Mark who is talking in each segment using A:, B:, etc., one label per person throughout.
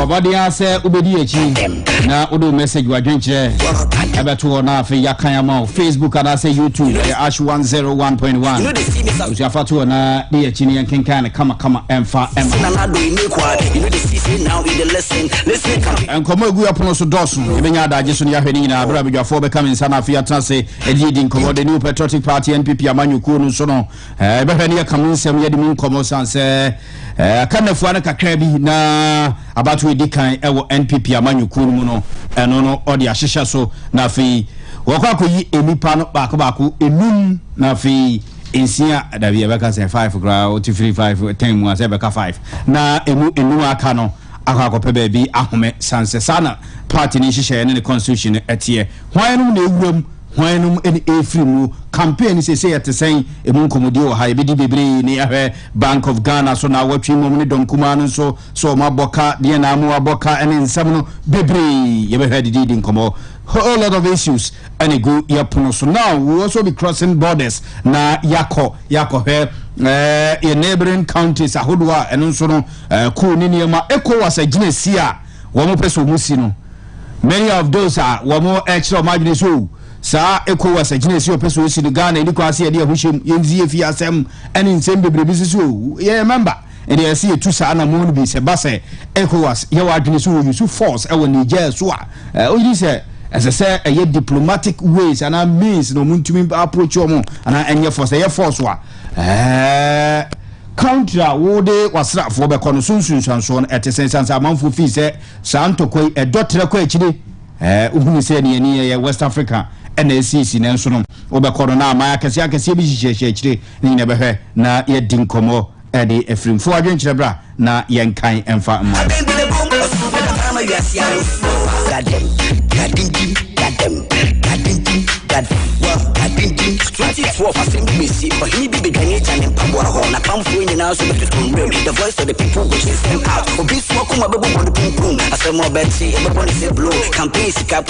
A: Obadi ase ubedi echi na odo message wa dwenche abeto na afi yakan ma Facebook and ase YouTube ash 101.1 usiafatu na di echi ni yankenkan kama emfa enkomo egu apono so doso ebenya adaje so ne ahwe ni nyina abra bedwafo be kam insana afi atrase edidi nkomo the new patriotic party NPP amanyuku no so no ebehwe ne yakam nsem yedi mu nkomo sanse kanafu ana kakra bi na abatu edikan ewo NPP amanyuku mu no eno no odi ahihye so na afi wakwa akoyi enipa no baako enum na afi insia da bi ebeka say 5 gra 235 10 mu ase ebeka 5 na enu aka no akwakope ba bi ahome sanse sana party ni hihye ne constitution etie hwanum na ewuram hwanum ene efrimu campaign say yetesen emu nkomodi o ha ebedi bebre ni ahwe Bank of Ghana so na watwi mom ne donkuma no so maboka de na amu aboka ene nsam no bebre yebehwe didi nkomo whole lot of issues and go yapono so now we will also be crossing borders na yako he in neighboring counties ahodwa eno so no ko ni niema ECOWAS aginesia wo mo peso musi no many of those are wo mo extra margin so sa ECOWAS aginesia peso si no Ghana ni kwase de ahushem yenzie fi asem ene nsem bebre so you remember and they see two sana mo bi se base ECOWAS ye wa adwene so use force e wo Niger so o say as I say a diplomatic ways and means no muntumi approach omo and enye force ye force wa counter wo de wasra fo be kono sunsun sanso no etesensansa manfo fi se santo koi dotre ko akide uhunu se ne ye West Africa NACC ne nso no wo be kono na amaya kese bi hihye akide ni ne behwe na ye dinkomo edi efrimfo adwenkyere bra na yenkan emfa mma
B: the voice of the people which is them out.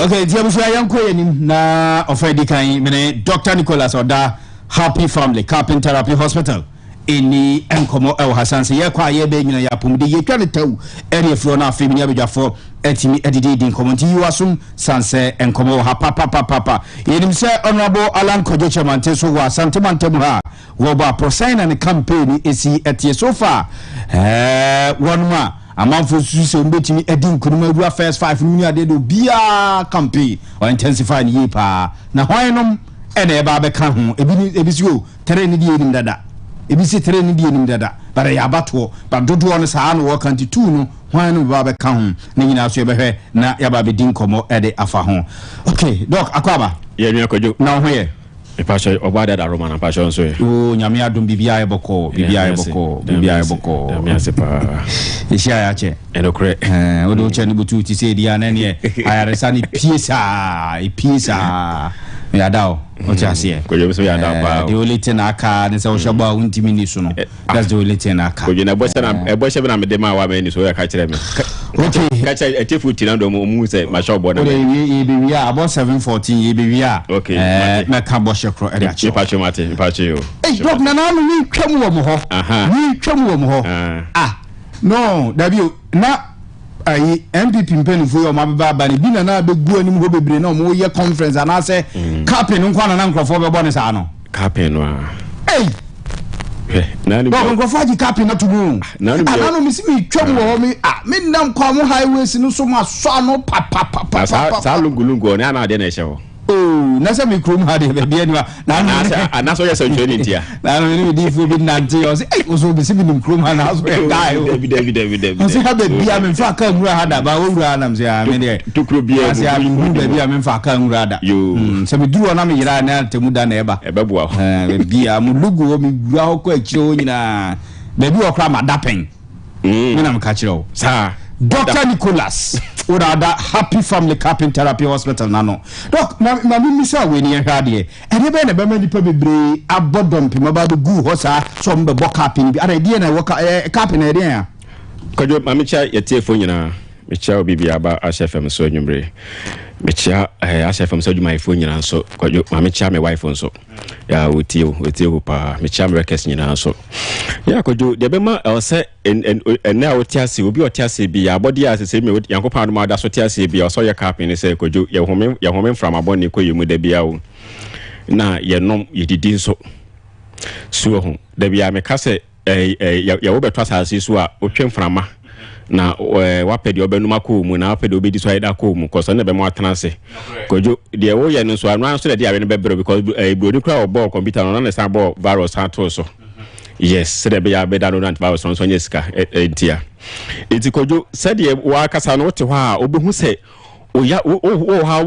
A: Okay, Diabushia Yanko na ofedi kan mene Dr. Nicholas Oda Happy Family Carpenter Therapy Hospital. Eni enkomo e hasanse ye kwa ye be nyina ya pomde ye twale taw ere flo na afemi ya bedwafo etimi edidi din komenti yiwasum sanse enkomo ha papa yenim se honorable Alan Kojo Chamante so wa santemante mu ha wo ba prosign and campaign esi etie so far wonma amanfo susu mbetimi edin kunuma ru first 5 million ade do bia campaign o intensify ni pa na hwanom ene e ba be ka ho ebisi o tere ni di enim dada ebisi tere ni di enim dada bare ya bato ba dodo on sa no work anti 2 no hwan no ba be ka ho na nyina so ebehwe na ya ba be din komo ede afa ho. Okay doc akwaba
C: ye nwa kojo
A: na ho ye
C: e pa sho ogbada da Roman pa sho nso ye
A: o nyame adom bibia e boko nyame
C: asepa
A: ehia ya che
C: enokre
A: o do che ni butu ti se dia na ne ayaresa ni piesa ya dao o cha sie
C: kojo so ya dao pa
A: the only thing aka ne se o shaba untimi ni so no that's the only thing aka
C: kojo na boche na me de ma wa me ni so ya ka kire me
A: okay
C: ka cha etifu ti na do mu se ma shobo na
A: ye be wi about 714 ye be wi
C: okay
A: na ka boche kro e da che
C: pa che yo
A: doc na na mi twam wo mo ho no dabi na ayi MPP mpenufo yo mababa ni bina na begu anim ho bebre na mo ye conference ana se campaign nkwa na nkrofo be bone sa no
C: campaign wa
A: nani bo nkrofo ji campaign na tumu ana no misimi twam wo mi me nam kwa mo highways no so ma so no pa
C: sa lungulungu ni ana de na ehye ho
A: na se mi krom ha de be bia ni
C: na so yes training tia
A: na no ni di fu bi nanti o se o so bi si bi krom ha na so e dai o
C: David
A: o se ha be bia me fa ka nwura ha da ba o nwura na me se a me de
C: tukro bia
A: se a me bia me fa ka nwura da se me duro na me yira na temu da na eba
C: bua
A: be bia mu lugu o me gua ho ko akire o nyina be bi o kra ma dapen me na me ka kire o sa Dr. Nicholas Urada Happy Family Carpenter Therapy Hospital nano. Doc na mi sa we ni hwade ene be na be ma nipa bebre abodom pima ba gu ho sa so mbe bo carpenter bi ara die na wo carpenter dey ya
C: kojo mamicha yetiefo nyina mecha obibi aba HFM so nwumre mecha HFM so dwuma ifo nyina nso kojo mamicha me wife nso ya wotio pa me cham request nyina so ya kojo de be ma say en na wotiase obi otiase bi ya body as say me Yankopa no ma da so tiase bi so ye cap ni say kojo ye home from abone ko yemu da bia wo na ye nom ye didi so ho da bia me ka say ya wo beto asase so a otwen frama na wapedi obenuma ko mu na wapedi obedi so ida ko mu cause na be mo atanase kojo de wo ye no so anu so de awe no be bro because brodi kra ball computer no na say ball virus ato so yes said be ya be da no antivirus so nyesika entia enti kojo said ye wa kasa no te ho a obehu se oya ha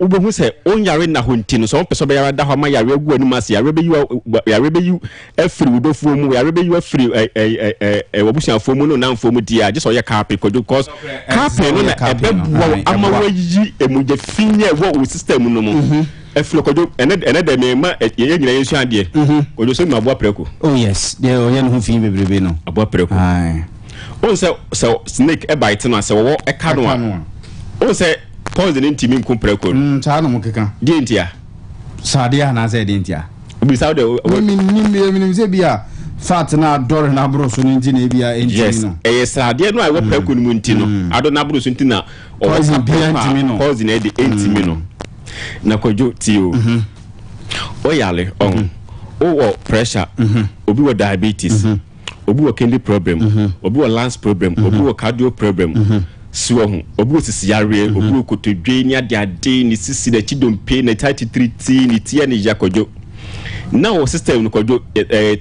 C: obehu se onyare na honti no so peso be ya da ho ma yare agu anu mas yare be you afri wodofuo mu yare be you afri wobusiafo mu no na mfo mu dia je so ye carpet kojo cause carpet no na ebebuo amawayi emuja finye wo system no mu eflo kojo ene de me ma ye nyina yesu ade kojo so ma abo preko
A: oh yes de oye no fin bebrebe no
C: abo preko on se snake e bite no se wo e ka no a on se poison intimi nkum preko
A: cha no mukeka
C: di ntia
A: sadia na se di ntia
C: obi sa de
A: mi se bia fat na dor na bro so nti na bia entimi no
C: yes sadia no a wo preko no mu nti no ado na bro so nti na
A: poison bia entimi no
C: poison e di entimi no na kojo tio oyale on o pressure obi wo diabetes obi wo kidney problem obi wo lungs problem obi wo cardio problem siwo hu obi wo sisi yare obi wo kotodwe ni ade ni sisi na chidompe na 33 ni tia ni yakojo na o system no kojo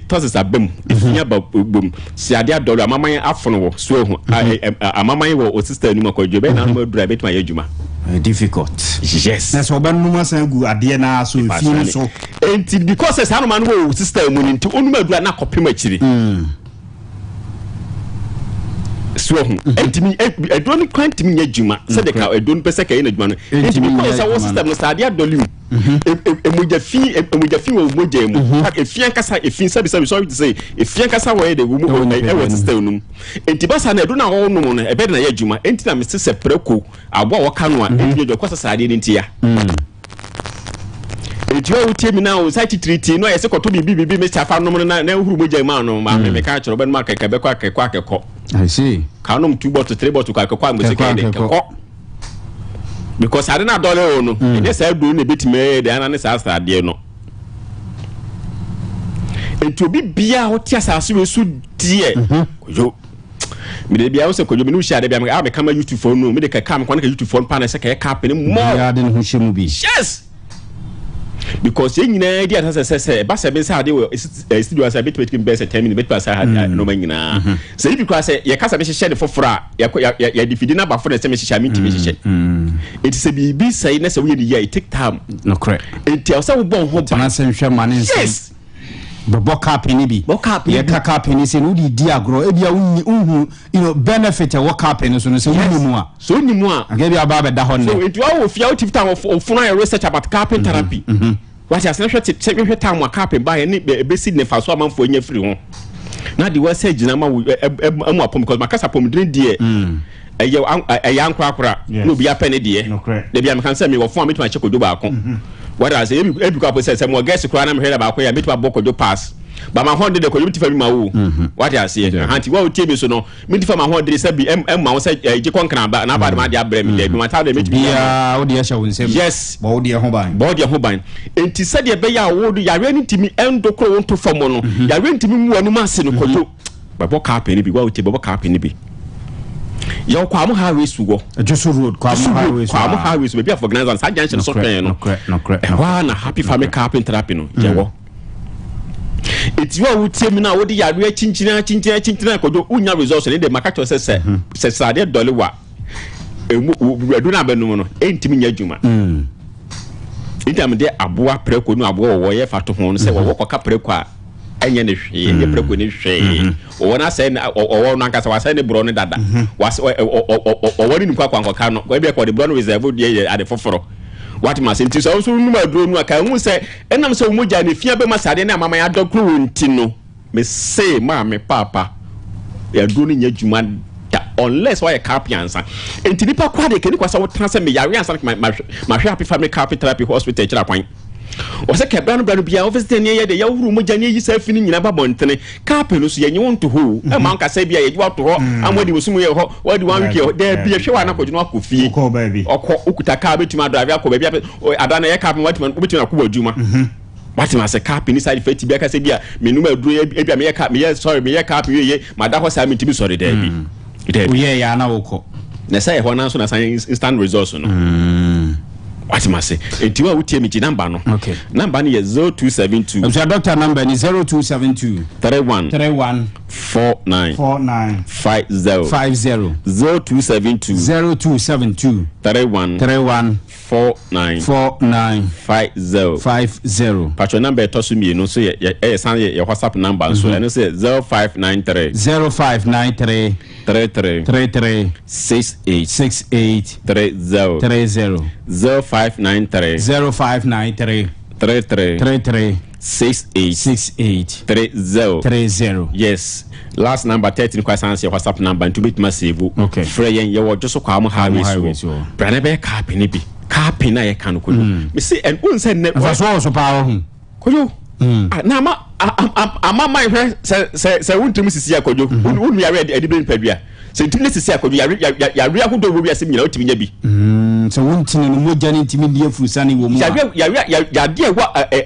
C: toses abem efinya bom si ade adolo amaman afono wo siwo hu amaman wo o system ni makojo be na ma dura betuma yadwuma
A: difficult
C: yes
A: na so ban numa san gu ade na so fi so
C: enti because say anu man wo system mu nti onuma dura na kopem akiri so enti mi edon kwantimi nyadwuma se de ka edon pese ka nyadwuma no enti because say wo system no sadia dolly emuja fi wo moja mu efien kasa efin sabi sorry to say efien kasa wo e de wo mu e system no enti basa na edon na wo no no e be na yadwuma enti na me se preko abo wo ka no a enti de kwasa sadia ni ntia enti o tie mi na o site treaty no yese koto bibi me chafa no na huru moja ma no ma me ka choro be no akeka be kwa akekọ
A: I see
C: kanom 2 bottle 3 bottle akekọ amuse ke de because I didn't dollar no and yes I do ne betime de ana ne sa ade no enti obi bia o tia sa so su die kojo me de bia o se kojo me no hia de bia me kama YouTube phone no me de ka kam kwa na YouTube phone pa na se ka cap ne mo
A: ya de no hye mu bi
C: yes because you nyina dia say ba se be say ade studio as a bit between best 10 minutes bet say no man nyina say if because say ye kasa be hye de foforo ya defidi na ba fo na say me hye mi ntimi hye it is a bibi say na say we dey it take time
A: no correct
C: it tell say we bon ho ba
A: na say hwe mane
C: yes
A: bo cap ni bi ye ka cap ni say no di agro e bia unhu benefit e wo cap ni so no say unimu a
C: so unimu a
A: aga bia ba be da ho ne
C: so it wa wo fia o tifta of funa research about carpet therapy what as na hwe time wa carpet ba ye ne be seed ne fa so amanfo nya free ho na di wa say gina ma amu apom because makasa pom drin die AMANKWAH no be apene die de bia me kan say me wo fun ametuma check odo ba ko what I say ebi kwa say say mo guess kwa na me hwela ba ko ya metuma boko do pass ba ma honde de ko yimti fa mi ma wo what I say anti wa o tie mi so no mi ti fa ma honde say bi ma wo say je konkran ba na ba de ma de abrɛ mi de bi ma ta de metumi
A: bia wo de hya wo nsem
C: yes
A: ba wo de ho ban
C: enti say de be ya wo do yare ni timi endokro wo to fam no yare ntimi mu anu ma se no kojo ba bo ka pe ni bi wa o tie bo ka pe ni bi yo kwa mu highway sugo
A: Josu road kwa mu
C: highway so be of organizers sa junction so pen no wa na happy family carpenter therapy no jewo eti wa wutie mi na wo di yare chinchina kojo unya results ne de makacho se sade dole wa emu na benum no entimi nya adwuma itam de aboa preko no aboa wo ye fato ho no se wo koka preko a enye ne hwe ne preko ne hwe o na say o na nkasa wa say ne bro ne dada was o wori ni kwa nkoka no kwa bia kwa de bro no reserve de ade foforo what ma say nti so so nu ma dro nu aka hu say enam say omoja ne fia be ma sade na mama ya dokru nti no me say ma me papa ya dro ni nya djuma unless why a carpenter enti nipa kwa de ke ni kwa sa wo tran say me yare ansa ma hwe happy family carpet therapy hospital kira kwan o se kebra no bia office ten ye de ya huru mo janye yi sa fini nyina ba bontene carpet no so ye nyi to ho e ma nka sa bia ye wa to ho amodi wosum ye ho wadi wan week de bia hwe wa na kodwunu akofie okọ okuta car betuma drive akọ bia adana ye carpet watuma betuma akọ adwuma Watching as a cap in inside fetty back as a beer, Minuma do a mere cap, me sorry, me a cap, ye, my dad was having to be sorry, there be. Yeah, now, let's say one answer as an instant resource. What must say? It will tell me number. Okay, number is 0272. Your doctor number is 0272 31 49 50 0272 31 49 50. Patron number to me, no say your WhatsApp number, so I say 0593 33 68 30 0593 33 68 30. Yes. Last number 13 questions your WhatsApp number and to meet massive. Okay. Freyen you just so calm highway so. Branabe carpin be. Carpin I can could. Me see and one said never so power. Could you? Na ma ama my say won't miss see akojo. Won we are ready edibin padua. So to let's see akojo ya rea ho do we asem nyina otimi nya bi. So won't no mo jani ntimi die fusani wo mu. Ya de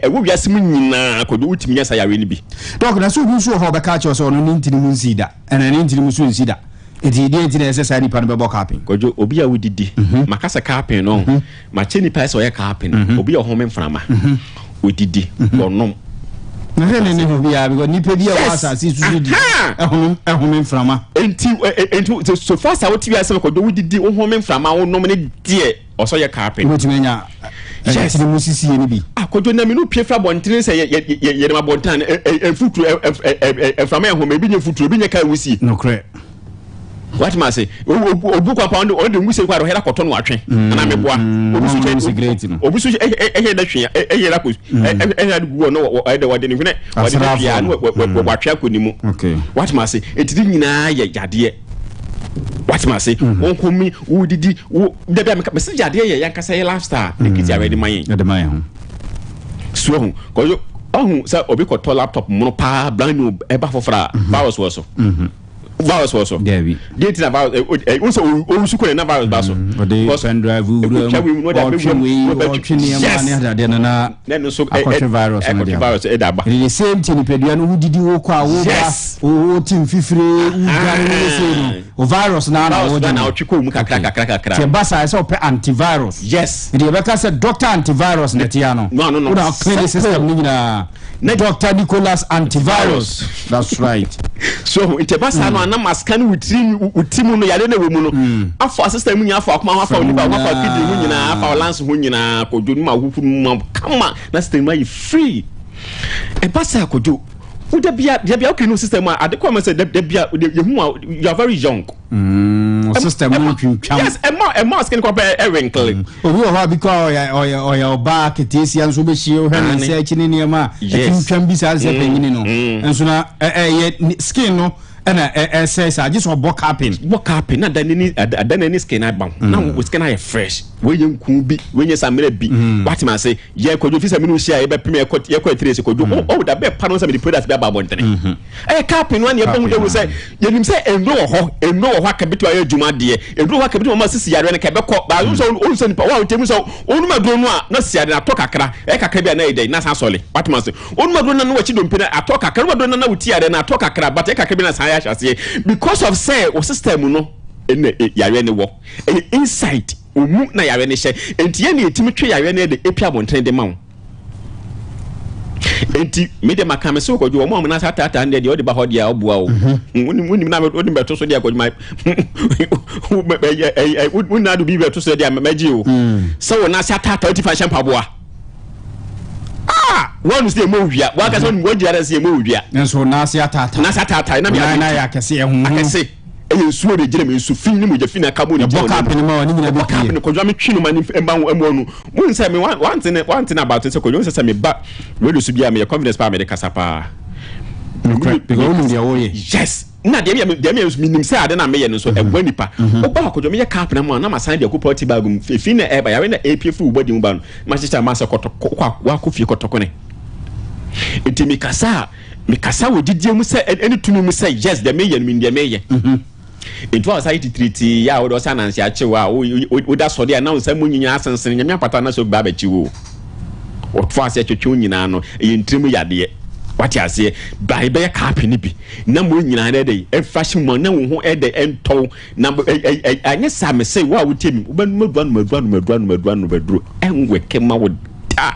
C: wo wi asem nyina akojo otimi nya sa ya we ni bi. Doc na so hu so ho be ka che so no ntini mu nsida. Ena ni ntini mu so nsida. Eti die ntini ese sa ni pa no be bo carpin. Kojo obi a wodidi. Makasa carpin no. Ma che ni pa so ye carpin. Obi a ho memframa. Wodidi. Onom. Na hele ne ho bia because ni pe bia wa asase susu di ehome mframa enti so fast out bia se ko do wudidi ohome mframa wo nom ne die oso ye carpet wetimenya yes ni musisi ni bi akojo na me no pie fra bontene se ye ma bontan futuro mframa ehome bi nye futuro bi nye ka wusi no kre what must say obu kwa pound on the musi kwa rohera koto no atwe na meboa obu su da twe la ko gu no de wade ni hune wade pia no watwe akonimu okay what must say etidi nyina ye jade what must say onkomi udidi da bia me se jade ye yankasa ye lifestyle ekiti already man de man so ko ohun say obi ko to laptop mo pa brand new eba fofra virus was so virus was so David date about also usuko na virus baso because pen drive virus the same thing pedua no didi wo kwa wo ba o team fifire u virus na otwiko mu kakra te basa say op antivirus yes the better say doctor antivirus netia no no clean system ni na Dr. Nicholas antivirus that's right so it basa no na mascan within no yare na we mu no afa system nya afa akoma afa oniba afa kidi mu nyina afa lance ho nyina kodonu ma hufu mu kama na system ma free e basa kodo uda bia okay no system ade come say de bia you are very young system no twintwam yes a mask can compare a wrinkle obi o ha because o ba ketesi anso be hie o hwa na se akini ne ma twintwam bi sa se panyini no enso na skin no na says I just bo carpin na danani skin na bam na we skin na fresh we yenku bi we nyesa mere bi what man say ye kojo fi se minu hia ye be pem ye ko 3 se kojo o da be pa no se me product be ba bontene carpin one ye pem de we say ye nim say endo ho aka bitu aye adwuma de endo ho aka bitu ma sisi yare ne ka be ko ba so ni pa wa temu so onu ma do no a na sisi yare na to kakra kakra bi na e dey na san sole what man say onu ma do na wachi do mpena ato kakra ma do na wuti yare na to kakra but kakra bi na san because of say o system no yare ne wo inside omu na yare ne hye enti ye ne etimi twe yare ne de epia bonten de mawo enti me de makame so ko jo mo na tata nde de o de ba ho de a obua o woni na woni beto so de ko ma woni na do bi beto so de a maji o so na tata oti fa champa boa one say mo wia wa ka so mo jira say mo wia enso na se atata na me na ya kese e hu akese e suo de jira me su fin ni mo je fin na kabo ni je boka pin ma ni na boka pin ko jo me twi no ma ni emba emu mo say me one thing about it say ko jo say me ba radio su bia me confidence pa me de kasapa because yes na de me minim say ade na me ye no so egwa nipa oba akojo me ye cap na mo na ma san de ko party bag mu fi na eba ya we na APF u body mu ba no ma chicha ma se kotoko wa ko fi kotoko ne enti me kasa wo didie mu say any tunu mu say yes de me ye no de me ye into our society treaty ya wo do say anansi a chewa wo da so de na wo say munyinya asensen nyame apata na so gba ba chiwo o to ase twetwe nyina no ye ntrimu yade what you say by be cap ni bi na mo nyina na dey e fashion mo na wo ho e dey ento na anya sa me say wa wo temi wo banu maduru enwe kema wo da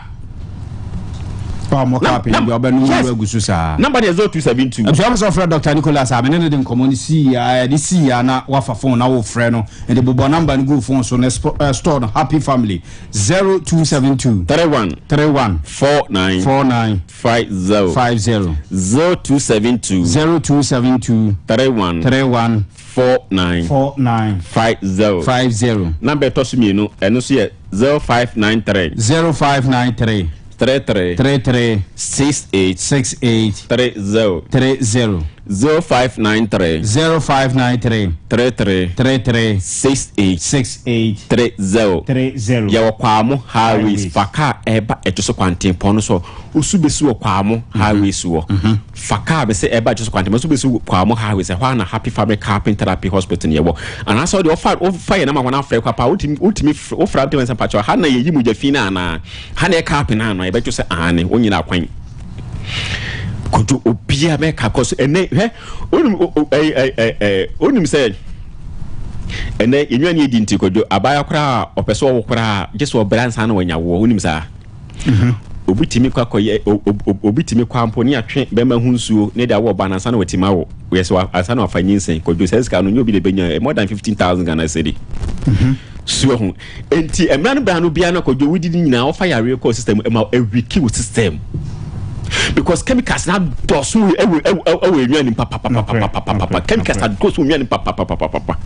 A: mo cap ni bi obanu agusu sa
C: number 0272
A: I'm so friend Dr. Nicholas amene de common see ya the see ya na wa fa phone na wo frɛ no and the bobo number ni go phone so na store no happy family 0272
C: 31 49 50 0272
A: 31 49 50
C: number to su mi no eno so ye 0593 33 68 30 0593 33 68 30 ya wakwamo highways faka eba etuso kwantempo no so usubesi wakwamo highways wo faka be se eba etuso kwantempo usubesi wakwamo highways e hwa na happy family carpenter therapy hospital ne wo ana so de ofa ye na ma wana fra kwa pa ultimi ofra de wensa pacho ha na ye yimu jafina na ha na e carpenter na no e betu se ane onyina kwan kojo obia me ka koso ene he onim say ene enwa ne edinti kojo abaya kra opeso wo kra jeso obransa na wanyawo onim sa obitimi kwa koye obitimi kwa mponi atwe be ma hunsuo ne da wo banansa na watima wo yeso asa na afanyinsen kojo seska no nyobi de benya more than 15,000 Ghana cedi suo hu enti emra no bra no bia na kojo wudi nyina ofa yare ko system ma ewiki wo system because chemicals na dosu ewe enwa ni papa chemicals na dosu enwa ni papa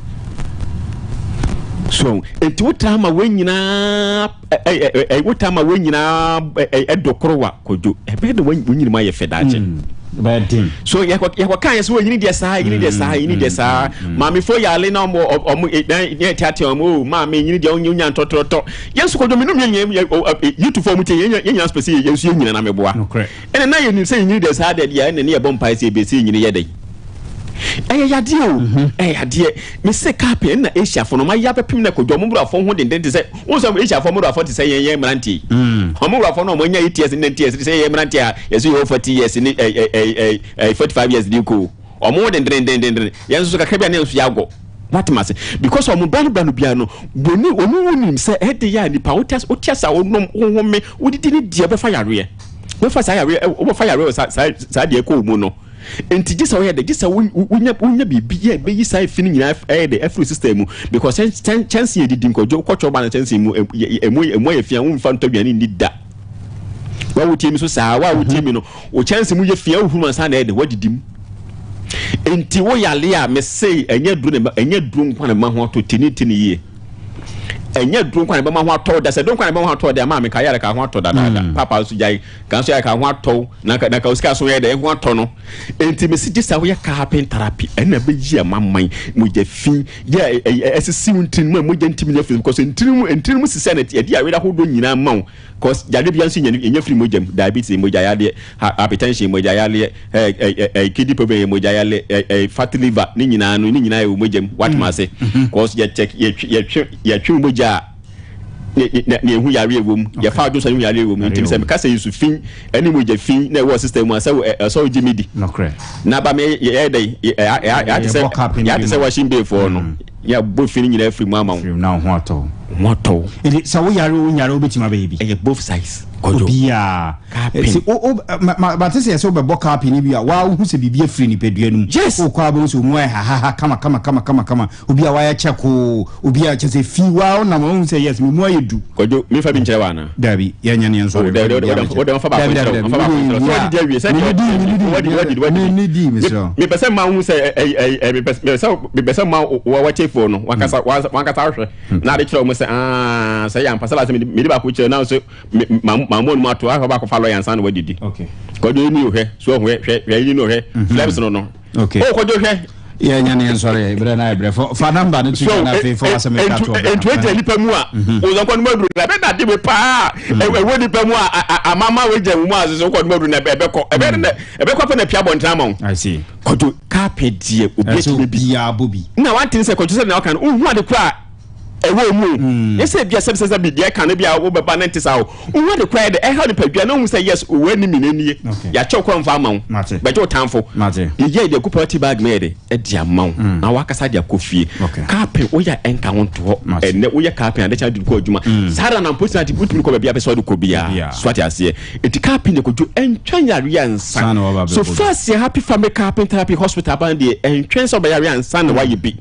C: so enti wotama wenyina wotama wenyina edokrowa kojo ebe de wenyina ma ye fedache so yakwa kan yeso wenyini de saa mami fo yale na omo ne tiate omo mami nyini de onya ntototo yeso kojo minu yitu fo mu te yenya specific yeso yenyina na meboa ene na ye ni se nyini de saa de ya ene ne ye bompa se be se nyini ye de yade o yade me se kape na Asia fo no ma ya pepim na kojo mo brafo ho de se wo so Asia fo mo brafo te se yen mranti mo brafo no mo nya ETS ne TS se yen mranti a yeso yo 40 years ni 45 years di ko o mo de yen so ka bia na ensu yago what must because o mo banu bia no boni onu nim se de ya ni pa otiasa onom honhome odidi ni de be fa yare we fa sa yare we fa yare sa de ko mu no enti gisa we de gisa wonya bibia be yisa fini nyina de afro system because chance ye didi nkojo kwacho ba na chance mu emu ye fia wo mfa ntodwane ni da wa wutie mi so saa wa wutie mi no o chance mu ye fia wo huma sa na de wadidim enti wo yale a me sei enye duro nkwa na ma ho to tinitini ye enye duro nkwa na ba ma ho ato da se duro nkwa na ba ho ato da ma me ka yare ka ho ato da papa so jai kan so ya ka ho ato na ka usika so ye da ho ato no enti me si gisa wo ye carpenter therapy na be yi amamman mo je fin ye esisi untin mo je ntimi ne film because ntirimu sise na e dia we da hodo nyina mawo cause jade bia nso nya free mo jam diabetes mo jayale hypertension mo jayale kidney problem mo jayale fatty liver ni nyina e mo jam what ma say cause ye check ye twi mo ja ne hu yare ewom ye fa do so hu yare ewom ntim se me ka say Yusufin ani mo je fin na wo system asa so jimidi
A: no correct
C: na ba me ye dey ya te say washing bay for no ya bo fin nyina free mo amawo
A: na ho ato edi sa wo yare obetima baby
C: both sides
A: obia but say so be boka pini bia wa hu se bibia free ni pedua num o kwa bo so mu ha kama obia wa ya cheko obia chese fi wa na mo hu se yes mu ayedu
C: kojo me fa bi nkyere wa na
A: dabi ya nya ne nso
C: o de fa ba
A: ni di me so
C: me pese ma hu se me pese ma wa chefo no wakasa hwe na de kire mo se say ya mpasa la se me di ba ko kire na so mamon mu ato aka ba ko follow yansa na wadidi
A: okay
C: kojo ni o hwe so hwe yi no hwe flames no
A: okay
C: o kojo hwe
A: Yeah, nyane sorry, brana bre for number no to na fe for asem ka to.
D: Entwe nipa mu a o zo kwon maduru na be na de be pa we nipa mu a amama we je mu a zo kwon maduru na be ko ebe ko pa na pia bontan ma.
A: I see.
D: Kodo carpet die obi ti be
A: bia bobi.
D: Na one thing say kodo say na o kan hu ade kwa ewo mu ese bia se bi dia kan bia wo beba na ntisa wo hu ade kwa de how de padua na hu say yes o wani mi nanie ya che kwa mfa ma wo be je otanfo ye de kupati bag me de e dia ma wo na wakasa dia kofie carpet wo ya enka wonto ene wo ya carpet ade cha de ko adwuma sara na post na de putumi ko bia be so de ko bia swati ase eti carpet de ko ju entwan ya ria nsa so first happy family carpet therapy hospital ban de entwan so be ya ria nsa na wa ye bi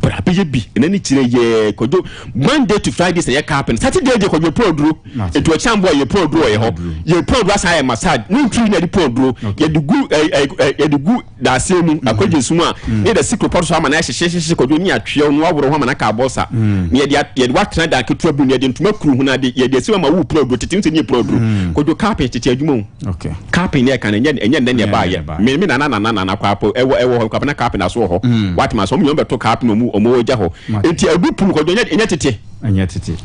D: bra be ye bi ene ni kire ye ko Monday to Friday say carpet Saturday dey ko your prodro eto a chambo your prodro ye ho your prodro asa massage no tree na di prodro ye de gu da semu akwaje sumu a e da secret pot so ama na hye ko ni atwe no aworo ho ama na ka bossa ye de watena da ketua bi ye de ntuma kuru hu na de ye de sema ma wu prodro titim se ni prodro ko do carpet tete adwuma okay carpet ne kan enye ne ba ye me na kwa po ewo kwa na carpet na so ho watma so mo beto carpet no mu omo oja ho enti adupu ko do enye tete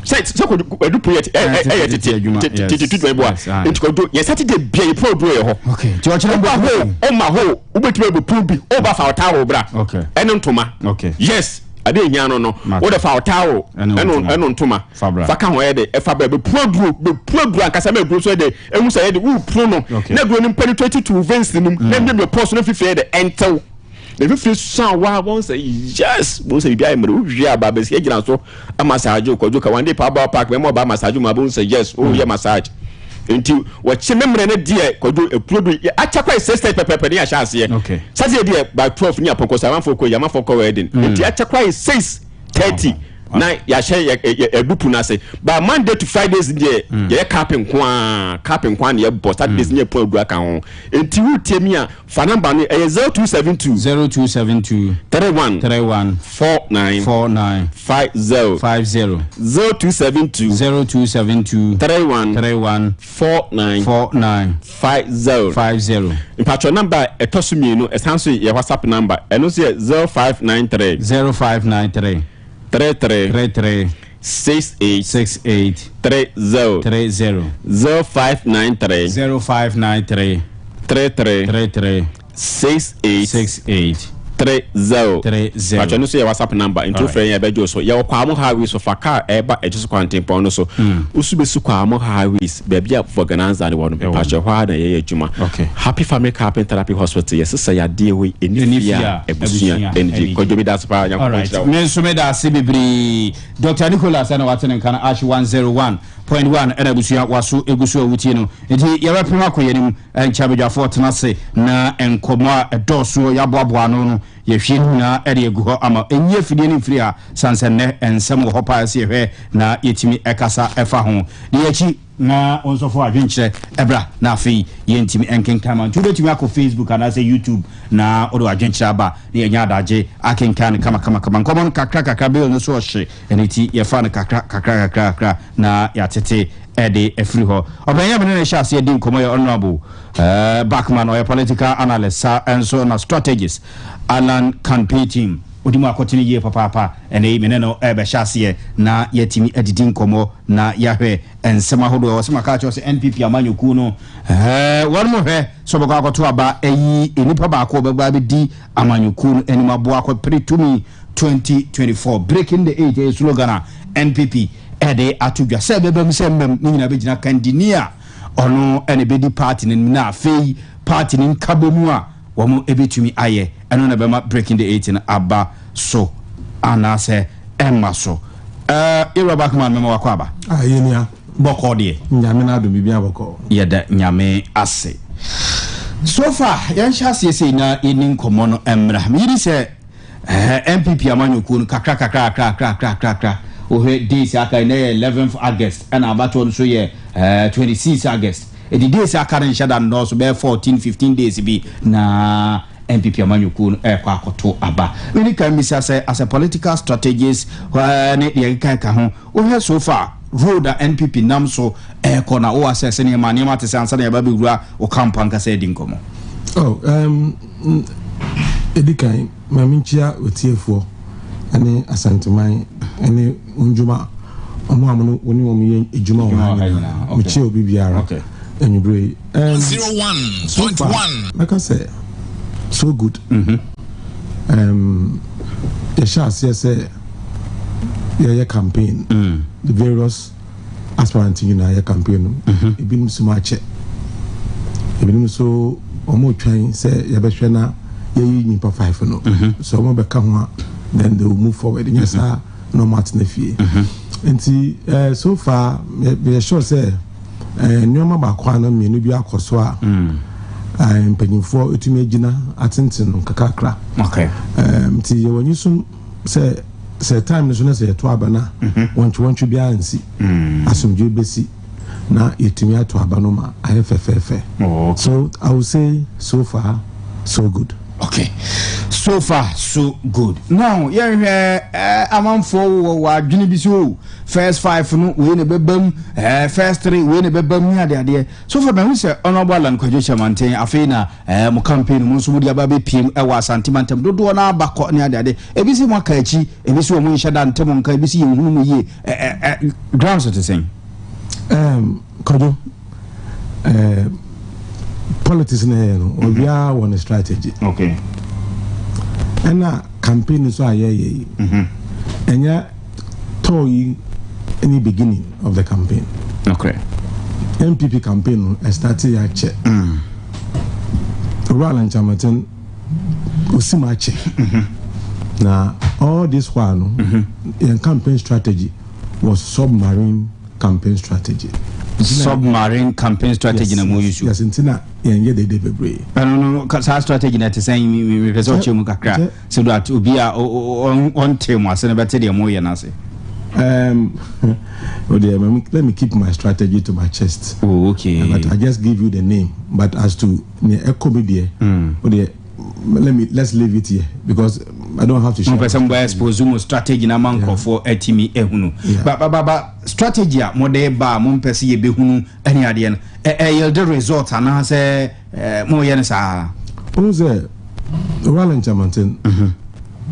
D: say ko adupu ye tete tutu ebo a enti ko do ye Saturday bia ye prodro ye ho
A: okay ti o kire mbo
D: o ma ho ubetime ebo pubi o ba fa otawo bra
A: okay
D: eno ntoma
A: okay
D: yes ade nya no wo de fa otawo eno ntoma fa ka ho ye de e fa ba be prodro akasa me bro so de emu say ye de wo pro no na gro ni mpani 22 veins nim na me post no fifi de entel if you feel so wow won't say yes won't say bia emre wi aba se gina so massage ko joka one day power park me mo ba massage ma won't say yes oh yeah massage until what che memre na die ko do eprodu acha kwa sister pepepe ni asha ase
A: okay
D: saturday die by 12 ni aponko sa manfo ko ya manfo ko wedding until acha kwa 6:30 na ya share edupu na say by Monday to Fridays there ye carpet kwa na ye boss Saturdays ni pon adu aka ho enti wu temi a fa number no
A: 0272 31 49 50 0272 31 49 50
D: patron number etosumienu esanso ye WhatsApp number eno say
A: 0593 33 68 30 0593 33 68 30
D: patron so your WhatsApp number into friend ya bejo so ya kwa mo highway so faka eba ejiso kwanten pon no so usubesu kwa mo highways bebia for organizer won patron hwa na ye adwuma happy family carpet therapy hospital yes say ya dey we enifia ebusuya energy ko jobi das pa ya ko chira
A: men so me da se bibiri Dr. Nicholas ana watene kan ash 101.1 era busuya waso egusu awutie no enti ya bepema ko yenim enchabedwafo tenase na enkomo edoso ya boaboa no yehwe na ere egu ho ama enye fidie ni firi a sansenne ensem ho pa se hwe na yetimi ekasa efa ho de yachi na onsofo adwenkyere ebra na afi yentimi enkenkama ntubetimi akọ Facebook and say YouTube na odo adwenkyere aba na yenya adaje akenkan kama nkomon kakra bill no so hye eniti yefa na kakra na yatete ede efiri ho obanya me na sha se din komo ya honorable Backman or political analyst and so na strategist Alan campaign odimu akotini ye papa ene me no ebe hyase na yetimi edidin komo na yahwe ensema hodo osema ka cho se NPP amanyoku no won mo hwe so bako akoto aba eyi enipa ba ko begba be di amanyoku no enima bo akopre tumi 2024 breaking the age slogan NPP ede atudwa se bebem se mbem ni nyina be gina kandinia ono ene be di party ni na afei party ni kabemu a womo ebetumi aye eno na bema breaking the 18 aba so anase emma so Ira Backman memo wakwaba
E: yenia
A: boko de
E: nyame na adom bibia boko
A: yeda nyame ase so far yan chase sei na enin komo no emra mi se MPP amanyoku no kakra ohe days aka na 11th August and abato so ye 26 August the days aka na shada no so be 14-15 days bi na MPP amanyoku kwa akoto aba we can miss as a political strategist ne ye kan ho ohe so far road NPP nam so kona o assess ne ma ne ma te sansa na ba o campaign ka say dinkomo
E: edikan maminchia otiefo ane asanteman ane unjuma omo amono woni wo me ejuma wo mchie obi biara enyubre
F: 01.1
E: like I say so good the shots say yeah campaign the various aspirants in our campaign e been so much e been so omo twan say ya be hwe na ye nipa 5 no so omo be ka ho then they will move forward yes no matter na fie nti so far we sure say nyoma ba kwa na me no bi akoso a mpanyimfo etumi agina atenten kakakra
A: okay
E: nti ye wonyi sum say time no so na say to abana wonchu bi ansi asomdwe besi na etumi ato abano ma ayefefefe so I would say so far so good.
A: Okay, so far so good. Now, amanfo wa adwene bi so first 5 no we ne bebam first 3 we ne bebam ni ade so far ben say honorable land Kwadwo Chamanten afei na mo campaign mo so mudi aba be piem e wa santimantem dodo na abakọ ni ade ebi si mo aka achi ebi si o mo nheda ntem nka ebi si yehunu mo ye grounds to sing
E: Kwadwo politics na no obia one strategy
A: okay
E: and campaign so aye enya toy any beginning of the campaign
A: okay
E: MPP campaign started ya che Roland Chamanten osima che na all this one in campaign strategy was submarine campaign strategy
A: na mo use
E: yes ntina yenye de bebre
A: no sa strategy na te say me result mu kakra so that obi a on team ase na bete de mo ye na se
E: let me keep my strategy to my chest.
A: Oh, okay.
E: But I just give you the name. But as to the comedy, let's leave it here because I don't have to share.
A: Some expose strategy na manko for etimi ehunu. But strategy a mo de ba mo mpese ye behunu ani ade no. Yield result ana say mo ye ne sa.
E: Who say Roland Chamanten?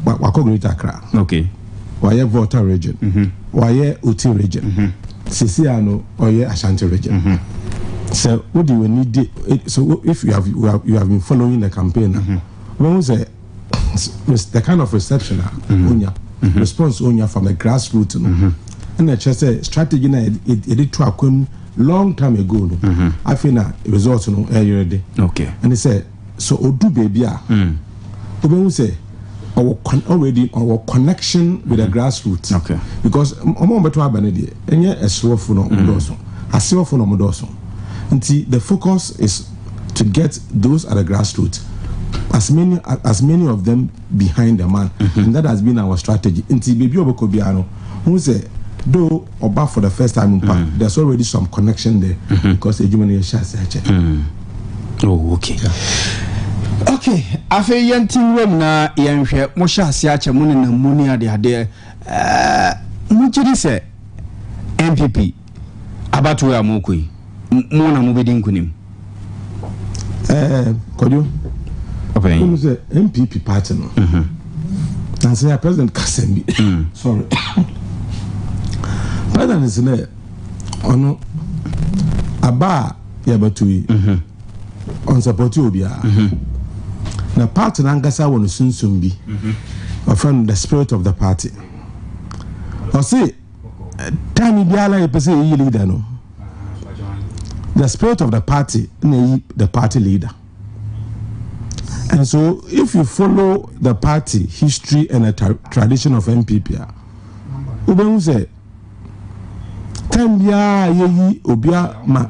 E: Wa Great Accra.
A: Okay.
E: Waye Volta region, waye Uti region, Sisiano waye Ashanti region. So what do we need? So if you have been following the campaign, when we say the kind of reception, response from the grassroots, and the just strategy it did to a long time ago. I feel that results already.
A: Okay,
E: and they say so Odu baby when we say already our connection with the grassroots.
A: Okay.
E: Because the focus is to get those at the grassroots, as many of them behind the man, and that has been our strategy. Who say though Oba for the first time there's already some connection there because the human is
A: oh, okay. Yeah. Okay, afe yentin wem na yenhwe mo hyase ache mo na muni ade mo chiri se MPP abatu ya mo koi mo na mo bedi nkunim
E: Kwadwo
A: okay
E: mo say MPP party no na say President Kasembi sorry President is there ono aba ya batui on support obia na party nangasa wonu sunsum bi from the spirit of the party o say time biala e pese yi leader no the spirit of the party na the party leader. And so if you follow the party history and the tradition of MPP ubenu say time bia yi obia ma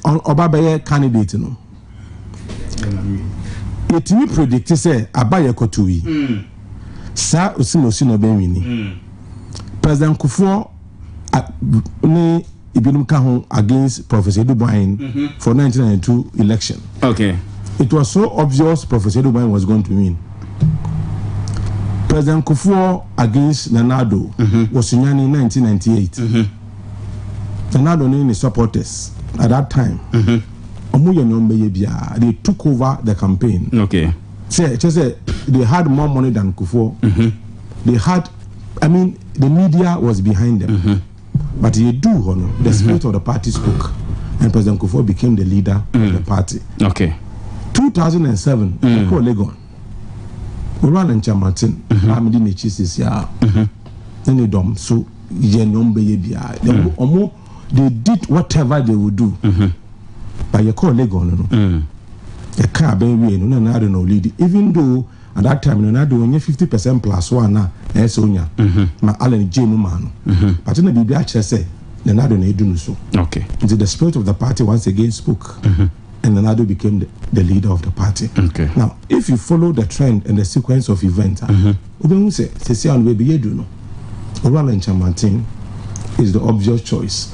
E: obabaye candidate no yetimi predict say abaye kotuwi sa osimosi no ben wini President Kufuor ni ibinum ka ho against Professor Dubois for 1992 election.
A: Okay,
E: it was so obvious Professor Dubois was going to win. President Kufuor against Nanado was in 1998. Nanado and his supporters at that time they took over the campaign.
A: Okay.
E: say they had more money than Kufuor. They had, I mean, the media was behind them. But you do honor the spirit of the party spoke, and President Kufuor became the leader of the party.
A: Okay.
E: 2007, Legon. Oran and Chamartin, Amidi Nechisis ya. Any dom so they did whatever they would do. But you call Legon, a car baby, no, I don't know, lead. Even though at that time, no, I do only 50% plus one now, Sonia, my Alan J. Mumano. But in the BBH, say, then I don't do so.
A: Okay.
E: Until the spirit of the party once again spoke, and then Nado became the leader of the party.
A: Okay.
E: Now, if you follow the trend and the sequence of events, Uben say, on baby, you do know. Oral and Chamartin is the obvious choice.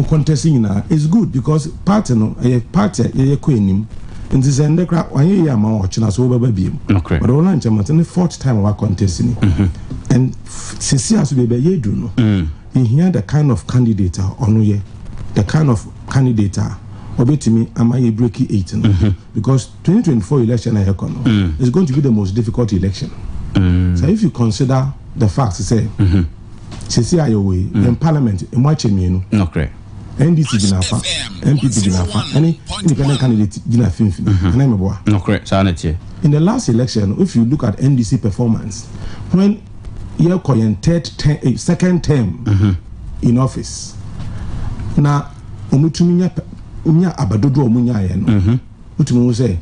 E: Contesting is good because party no a party a queen in this end the crowd 1 year man watching us over baby.
A: Okay.
E: But Oral and Chamartin the 4th time we contesting, and since as baby you do know. You hear the kind of candidate on ye, the kind of candidate obey me am I breaking 8 because 2024 election is going to be the most difficult election. So if you consider the facts, say see your way in parliament in watching me
A: no correct
E: NDC Ginafa, MPP Ginafa, any independent candidate Ginafinfi,
A: no correct sanity.
E: In the last election, if you look at NDC performance, when you're calling second term in office, now umutuminya abadodo omunya ye no utumu say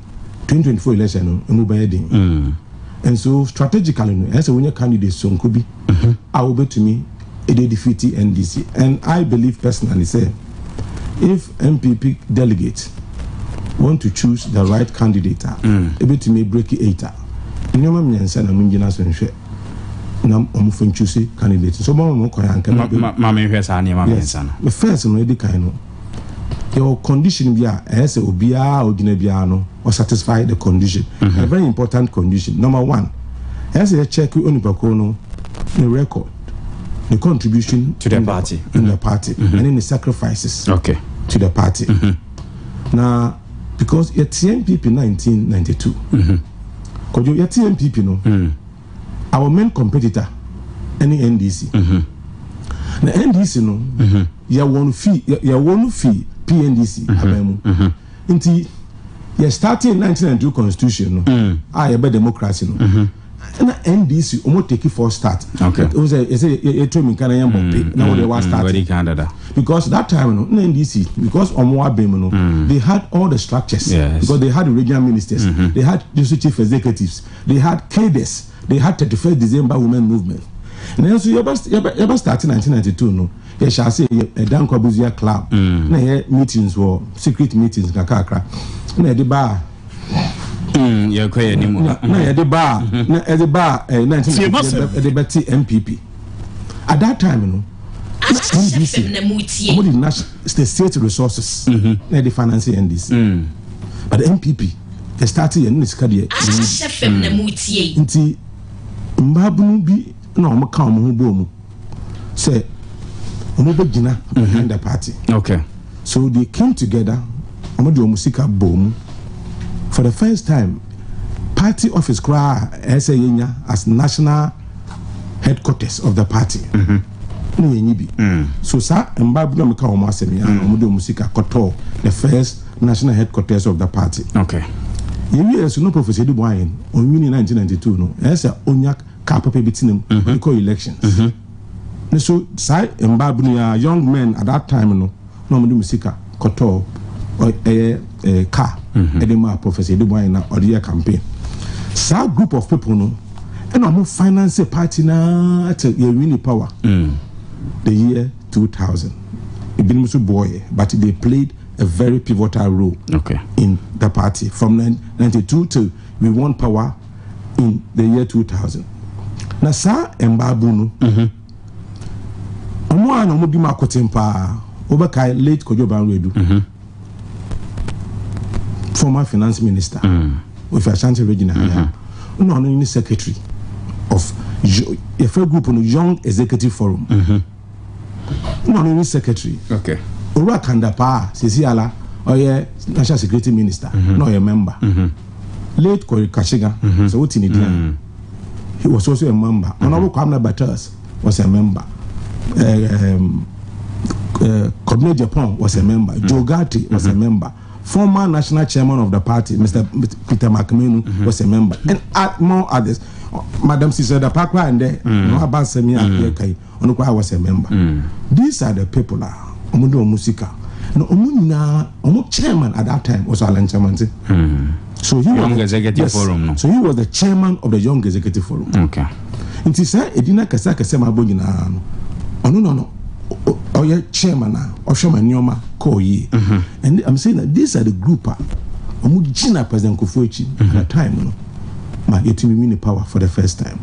E: 2024 election no emubayedin. And so strategically, as a winner candidate, so could be, I will bet to me, it defeat NDC. And I believe personally, say, if MPP delegates want to choose the right candidate, it bet to me break it 8. You know, I'm going to say, I'm choose candidate. So, Mamma, the first and ready kind of your condition be as a obia or Guinebiano or satisfy the condition. A very important condition. Number 1, as a check on the record, the contribution
A: to the party
E: in the party and then the sacrifices
A: to
E: the party. Now, because it's MPP 1992, because you're MPP no, our main competitor, any NDC. The NDC no, you want fee. PNDC abemu nti you started in 1992 constitution no a be democracy no na NDC omo take for start
A: okay
E: o say e to me kan yan bombe na we was start because that time no NDC because omo abemu no they had all the structures because they had the regional ministers they had district chief executives they had cadres they had 31st December women movement. And so you ever started 1992 no you shall say a Dankwa club na here meetings or secret meetings kakakra na the bar
A: you quay anymore
E: na the bar na the bar 1992 the Betty MPP at that time you know NDC only national state resources na the financing NDC but the MPP they started in this career nti mbabunu bi na omo ka omo bo mu say omo begina behind the party.
A: Okay.
E: So they came together omo de musika boom for the first time party office kra yenya as national headquarters of the party. No yenyi bi. So sa mbabunu me ka omo asemi an omo de musika koto the first national headquarters of the party.
A: Okay.
E: Yes, no Professor Dubois on June 1992 no as a onyak capable between elections. So sai mbabunu young men at that time no mo do musika koto or car edema Professor Dubois na or the campaign. Sa group of people no and no finance party na at win power. The year 2000. It been so boy but they played a very pivotal role in the party from 1992 till we won power in the year 2000. Na sa mbabunu omo an omo bi makotempa obekai late Kojo Banredu former finance minister with Ashanti regional no secretary of a group on young executive forum no secretary Ora Kandapa Sisiala or national security minister no a member late Kori Kashiga, so what's in it? He was also a member. Honorable Kwame Batters was a member. Kobne Japan was a member. Joe Gatti was a member. Former national chairman of the party, Mr. Peter McMenu, was a member, and more others. Madam Sisada Pakwa and there, no about Semia Onukwa was a member. These are the people. Omudo Musika. No, Omu chairman at that time was Alan Chamanzi. So he
A: Young Executive Forum. No?
E: So he was the chairman of the Young Executive Forum.
A: Okay.
E: It is Edina Kasaka Sema Bogina. Oh no. Oh yeah, chairman now. Oshoma Nyoma Koyi. And I'm saying that these are the group. Omujina President Kufuichi at that time. No, my yetimi win the power for the first time.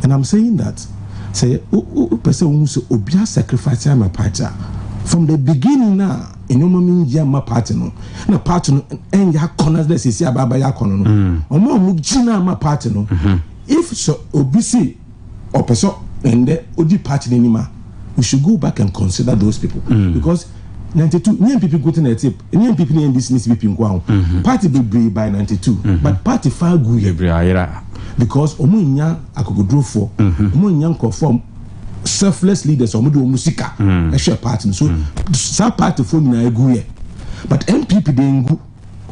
E: And I'm saying that say person who so obia sacrifice my party from the beginning now. In my party no, na party no, and ya corners let's see ababa ya corner no. Omo mujina my party no. If so obisi or person and the odi party anymore, we should go back and consider those people because 92 new people go to the tip, new people in this needs to be party be brave by 92, but party far good because omo nya akogodro for omo nya conform selfless leaders or musika a share party so some party for na egu but MPP dey go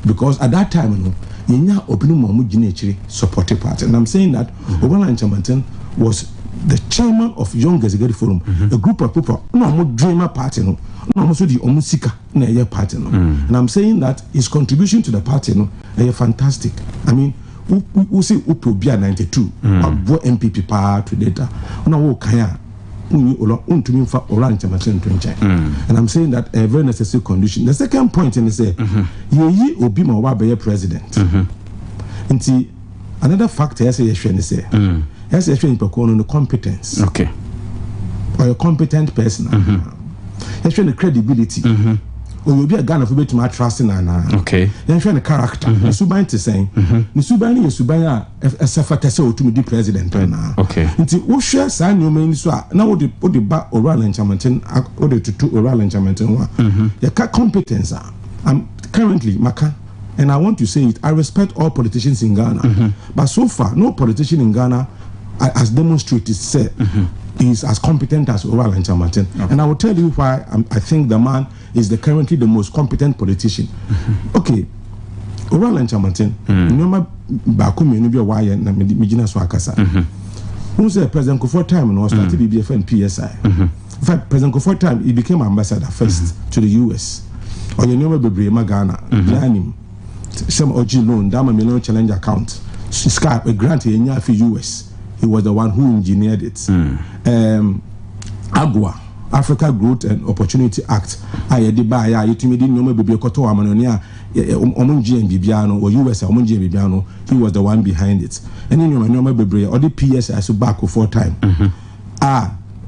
E: because at that time no yenya obinu mo gina supportive party and I'm saying that Obalan Chamanten was the chairman of Young Executive Forum, a group of people no more dreamer party no so the omusika na ye party no and I'm saying that his contribution to the party no is fantastic. I mean we say Upobia 92 abo MPP part to data na wo kan and I'm saying that a very necessary condition. The second point in say ye obi ma wa be president. Nti another factor yes say yes the competence. Okay. Or a competent person. Yes the credibility. Or you be a Ghana for bet my trust in okay. Then the character. The suban to saying the subani is subaya a safatese to be president. Okay. Nti wo share sign your main so now what the back oral and chamantin or the two oral and chamantin your competence. I'm currently Maka and I want to say it. I respect all politicians in Ghana, but so far no politician in Ghana has demonstrated say is as competent as Oral and Chamantin. And I will tell you why I think the man is currently the most competent politician. Okay, Oral and Chamantin, remember Bakumi and Nubia Wire and Mijina Swakasa. Who said President Kufuor time and was started BBF and PSI. In fact, President Kufuor time he became ambassador first to the US. Or you know Ghana, Janim, some OG loan, Dama Million Challenge account, Skype, a grant in US. He was the one who engineered it. AGWA, Africa Growth and Opportunity Act. I did buy a timid no baby koto amanonia omunji and bibiano or US omunji and bibiano. He was the one behind it. And then you know baby or the PS as back 4 times.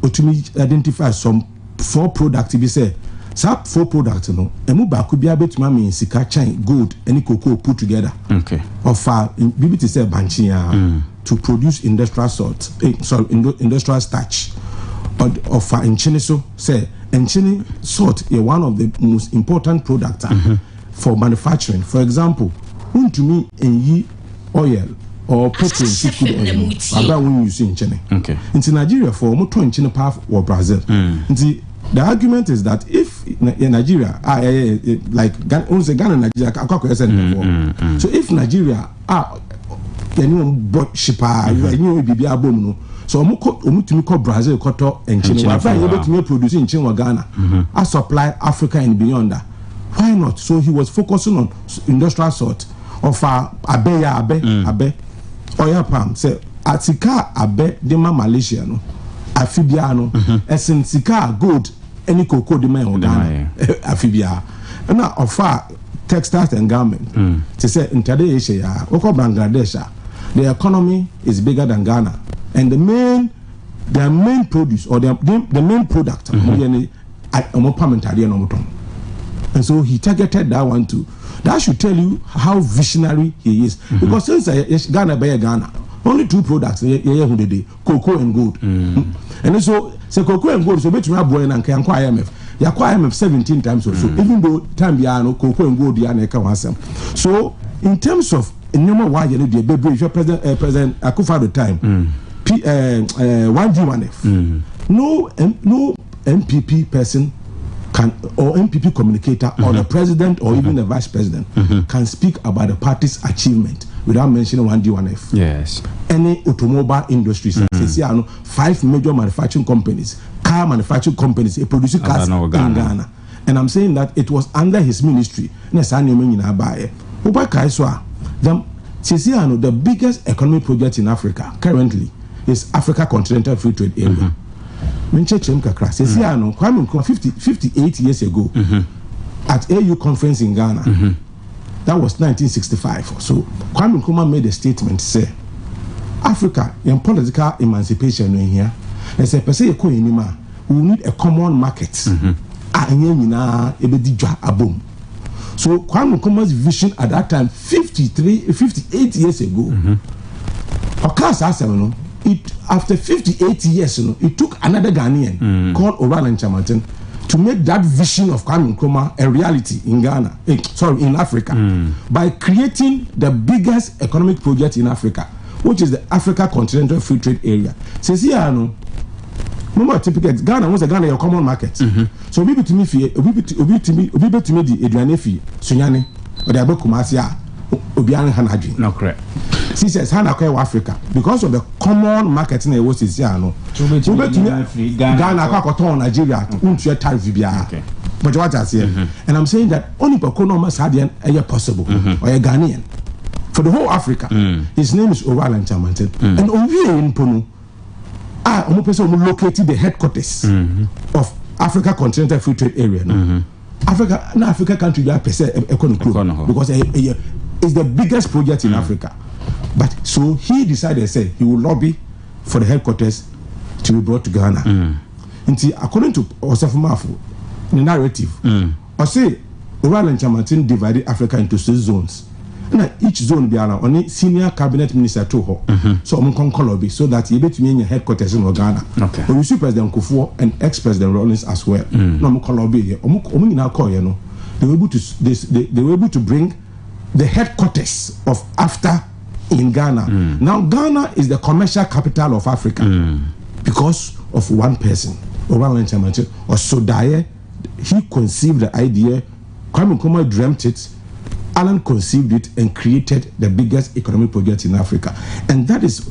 E: Otumi identify some 4 products. Be say some 4 products no. Emu ba could be able to mean sika chain gold any cocoa put together. Okay. Of BBT say banchia. To produce industrial salt, industrial starch, but of enchine so say enchine salt is one of the most important products for manufacturing. For example, to me in oil or petrol seafood oil, about when you see enchine. Okay. In Nigeria for almost 20 path or Brazil. The argument is that if in Nigeria, like Ghana, Nigeria, so if Nigeria anyone bought shipa, you be a boom. So to call Brazil, Koto, and China. Why able to produce in China, Ghana? I supply Africa and beyond that. Why not? So he was focusing on industrial salt of abe, oil palm. Say, Atika abe, dema Malaysia, no, Afibiano, Essen Sika gold, any cocoa dema Ghana, Afibia. And now, offer textiles and garment. To say in today Asia, Oko Bangladesh, the economy is bigger than Ghana, and their main produce or the main product, and so he targeted that one too. That should tell you how visionary he is, because since Ghana by Ghana, only 2 products, cocoa and gold, and so cocoa and gold. So between our boy and IMF. You acquire IMF 17 times or so, even though time cocoa and gold so in terms of no why you need the President Akufo at the time. 1G1F. No MPP person can, or MPP communicator, or the president, or even the vice president can speak about the party's achievement without mentioning 1G1F.
A: Yes.
E: Any automobile industry, 5 major manufacturing companies, car manufacturing companies, they produce cars in Ghana. And I'm saying that it was under his ministry. The biggest economic project in Africa currently is Africa Continental Free Trade Area. 58 years ago at AU conference in Ghana, that was 1965 or so, Kwame Nkrumah made a statement, say, Africa in political emancipation in here, they say, we need a common market. So Kwame Nkrumah's vision at that time, 58 years ago, after 58 years, it took another Ghanaian called Oral Chamanten to make that vision of Kwame Nkrumah a reality in Ghana, in Africa, by creating the biggest economic project in Africa, which is the Africa Continental Free Trade Area. Says here, remember, typically Ghana was a Ghana common market. So we to me the Adriane fee, Sunyani, or the Abokumasia, Obiang Hanadji.
A: No, correct.
E: She says Hanako Africa because of the common market in the West Isiano. Ghana, Kakoton, Nigeria, Untia Tarvibia. But what I say, and I'm saying that only Pokono Sadian a possible or a Ghanaian for the whole Africa. His name is Oral Chamanten, and over in Ponu. Located the headquarters of Africa Continental Free Trade Area. Africa country because it's the biggest project in Africa. But so he decided, say he will lobby for the headquarters to be brought to Ghana. According to Osafumafu, the narrative, I say Oral and Chamantin divided Africa into 6 zones. And each zone be only senior cabinet minister to her. So I'm going to lobby so that you bet me in your headquarters in Ghana. Okay. But you see President Kufuor and ex-President Rawlings as well. No, I'm going to lobby here. They were able to bring the headquarters of AFTA in Ghana. Now Ghana is the commercial capital of Africa because of one person, Oral Chamantin, or Sodaye. He conceived the idea. Kwame Nkrumah dreamt it. Alan conceived it and created the biggest economic project in Africa, and that is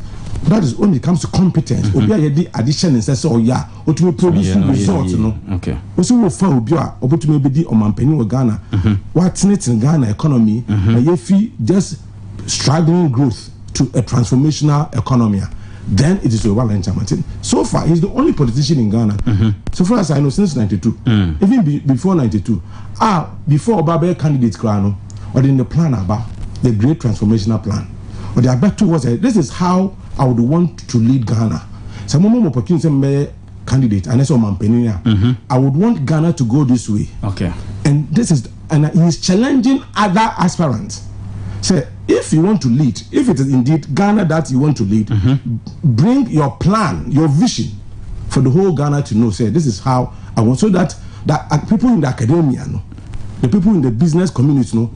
E: when it comes to competence. The addition and says, "Oh yeah, what we produce results, Okay. Also, we found to maybe the Omampeni Ghana, what's next in Ghana economy, just struggling growth to a transformational economy. Then it is Oral Chamantin. So far, he's the only politician in Ghana. So far as I know, since '92, even before '92, before Obabe candidate Krano. Or in the plan about the great transformational plan. Or the about was this is how I would want to lead Ghana. Some more opportunity candidate and that's I would want Ghana to go this way. Okay. And this is he's challenging other aspirants. Say if you want to lead, if it is indeed Ghana that you want to lead, bring your plan, your vision for the whole Ghana to know. Say this is how I want, so that people in the academia know. The people in the business community know.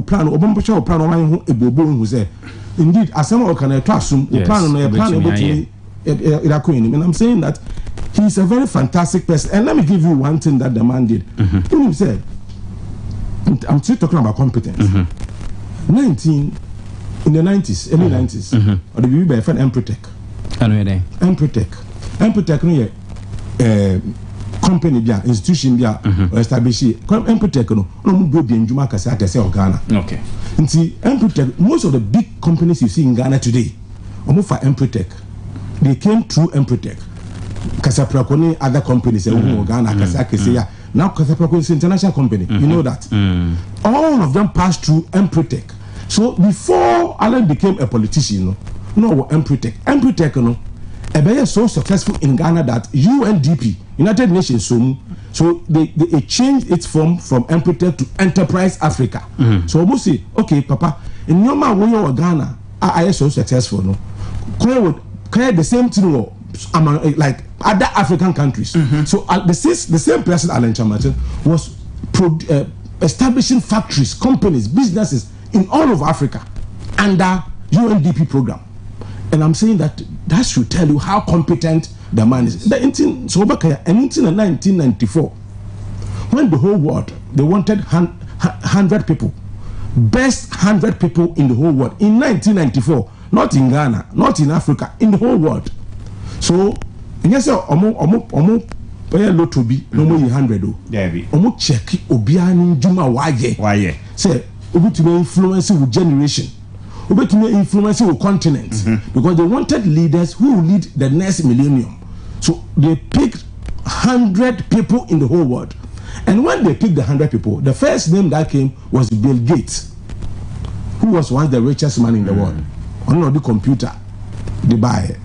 E: Plan. Who say, indeed, as someone can trust him, plan. And I'm saying that he's a very fantastic person. And let me give you one thing that the man did. He said, I'm still talking about competence. In the 90s, early 90s, or the BB by friend Empretech. Empretech, company bia institution bia establish Empretech no go be njuma kase atese o Ghana. Okay. Nti Empretech, most of the big companies you see in Ghana today, for Empretech, they came through Empretech. Kasaprako ni other companies in Ghana kase ya. Now Kasaprako is an international company. You know that. All of them passed through Empretech. So before Alan became a politician, Empretech no is so successful in Ghana that UNDP, United Nations, so they changed its form from Empretech to Enterprise Africa. So almost say, okay, Papa, in your man when you're Ghana, I so successful, no? The same thing like other African countries. So the same person, Alan Chamantin, was establishing factories, companies, businesses in all of Africa under UNDP program. And I'm saying that should tell you how competent the man is. And in 1994, when the whole world, they wanted 100 people, best 100 people in the whole world, in 1994, not in Ghana, not in Africa, in the whole world. So, yes, omo low to be no more 100 omo check obiani juma waye say obi to influence with generation, obi to influence with continent, because they wanted leaders who will lead the next millennium. So they picked 100 people in the whole world, and when they picked the 100 people, the first name that came was Bill Gates, who was once the richest man in the world. On the computer they buy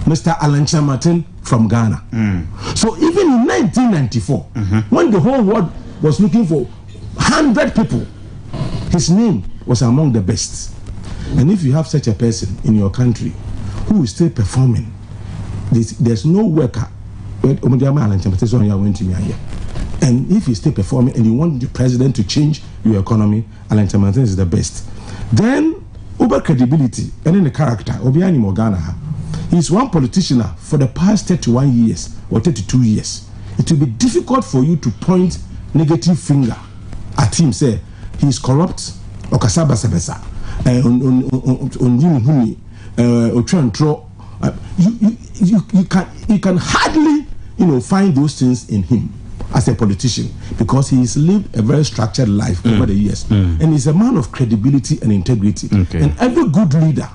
E: Mr. Alan Martin from Ghana. So even in 1994, when the whole world was looking for 100 people, his name was among the best. And if you have such a person in your country who is still performing, there's no worker. And if he's still performing and you want the president to change your economy, Alan Martin is the best. Then over credibility and in the character, Obiani Morgana, he's one politician for the past 31 years or 32 years. It will be difficult for you to point negative finger at him, say he's corrupt, or kasaba sabesa, you can hardly find those things in him as a politician, because he's lived a very structured life over the years, and he's a man of credibility and integrity. And every good leader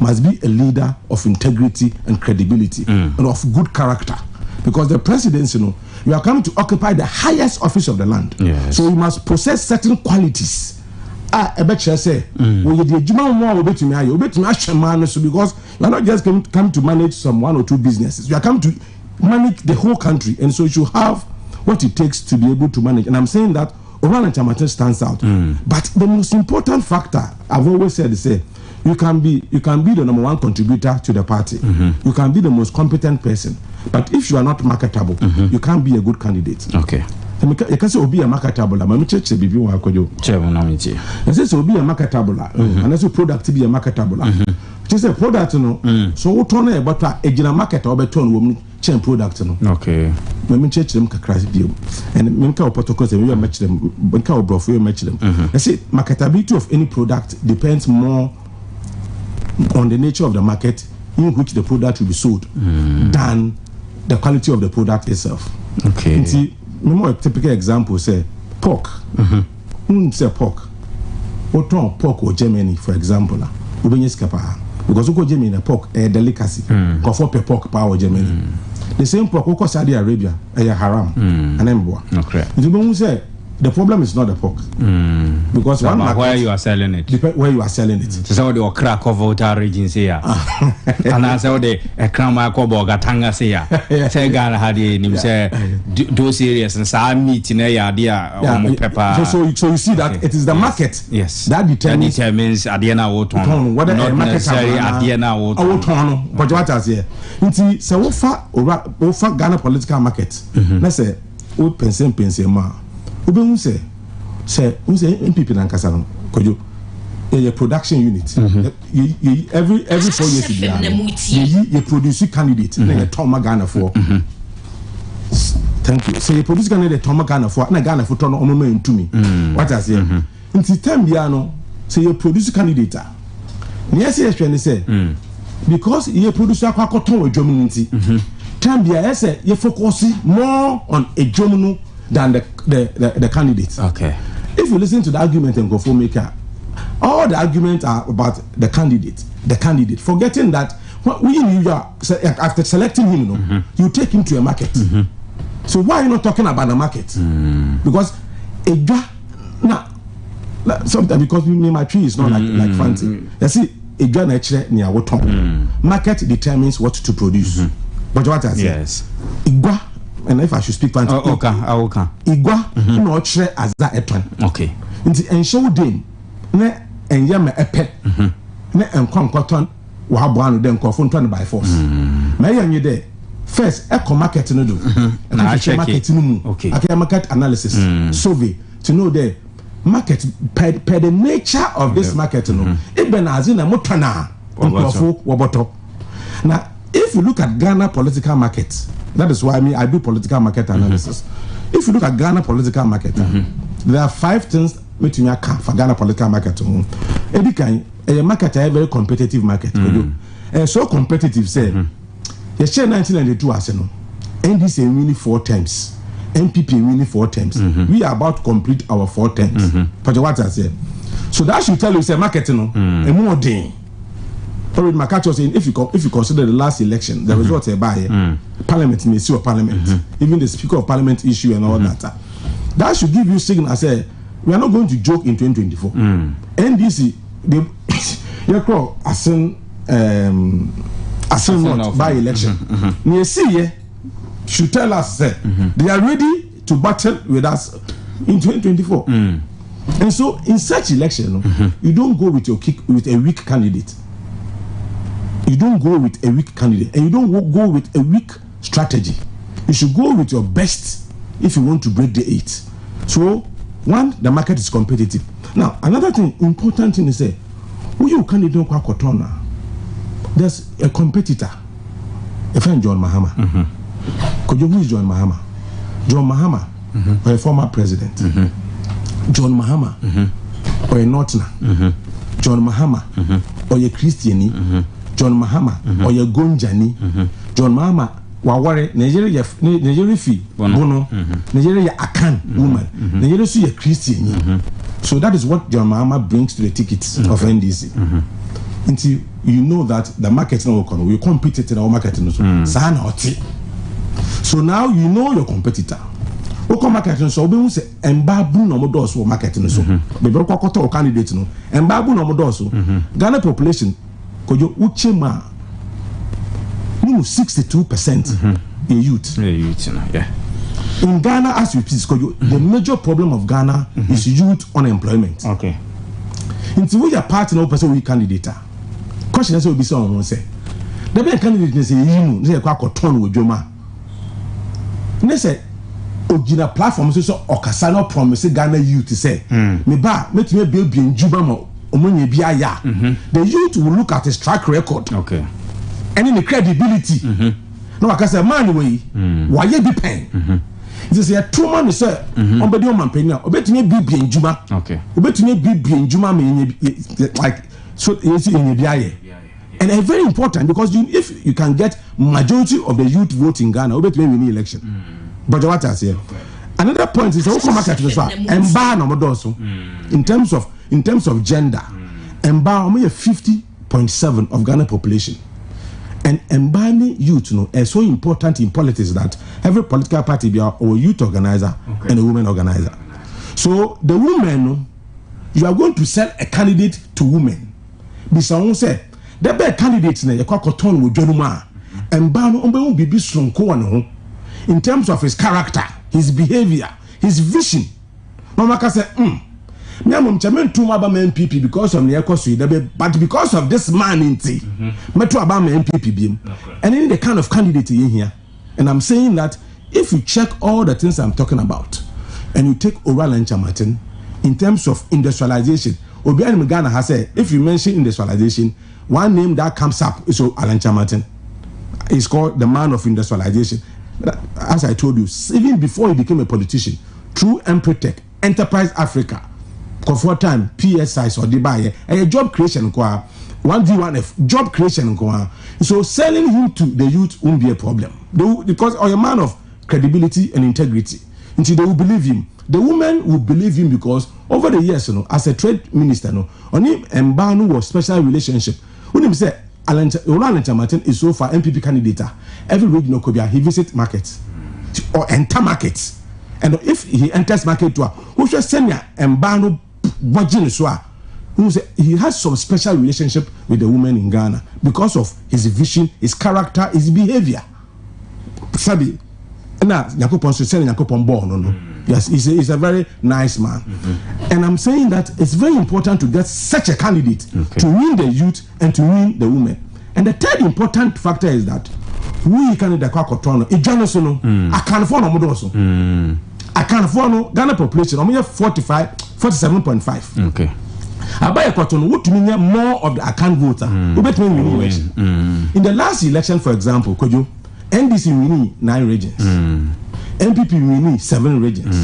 E: must be a leader of integrity and credibility and of good character, because the presidency, you are coming to occupy the highest office of the land. So you must possess certain qualities. I bet you say, because you are not just come to manage some one or two businesses. You are coming to manage the whole country, and so you should have what it takes to be able to manage. And I'm saying that Oran Chamate stands out. But the most important factor I've always said is, you can be the number one contributor to the party. You can be the most competent person. But if you are not marketable, you can't be a good candidate. Okay. You can say be a marketable. I'm church be you are kojo. I say so be a marketable. And that's a product to be a marketable. Just a product, so what on a but a general market or beton woman chain product. Okay. Me church them kakra bio. And menka protocols we match them. Menka brof we match them. I say marketability of any product depends more on the nature of the market in which the product will be sold than the quality of the product itself. Okay. See, a typical example say pork. Say pork. What pork or Germany, for example, because Germany pork a delicacy. For pork power Germany. The same pork Saudi Arabia a haram. Okay. The problem is not the pork, because one market,
A: where you are selling it,
E: where you are selling it.
A: So the crack of voter regions here, and I saw the Krama Kobo Gatanga say, say Ghana had him say do serious and some meat in a idea pepper.
E: So you see that it is the market,
A: yes,
E: that determines
A: Adiana Woton,
E: whether
A: not necessarily Adiana
E: Woton, but what I say, so offer Ghana political market. Let's say, old pension ma. Ube say MPP nankasa no kojo a production unit. Every 4 years you produce candidate na Tom Ghana for. Thank you. So you produce candidate Tom Ghana for na Ghana for turn on me into me. What I say? Until time bia no say you produce candidate. Yes say because you produce akwakoton adwom nti. Time bia say you focus more on adwom than the candidates. Okay. If you listen to the argument and go for maker, all the arguments are about the candidate, forgetting that after selecting him, you take him to a market. So why are you not talking about the market? Because sometimes because my tree is not like fancy. You see, market determines what to produce. But what I say? Yes. And if I should speak fancy, Igwa no chere as that eton. Okay. Nti enshow dem na enye ma epe na enkwankoton wa abo anu dem nkofo ntone by force. Ma yenye de first eco market no do and I check market no
A: okay
E: I market analysis survey to know the market per the nature of this market no e be na azina motana nkofo woboto. Now if you look at Ghana political market, that is why I do political market analysis. If you look at Ghana political market, there are 5 things which me account for Ghana political market. A market a very competitive market. So competitive say the share 1992 as no NDC winning 4 times, NPP winning 4 times. We are about to complete our 4 times. But what I say, so that should tell you say market no a more day. Already my catch was saying if you consider the last election, the results are by parliament may sue parliament, even the speaker of parliament issue and all that. That should give you signal. I say we are not going to joke in 2024. NDC they call as not by election. You see, should tell us say they are ready to battle with us in 2024. And so in such election, you don't go with a weak candidate. You don't go with a weak candidate, and you don't go with a weak strategy. You should go with your best if you want to break the 8. So, one, the market is competitive. Now, another thing, important thing is say, who you candidate kwa kotona? There's a competitor. A friend John Mahama. Who is John Mahama? John Mahama, or a former president. John Mahama, or a Northerner. John Mahama, or a Christian. John Mahama or your Gonjani, John Mahama, Waware, Nigeria fee, Bono, Nigeria Akan woman, Nigeria see a Christian. So that is what John Mahama brings to the tickets of NDC. Until you know that the market now we compete in our market. So now you know your competitor. Oko market so obi say embabu no modo so market no so. Be be kwakoto candidate no. Embabu no modo so. Ghana population kojo uchema 62% youth.
A: Yeah.
E: In Ghana, as we speak, the major problem of Ghana is youth unemployment.
A: Okay.
E: Until we are party no person we candidate. Question is will be someone say. The be candidate say you say kwa koton wo dwoma. Ne say ogina platform so okasa no promise Ghana youth say me ba metime be njuba mo omonye bia ya. The youth will look at his track record.
A: Okay.
E: And in the credibility. No akasa man we why ye be pen. It is a true man say obedi o man penya obetime bi njuma.
A: Okay.
E: Obetime bi njuma me like so you see in bia ye. And it's very important because if you can get majority of the youth vote in Ghana, obetime win the election. But what I say, another point is also market as well. Emba no modoso in terms of gender, Emba only 50.7 of Ghana population. And Mbani youth is so important in politics that every political party be a youth organizer and a women organizer. So the women, you are going to sell a candidate to women. Bisaon say there be a candidate na yakwa koton wo dwanuma. Mba no ombe won bibi sonko wan ho in terms of his character, his behavior, his vision. Mama ka say me amom chamen too aba ma MPP because of the ekoso but because of this man inti meto aba ma MPP biem. And in the kind of candidate in here, and I'm saying that if you check all the things I'm talking about and you take Oral and Chamatin in terms of industrialization, Obiani Ghana has said if you mention industrialization, one name that comes up is Alan Chamatin. He's called the man of industrialization. As I told you, even before he became a politician, through Empretech, Enterprise Africa, Comfort Time, PSI, or Dubai, a job creation, 1D1F, job creation. So selling him to the youth won't be a problem. Because you're a man of credibility and integrity. Until they will believe him. The women will believe him because over the years, as a trade minister, on him and Banu was special relationship. When him say Ola Martin is so far MPP candidate, every week he visit markets or enter markets. And if he enters market to who should send ya and Banu Bojin Swa, who say he has some special relationship with the women in Ghana because of his vision, his character, his behavior. Sabi, na Yakupon should send Yakupon born, no. Yes, he's a very nice man. And I'm saying that it's very important to get such a candidate to win the youth and to win the women. And the third important factor is that we can the Quacotono, a Janosono, I can't phone Modoso. I can't phone Ghana population, only 47.5.
A: Okay.
E: I buy a cotton, what to mean more of the account voter. In the last election, for example, could you NDC winning 9 regions, NPP winning 7 regions,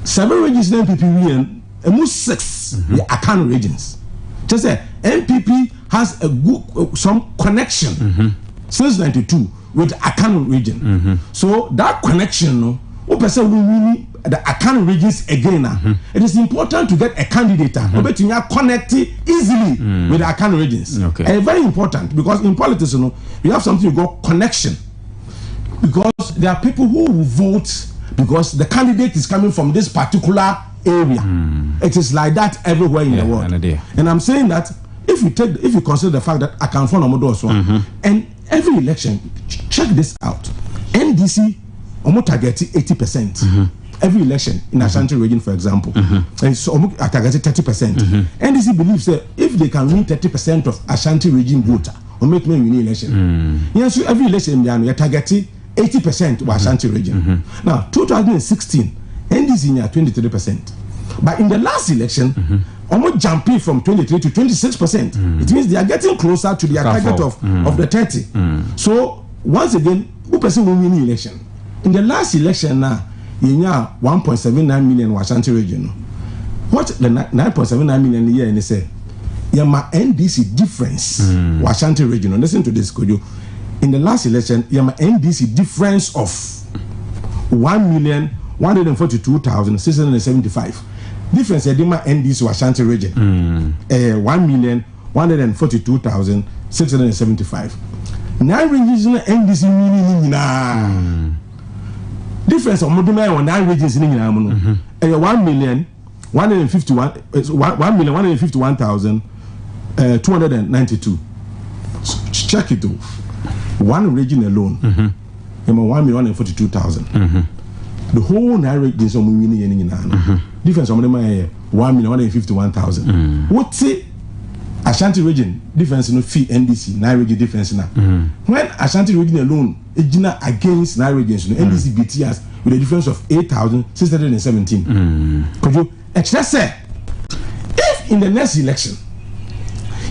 E: 7 regions NPP winning almost 6 the account regions. Just say NPP has a good some connection since 92 with the account region. So that connection, no, person will win the account regions again. It is important to get a candidate but you connect easily with the account regions.
A: Okay.
E: And very important because in politics, you know, you have something you call connection. Because there are people who will vote because the candidate is coming from this particular area. It is like that everywhere in the world. And I'm saying that if you consider the fact that I can phone Omodoso and every election, check this out. NDC almost targeted 80%. Every election in Ashanti region, for example, and so almost targeted 30%. NDC believes that if they can win 30% of Ashanti region voter, or make me win election. Yes, so every election they are targeting 80% of Ashanti region. Now, 2016, NDC is 23%. But in the last election, almost jumping from 23 to 26%. It means they are getting closer to their target of the 30. So once again, who person will win the election? In the last election now, you have 1.79 million Ashanti region. What the 9.79 million year and they say, yeah, my NDC difference Ashanti region. Listen to this, could you? In the last election, yeah, my NDC difference of 1,142,675. Difference in my NDC Ashanti region. 1,142,675. 9 regions NDC meaning difference of Moduma on 9 regions in Inamon. 1,151,292. Check it though. One region alone, 1,142,000. The whole 9 regions are winning. Difference of Moduma 1,151,000. What's it? Ashanti region difference no fee NDC 9 region difference now. When Ashanti region alone is against 9 regions, NDC BTS with a difference of 8,617. Could you express say if in the next election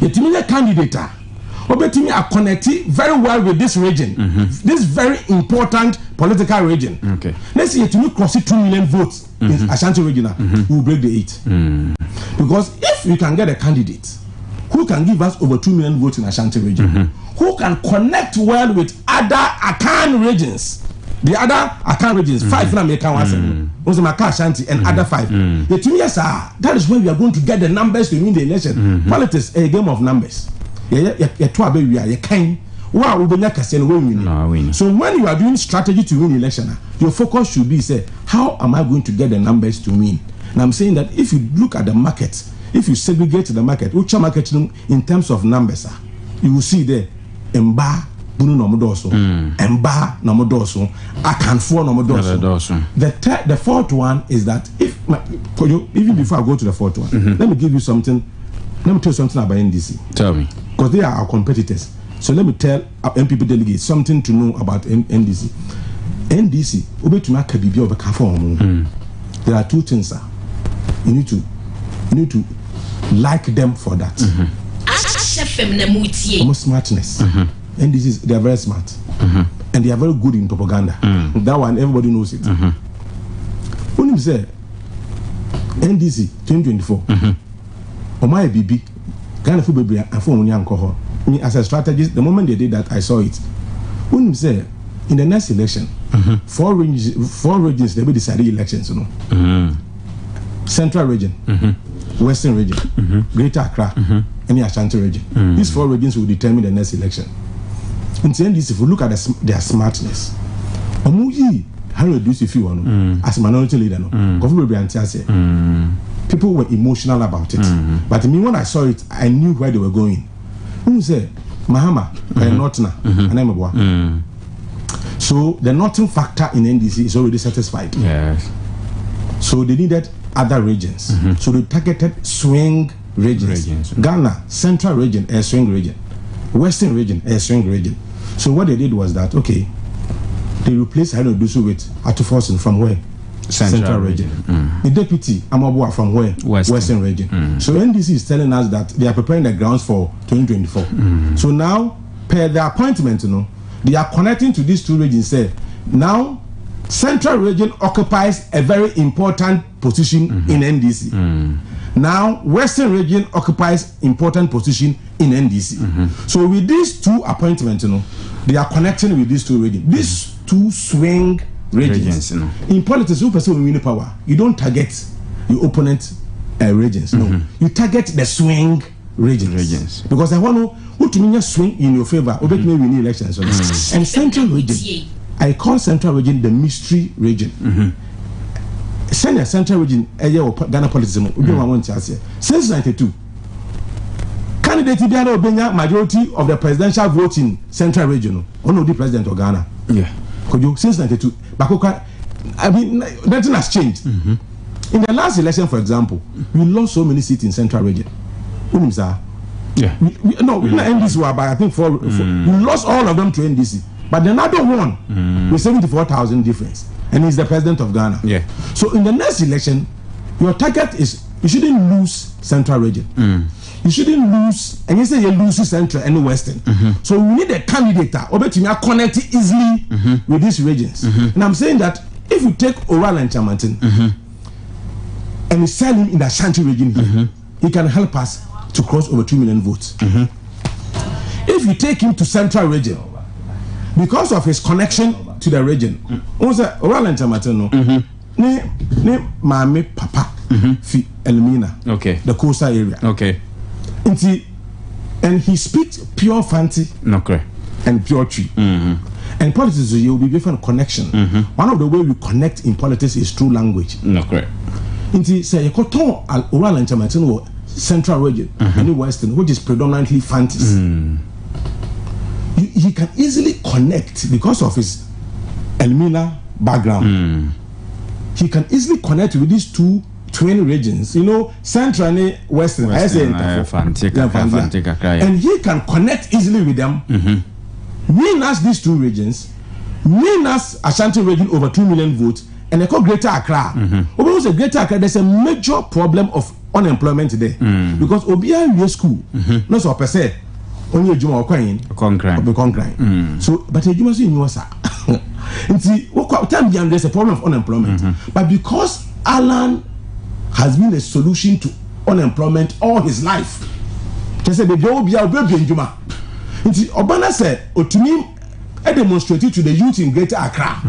E: you tell me a candidate Obetimi are connected very well with this region, this very important political region. Okay. Let's say you cross 2 million votes in Ashanti region, we will break the 8. Because if we can get a candidate who can give us over 2 million votes in Ashanti region, who can connect well with other Akan regions, the other Akan regions, 5 from Akan, Ashanti, and other 5. That is when we are going to get the numbers to win the election. Politics is a game of numbers. So when you are doing strategy to win election, your focus should be say, how am I going to get the numbers to win? And I'm saying that if you look at the market, if you segregate the market, which market in terms of numbers, you will see there Mba Bunu Nomodoso, Mba Nomodoso, Akanfo Nomodoso. The fourth one is that even before I go to the fourth one, let me give you something. Let me tell you something about NDC. Tell me. Because they are our competitors. So let me tell our MPP delegates something to know about NDC. NDC, there are 2 things, sir. You need to like them for that. Almost smartness. NDC, they are very smart. And they are very good in propaganda. That one, everybody knows it. When you say NDC 2024, my BB, Ghana for baby and for alcohol. Me as a strategist, the moment they did that, I saw it. When you say in the next election, 4 regions they will decide elections, you know. Central region, Western region, Greater Accra, and the Ashanti region. These 4 regions will determine the next election. And saying this, if you look at their smartness, how reduce if you want as a minority leader, people were emotional about it. But me, when I saw it, I knew where they were going. Who said Mahama, Notna, and Emabwa. So the Northern factor in NDC is already satisfied. Yes. So they needed other regions. So they targeted swing regions. Ghana, Central region, a swing region. Western region, a swing region. So what they did was that, okay, they replaced Haruna Dusu with Atufosin from where? Central region. The deputy, Amabua, from where? Western region. So NDC is telling us that they are preparing the grounds for 2024. So now, per the appointment, they are connecting to these two regions. Say, now, Central region occupies a very important position in NDC. Now, Western region occupies important position in NDC. So with these two appointments, they are connecting with these two regions. These two swing regions. In politics, you pursue win power. You don't target your opponent regions. No, you target the swing regions. Because I want who to mean swing in your favor. Obey me win elections. And Central region, I call Central region the mystery region. Central region, Ghana politics. Since 92, candidate Benya majority of the presidential vote in Central region. Only the president of Ghana. Yeah. Since 92, I mean, nothing has changed. In the last election, for example, we lost so many seats in Central region. Yeah. We NDC were by I think four. We lost all of them to NDC, but the other one with 74,000 difference, and he's the president of Ghana. Yeah. So in the next election, your target is you shouldn't lose Central region. You shouldn't lose, and you say you lose Central and Western. So we need a candidate that connect easily with these regions. And I'm saying that if you take Oral and Chamantin and you sell him in the Ashanti region here, he can help us to cross over 2 million votes. If you take him to Central region, because of his connection to the region, Oral and Chamantin, ne Mami Papa fi Elmina, okay, the coastal area, okay. And he speaks pure Fanti and pure tree. And politics will be different connection. One of the way we connect in politics is through language. Say you could talk Oral and Chamantin Central region and Western, which is predominantly Fantis. He can easily connect because of his Elmina background. He can easily connect with these two twin regions, Central and Western. And he can connect easily with them. Win us these two regions, win us Ashanti region over 2 million votes, and they call Greater Accra. Over Greater Accra, there's a major problem of unemployment there because Obia Area School, no so per se, only a Juma or So, but a Juma in USA. There's a problem of unemployment, but because Alan has been a solution to unemployment all his life. Just say the baby in Juma. Obana said, Otumi demonstrated to the youth in Greater Accra.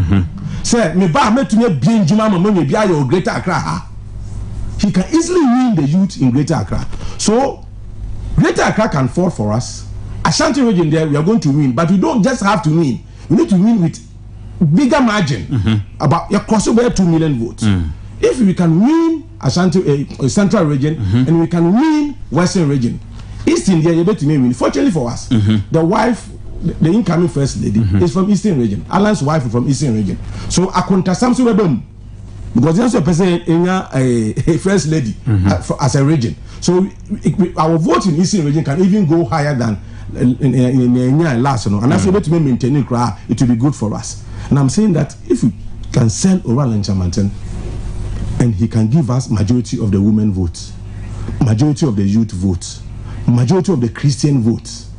E: Say, me ba me to me be in Juma money be your Greater Accra. He can easily win the youth in Greater Accra. So Greater Accra can fall for us. Ashanti region there we are going to win, but we don't just have to win. We need to win with bigger margin. About your cross over 2 million votes. If we can win Ashanti Central region and we can win Western region, East India you able to win. Fortunately for us, the wife, the incoming first lady, is from Eastern region. Alan's wife is from Eastern region. So Akunta Samson Webem, because there's a person in a first lady as a region. So our vote in Eastern region can even go higher than in last. And that's able to maintain it will be good for us. And I'm saying that if we can sell Oral and Chamantin, and he can give us majority of the women votes, majority of the youth votes, majority of the Christian votes,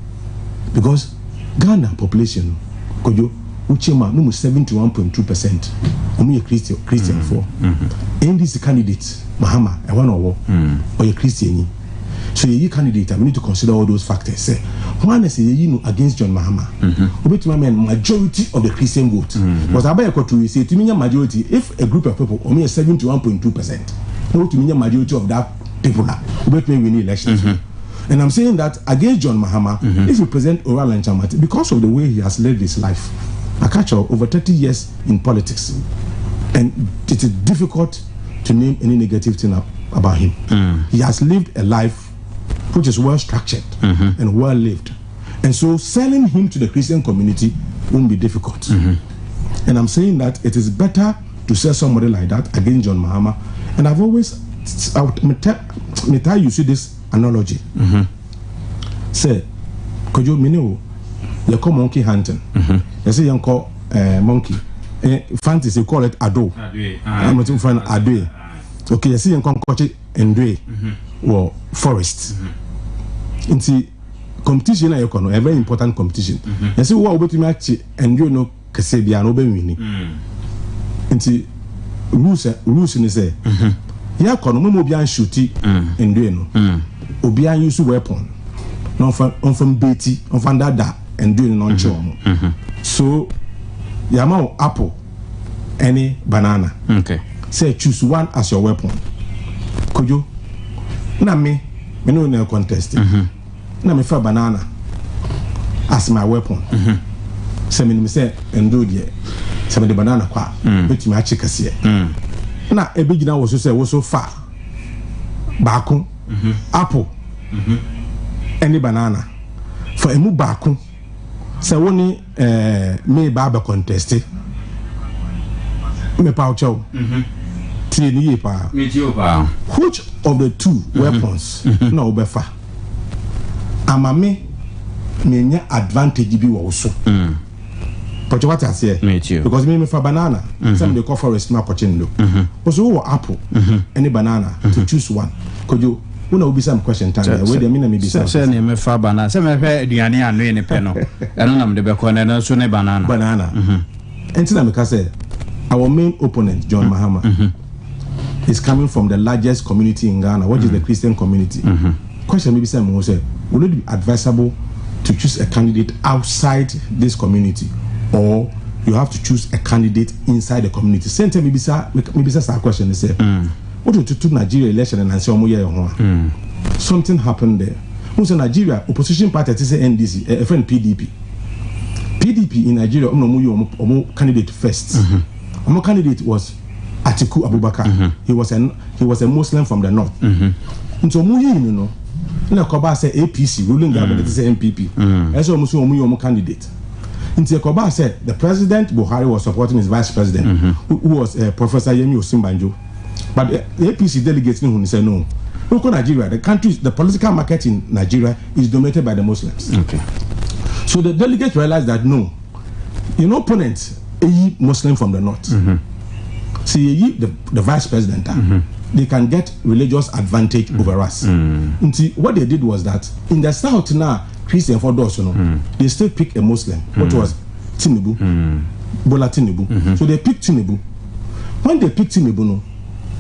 E: because Ghana population, Kojo, Uchema, no 71.2%, only a Christian for. And this candidate, Mahama, a one or a Christian. So you candidate, we need to consider all those factors. Say, one is against John Mahama. We to majority of the Christian vote. Because I buy to say to me majority, if a group of people only 71.2%, no to me majority of that people we win elections. And I'm saying that against John Mahama, if you present Oral and Chamantin, because of the way he has led his life, I catch over 30 years in politics, and it is difficult to name any negative thing about him. He has lived a life which is well structured and well lived, and so selling him to the Christian community won't be difficult. And I'm saying that it is better to sell somebody like that against John Mahama. And I've always, you see this analogy. Say, could you mean you call monkey hunting. You see, you call monkey. Fantasy call it ado. I'm not friend ado. Okay, you see, you call coach and or forest. Into competition, I call a very important competition. You see, what about match and you know, Casabia and Obey into rules in the say. Ya kono mo obi an shooti ndue no obi an use weapon no from beti on from dada ndue no nche omo so ya ma apple any banana
A: okay
E: say choose one as your weapon kojo na me no na contest na me fa banana as my weapon say me say ndue de say me the banana kwa betimi a chikase na ebegina wo so say wo so fa baako apple any banana for emu baako say woni me ba ba contest me pa ocho ti ni ye pa
A: me ti o pa
E: which of the two weapons na obefa ama me nya advantage bi wo so but what I say because me for banana some they call forest na pochin look also apple any banana to choose one could you una obi some question time we dey me be
A: say me for banana say me fe aduane anu ne pe no eno na me de be ko na so ne banana
E: entina me ka say our main opponent John Mahama is coming from the largest community in Ghana which is the Christian community question maybe say me say would it be advisable to choose a candidate outside this community or you have to choose a candidate inside the community. Same time, maybe sir, question is what to Nigeria election and say something happened there. Who's in Nigeria opposition party say NDC, a friend PDP in Nigeria. Candidate first. Our candidate was Atiku Abubakar. He was a Muslim from the north. And so you know, na Koba say APC ruling government is MPP. As almost candidate. Into Koba said the president Buhari was supporting his vice president, who was Professor Yemi Osinbajo. But the APC delegates who said no. Look at Nigeria, the political market in Nigeria is dominated by the Muslims.
A: Okay.
E: So the delegates realized that no, opponents a Muslim from the north. See the vice president, they can get religious advantage over us. What they did was that in the south now. Christian for those, they still pick a Muslim, which was Tinubu, Bola Tinubu. So they picked Tinubu. When they picked Tinubu,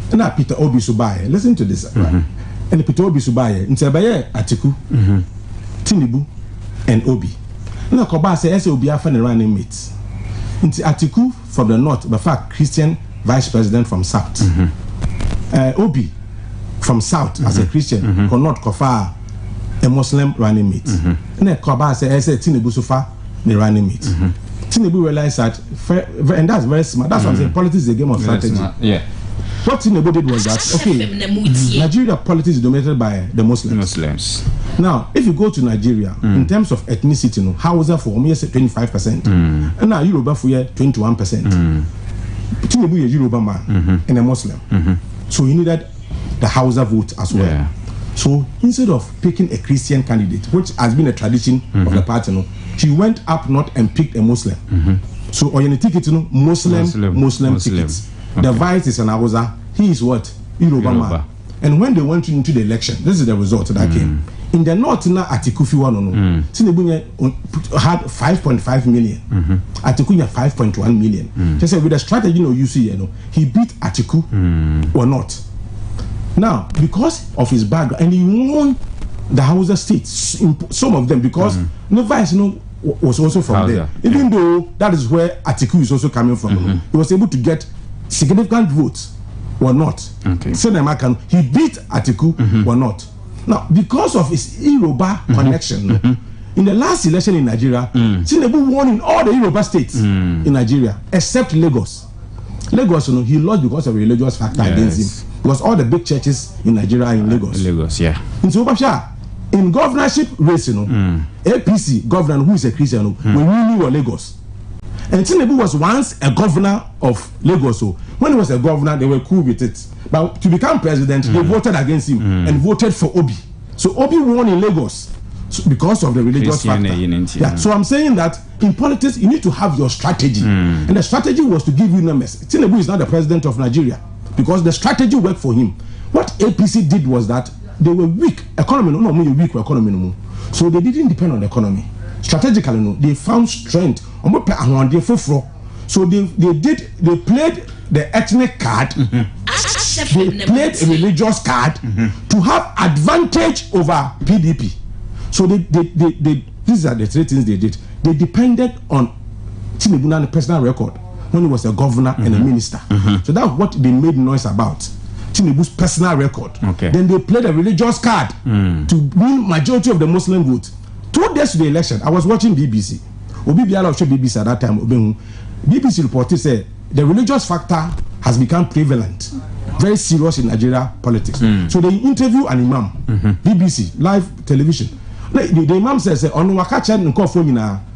E: and now Peter Obi Subaye, listen to this, right? And Peter Obi Subaye, Ntebaye Atiku, Tinubu, and Obi. Now Koba say, Obi are the running mates. Into Atiku from the north, but fact Christian vice president from south. Obi from south as a Christian, or not Kofa. A Muslim running mate. And Koba said, Tinubu Sufa, the running mate. Tinubu realized that, and that's very smart. That's what I'm saying. Politics is a game of strategy.
A: Yeah.
E: What Tinubu did was that, okay, Nigeria politics is dominated by the Muslims. Now, if you go to Nigeria, in terms of ethnicity, Hausa for me, 25%. And now Yoruba for 21%. Tinubu is a Yoruba man and a Muslim. So he needed the Hausa vote as well. Yeah. So instead of picking a Christian candidate, which has been a tradition of the party, she went up north and picked a Muslim. So on the ticket, Muslim tickets. Okay. The vice is an Hausa. He is what? Yoruba man. And when they went into the election, this is the result that came. In the north, Atiku had 5.5 million. Atiku had 5.1 million. Just with the strategy you see, he beat Atiku or not. Now, because of his background, and he won the Hausa states, some of them, because the vice, was also from there. Even though that is where Atiku is also coming from, he was able to get significant votes or not. Okay. So he beat Atiku or not. Now, because of his Yoruba connection, in the last election in Nigeria, Tinubu won in all the Yoruba states in Nigeria, except Lagos. Lagos, he lost because of a religious factor against him. Because all the big churches in Nigeria are in Lagos.
A: Lagos, yeah.
E: In governorship race, APC governor who is a Christian, we really were Lagos. And Tinubu was once a governor of Lagos. So when he was a governor, they were cool with it. But to become president, they voted against him and voted for Obi. So Obi won in Lagos. because of the religious factor. Yeah. So I'm saying that in politics you need to have your strategy, and the strategy was to give you numbers. Tinubu is not the president of Nigeria because the strategy worked for him. What APC did was that they were weak economy, weak economy, so they didn't depend on the economy. Strategically, they found strength. So they played the ethnic card. They played a religious card to have advantage over PDP. So these are the three things they did. They depended on Tinubu's personal record when he was a governor and a minister. So that's what they made noise about. Tinubu's personal record. Then they played a religious card to win majority of the Muslim vote. 2 days to the election, I was watching BBC. BBC at that time. BBC reported said the religious factor has become prevalent, very serious in Nigeria politics. So they interview an imam, BBC live television. The imam says on Wakacha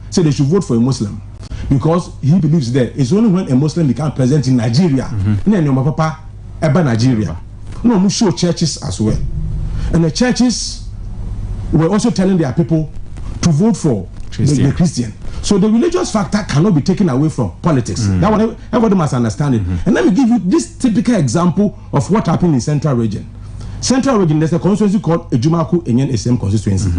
E: say they should vote for a Muslim because he believes that it's only when a Muslim becomes present in Nigeria, Nigeria. No, we show churches as well, and the churches were also telling their people to vote for the Christian. So the religious factor cannot be taken away from politics. That one, everybody must understand it. And let me give you this typical example of what happened in Central Region. Central Region, there's a constituency called Ejumaku Enyen SM constituency.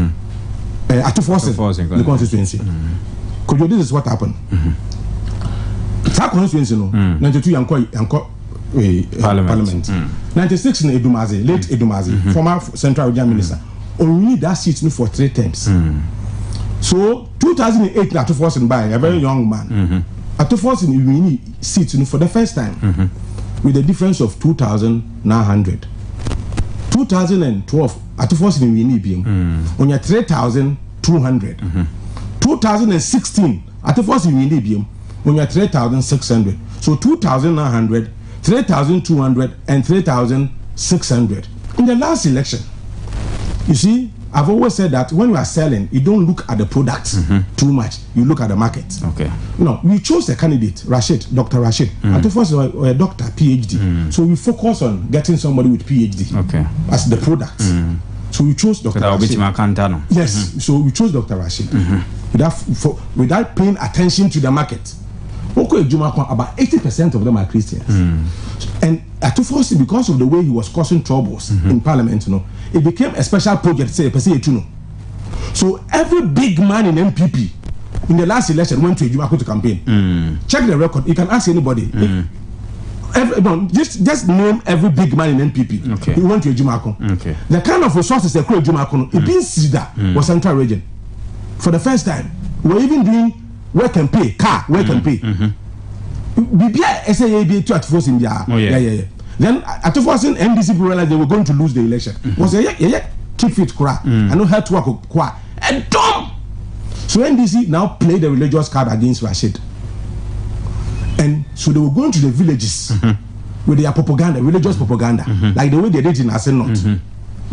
E: The constituency. This is what happened. That constituency, 92 Yanko Parliament. 96 in Edumaze, late Edumaze, former Central Region Minister. Only that seat for 3 terms. So 2008, Atuforsin by a very young man. Atuforsin winning seats for the first time with a difference of 2,900. 2012, Atuforsin winning being on your 3,200. 2016, Atuforsin winning being on your 3,600. So 2,900, 3,200, and 3,600. In the last election, you see, I've always said that when you are selling, you don't look at the product too much. You look at the market. We chose a candidate, Dr. Rashid. At first, a doctor, PhD. So we focus on getting somebody with PhD as the product. So we chose Dr. Rashid. Yes. So we chose Dr. Rashid without paying attention to the market. About 80% of them are Christians. And at first, because of the way he was causing troubles in Parliament, it became a special project. So every big man in MPP in the last election went to Ejumako to campaign. Check the record. You can ask anybody. Just name every big man in MPP. He went to Ejumako. The kind of resources they create Ejumako, it being Sida was Central Region. For the first time, we were even doing work and pay, work and pay. BBI SAAB to at first in the Then at first in NDC realized they were going to lose the election. Was a keep fit kura and no help to work kwa and dumb. So NDC now played the religious card against Rashid. And so they were going to the villages with their propaganda, religious propaganda, like the way they did in Asenot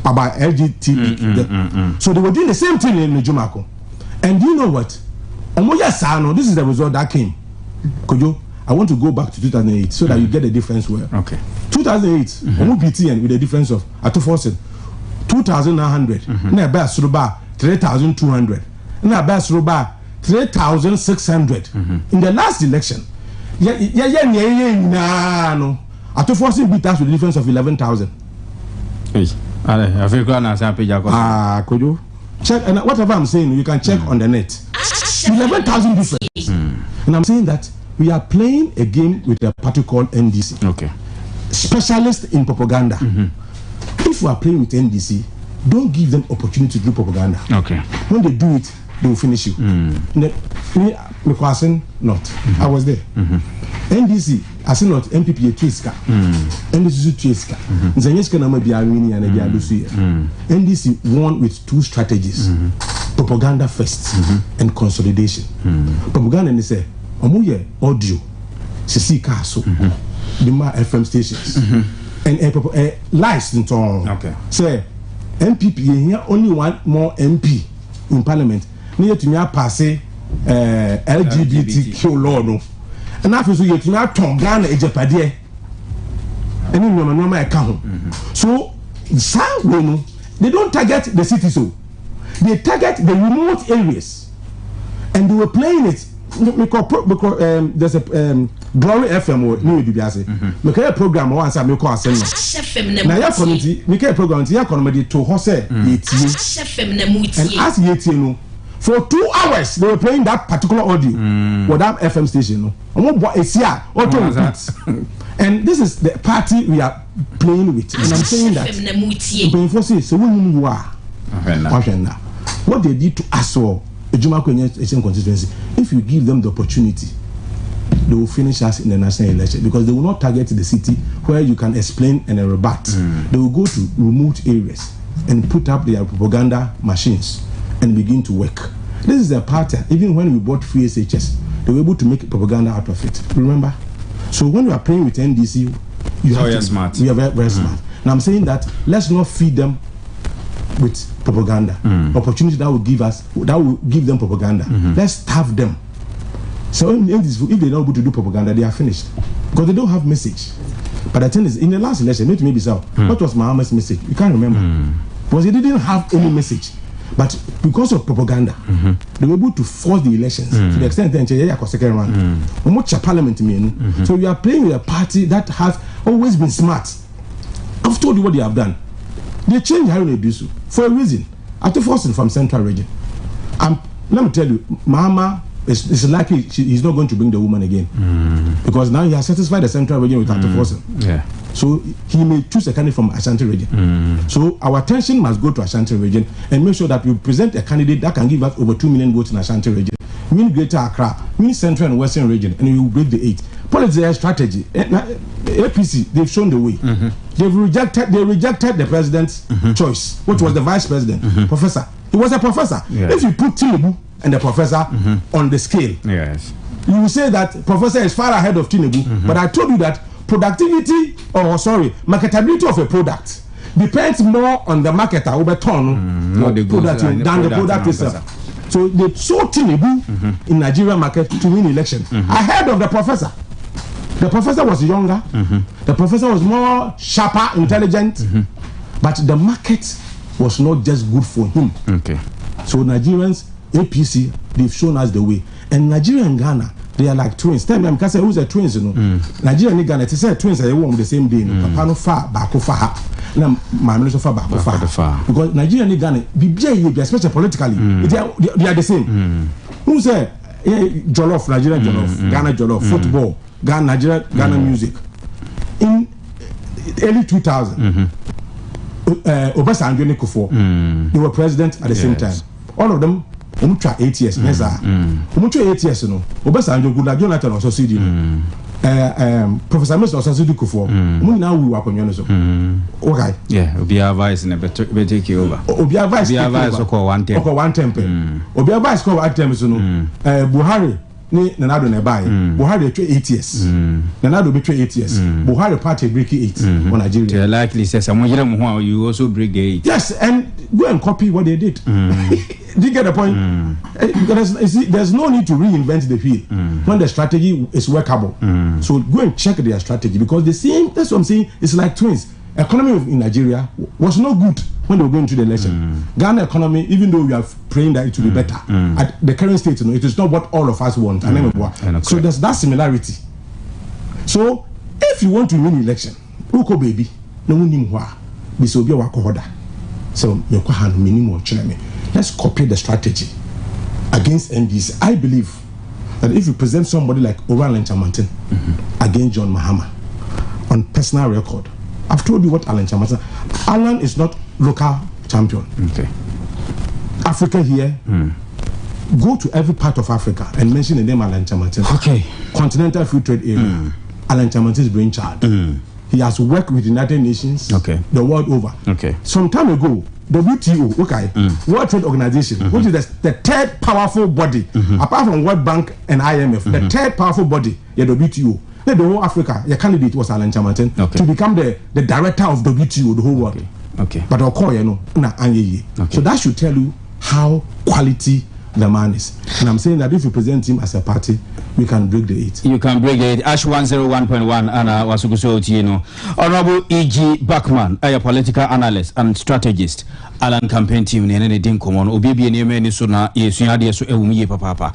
E: about LGBT. So they were doing the same thing in Jumako. And you know what? This is the result that came. Kojo, I want to go back to 2008 so that you get the difference well. 2008, BTN with the difference of Atuforsin 2,900. Na ba Suruba 3,200. Na ba Suruba 3,600. In the last election, Atuforsin beat us with a difference of 11,000. Kojo. Check, and whatever I'm saying, you can check on the net. 11,000 difference. And I'm saying that we are playing a game with a party called NDC. Specialist in propaganda. If we are playing with NDC, don't give them opportunity to do propaganda. When they do it, they will finish you. Not. I was there. NDC, I say not MPP Twiska. NDC Twiska. NDC won with 2 strategies. Propaganda first and consolidation. Propaganda and they say, audio, CC Castle, the FM stations, and lies in town. Say, MPP, here only one more MP in Parliament. Near to me, pass LGBTQ law. No. And after so, you have to Ghana a Japadie. And you know, account. So, they don't target the city so. They target the remote areas, and they were playing it. Because there's a Glory FM or New Bibiase. Make a program once I make a seminar. Now your community, make a program to your community to Jose Yeti. And as Yeti, for 2 hours they were playing that particular audio with that FM station. And this is the party we are playing with. And I'm saying that what they did to us all, constituency, if you give them the opportunity, they will finish us in the national election, because they will not target the city where you can explain and rebut. They will go to remote areas and put up their propaganda machines and begin to work. This is a pattern. Even when we bought free SHS, they were able to make propaganda out of it. Remember? So when you are playing with NDC, you have to smart. We are very, very smart. Now I'm saying that let's not feed them with propaganda. Opportunity that will give them propaganda. Let's starve them. So if they're not able to do propaganda, they are finished, because they don't have message. But the thing is, in the last election, maybe so. What was Muhammad's message? You can't remember, because he didn't have any message. But because of propaganda, they were able to force the elections to the extent that they are second round. Parliament, so you are playing with a party that has always been smart. I've told you what they have done. They changed how they do so for a reason. After forcing from Central Region, let me tell you, Mahama is likely he's not going to bring the woman again, because now he has satisfied the Central Region with after forcing. Yeah. So he may choose a candidate from Ashanti region. So our attention must go to Ashanti region and make sure that we present a candidate that can give us over 2 million votes in Ashanti region. Win Greater Accra, win Central and Western region, and we will break the 8. Politics is a strategy. APC, they've shown the way. They rejected the president's choice, which was the vice president, professor. He was a professor. Yes. If you put Tinubu and the professor on the scale, yes, you will say that professor is far ahead of Tinubu. But I told you that productivity, marketability of a product depends more on the marketer over than the product itself. So they sold Tinubu in Nigerian market to win election ahead of the professor. The professor was younger. The professor was more sharper, intelligent. But the market was not just good for him. So Nigerians, APC, they've shown us the way. And Nigeria and Ghana, they are like twins. Tell me, because who's a twins, you know? Nigeria and Ghana, it's a twins. They were on the same day. Papa no far, Bako far. Now, my minister far, Bako far. Because Nigeria and Ghana, especially politically, they are the same. Who say Jollof, Nigeria Jollof, Ghana Jollof, football, Ghana Nigeria, Ghana music. In early 2000, Obasanjo and Kufuor, they were president at the same time. All of them. 8 years, yes, 8 years, no. Obasanjo, Goodluck Jonathan also said, Professor Mr. also said, Kufuor. Now we work on your okay. Yeah, Obia Vice in a better take over. Obia Vice, one temper. Obia Vice called at Temson, Buhari. Nanado nebai. Buhari 8 years. Nanado betray 8 years. Buhari party break 8 on Nigeria. Likely says someone you also break the 8. Yes, and go and copy what they did. Do you get the point? There's no need to reinvent the wheel when the strategy is workable. So go and check their strategy, because the same. That's what I'm saying. It's like twins. Economy in Nigeria was not good when they were going to the election. Ghana economy, even though we are praying that it will be better, at the current state, it is not what all of us want. So there's that similarity. So if you want to win election, Uko baby, no one so minimum chairman. Let's copy the strategy against NDC. I believe that if you present somebody like Oral Chamantin against John Mahama on personal record, I've told you what Alan Chamantin. Alan is not local champion. Africa here. Go to every part of Africa and mention the name Alan Chamantin. Continental Free Trade Area. Alan Chamantin's brainchild. He has worked with the United Nations the world over. Some time ago, WTO, World Trade Organization, which is the third powerful body, apart from World Bank and IMF, the third powerful body, the WTO. The whole Africa, your candidate was Alan Chamantin to become the director of WTO, the whole world. But I'll call so that should tell you how quality the man is. And I'm saying that if you present him as a party, we can break the 8.
A: You can break it. Ash 101.1 and Wasukuso Tino. Honorable E.G. Bachman, a political analyst and strategist. Alan campaign team in anything common. Obibi and Yemeni Suna, Yesunadia, so Umi Papa.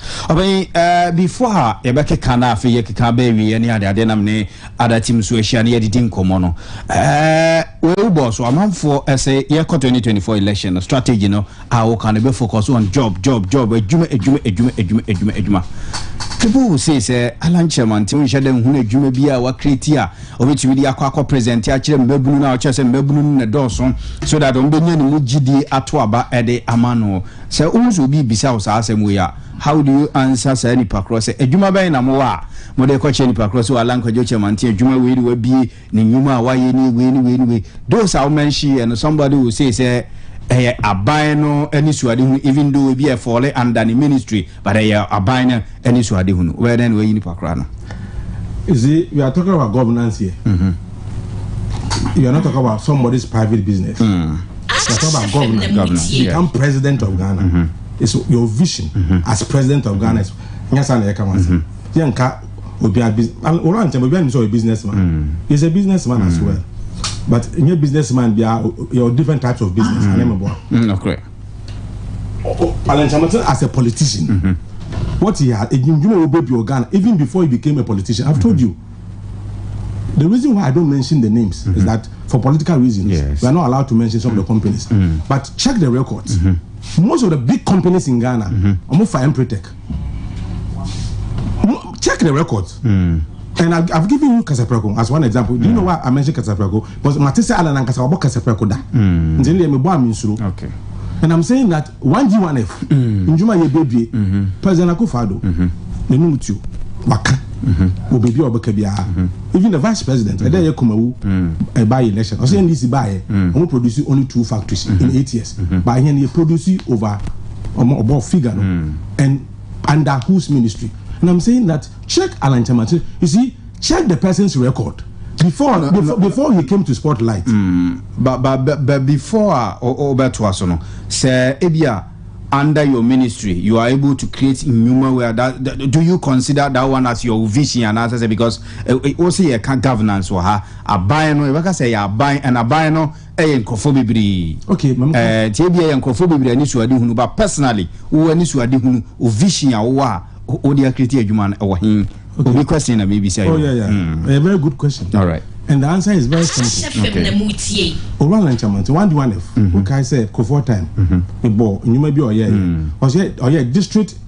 A: Before Ebeke Kana, Fiyaka baby, any other denamne, other teams were shani editing common. Well, boss, so I'm for say, year 2024 election strategy, no, I can be focused on job, ejuma. People who say Alan Chairman, Tim Shadem, who you be our creator, or which we are present, actually, Mebunu now, chess and Mebunu the Dawson, so that on Benyan Mujidi Atwaba at the Amano. So, almost will be besides us and we are. How do you answer any pacross? A Juma by Namoa, Mode Coaching Pacross, or Alan Chairman, Juma will be Nima, why any. Those are mentioned, and somebody will say, a bino any swadi even though we be a fall under the ministry, but a bino any swadi where then we in Pakrana.
E: You see, we are talking about governance here. You are not talking about somebody's private business. We are talking about governance. You become president of Ghana. It's your vision as president of Ghana. Yes, Yanka will be a businessman. He's a businessman as well. But in your businessman, there are different types of business.
A: Okay.
E: Alan Chamberlain as a politician, what he had, even before he became a politician, I've told you. The reason why I don't mention the names is that for political reasons, we are not allowed to mention some of the companies. But check the records. Most of the big companies in Ghana, almost for Empretech. Check the records. And I've given you Kasapreko as one example. Do you know why I mentioned Kasapreko? Because Matisse Alan and Kasapreko da.
A: Okay.
E: And I'm saying that 1G1F, in Juma ye baby, President Akufo-Addo, the Numutu, Waka, baby Obakabia, even the vice president, a day a by election. I saying this by only produce only 2 factories in 8 years. By here he produce over about figure and under whose ministry. And I'm saying that check Alan Chamberlain. You see, check the person's record before he came to spotlight.
A: But before Obertuasono, say Ebia, under your ministry, you are able to create human where that do you consider that one as your vision and answer? Because also a governance or a bino, like I say, a buy and a bino, a cophobibri.
E: Okay,
A: TBA and cophobibri and issue adihunu, but personally, who an issue adihunu, vision or Odia create human or him. Okay, question a BBC.
E: Oh, yeah. A very good question.
A: All right.
E: And the answer is very simple.
A: Okay.
E: Oran Chairman, 1F, okay, I say, Kofor time, you may be or district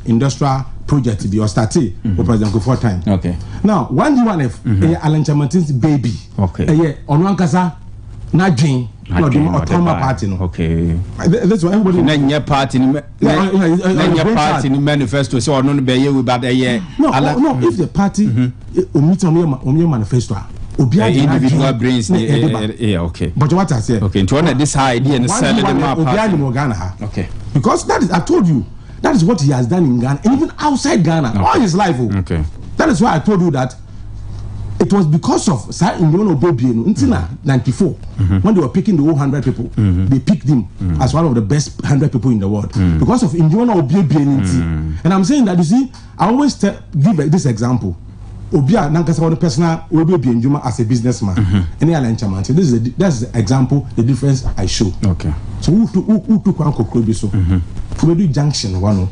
E: industrial project, be or started for President Kofor time.
A: Okay.
E: Now, 1F, Alan Chairman's baby.
A: Okay.
E: On one casa, not Jane. Party, no.
A: Okay.
E: That's why everybody.
A: Nanya party manifesto. So I don't be about a year.
E: No. If the party omit on your manifesto,
A: individual brains. Yeah. Okay.
E: But what I say.
A: Okay. To honor this idea and sell it
E: Ghana. Okay. Because that is, I told you, that is what he has done in Ghana, and even outside Ghana, all his life.
A: Okay.
E: That is why I told you that. It was because of until 94 when they were picking the whole 100 people. They picked him as one of the best 100 people in the world because of Indiana Obi. And I'm saying that, you see, I always give this example. Obia Nankasa one personal Obi Njuma as a businessman. Any Alan Chairman. So that's the example, the difference I show.
A: Okay.
E: So who took Uncle Kobe so? We do junction one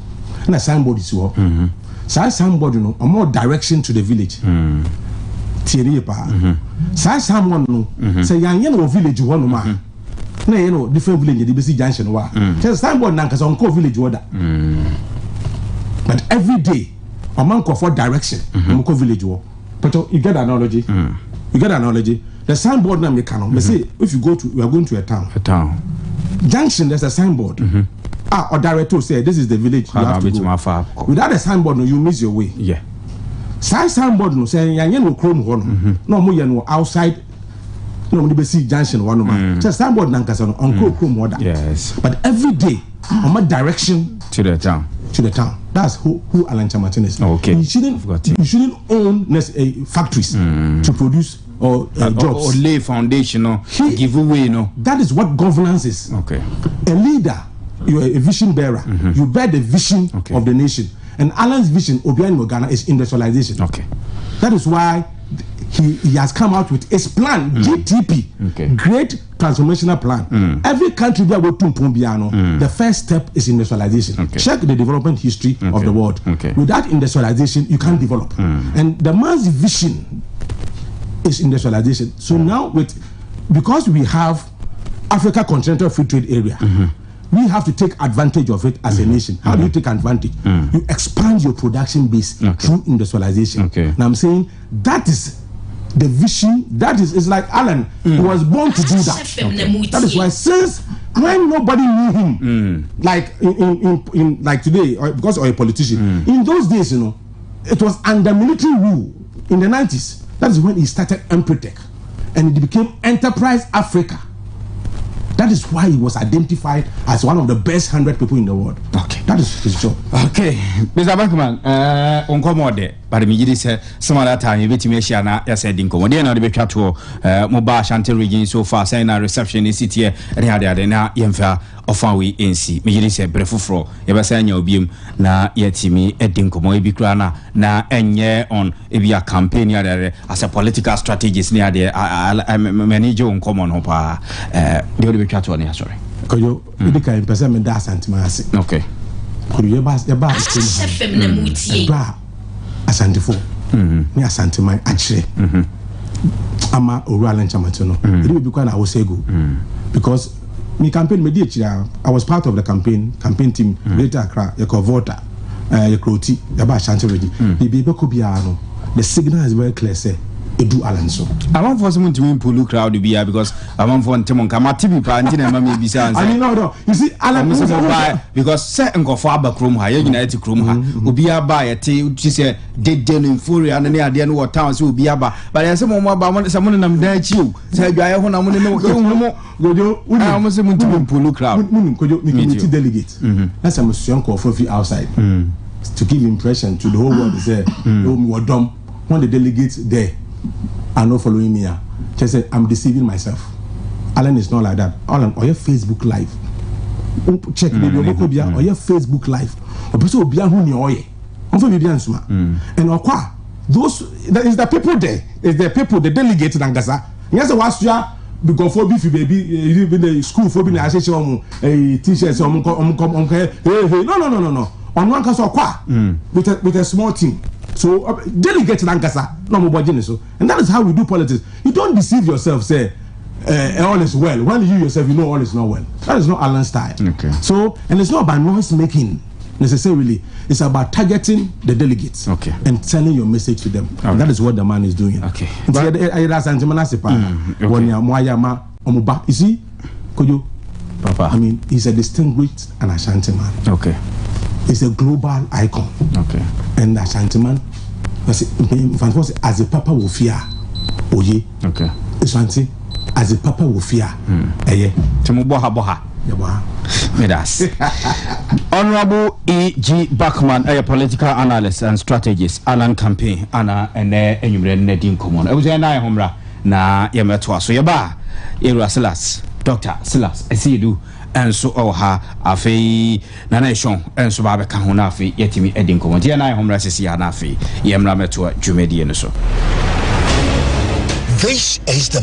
E: and a signboard is what. So I signboard, you know, a more direction to the village. Say someone no say yan village one man na different village dey be junction wa say signboard na nkasa onko village order but every day Amankwah for direction onko village wo but you get analogy the signboard na me can me say if you are going to a town junction there's a signboard or director say this is the village you have to go without a signboard no you miss your way.
A: Yeah.
E: Signboard no say yan no chrome one no mo yan outside no mo be see junction one man say signboard na nkasa no on chrome order.
A: Yes,
E: but every day on my direction
A: to the town that's who Alan Chairman is. Okay.
E: You shouldn't own factories to produce or jobs
A: or lay foundation or give away. No,
E: that is what governance is.
A: Okay.
E: A leader, you are a vision bearer. You bear the vision of the nation. And Alan's vision, Obiano Ghana, is industrialization.
A: Okay.
E: That is why he has come out with his plan, GTP, Great Transformational Plan. Every country that will the first step is industrialization. Check the development history of the world. Without industrialization, you can't develop. And the man's vision is industrialization. So now, because we have Africa Continental Free Trade Area, we have to take advantage of it as a nation. How do you take advantage? You expand your production base through industrialization. Now I'm saying that is the vision. That is, it's like Alan was born to do that. That is why since when nobody knew him, like in like today, because of a politician, in those days, you know, it was under military rule in the 90s. That is when he started Empretech, and it became Enterprise Africa. That is why he was identified as one of the best 100 people in the world. Okay, that is his job. Okay,
A: Mr. Bankman, on commode, but immediately said some other time you bet me Shana, yes, I didn't come. Then I'll be cut to Mobile Shanty region so far, saying our reception is city, and had the now Yemfa of our way in sea. Immediately said Brefufro, ever saying your beam, na yet me, Edinko, Moebikrana, na enye on a campaign as a political strategist near there. I'm manager on common hopa. Sorry.
E: Could you indicate percent that Santimasi?
A: Okay.
E: Could you buy a bar? Asantifo. Near Santimai, actually. Ama Oral and Chamatono. It will be quite I was say go. Because me campaign media, I was part of the campaign team, Greater Accra, your voter, your Croti, the Bar Shanty ready. The Kubiano. The signal is very clear, say. Edu Alonso. I want for someone to win Pulu crowd to be here because I want for Timon Kamatibi Pantin and Mammy Bisa. I mean, no. You see, Alan because certain go far back room higher United Room will be a buy a tea, she said, dead deal in Fury and the idea what towns will be about. But I some more about someone and I'm there too. Say, I want to know. Go you, I almost want to win Pulu crowd. Could you meet delegate? That's a young coffee outside to give impression to the whole world. Say, you are dumb when the delegates there. Are not following me. Just say I'm deceiving myself. Alan is not like that. Alan, or your Facebook Live. Check the video or your Facebook Live. Or person will be who you are. I'm from Yudiansuma. And okwa those that is the people there. Is the people the delegates in Angasa. Yes, was ya because for beefy baby you been the school for being a t-shirt no. On one case okwa with a small team. So delegate Lankasa, no more so, and that is how we do politics. You don't deceive yourself, say all is well. When you yourself you know all is not well. That is not Alan's style. Okay. So and it's not about noise making necessarily. It's about targeting the delegates. Okay. And telling your message to them. Okay. And that is what the man is doing. Okay. You see, Kojo, Papa. I mean, he's a distinguished and Ashanti man. Okay. It's a global icon. Okay. And Ashanti man, as a papa will fear. Oye. Okay. Ashanti, as a papa will fear. Eye.
A: Tumuboha boha. Medas. Honorable E.G. Bachman, a political analyst and strategist, Alan campaign, Anna and Nedin Common. I was a nine homra na Yamatwa. So Yaba, Era Silas, Dr. Silas, I see you do. And so ha afi na nation and so babe kan hona afi yetimi edin ko ntia na homra sisi ya na afi yemra meto dwumedie no so.
F: This is the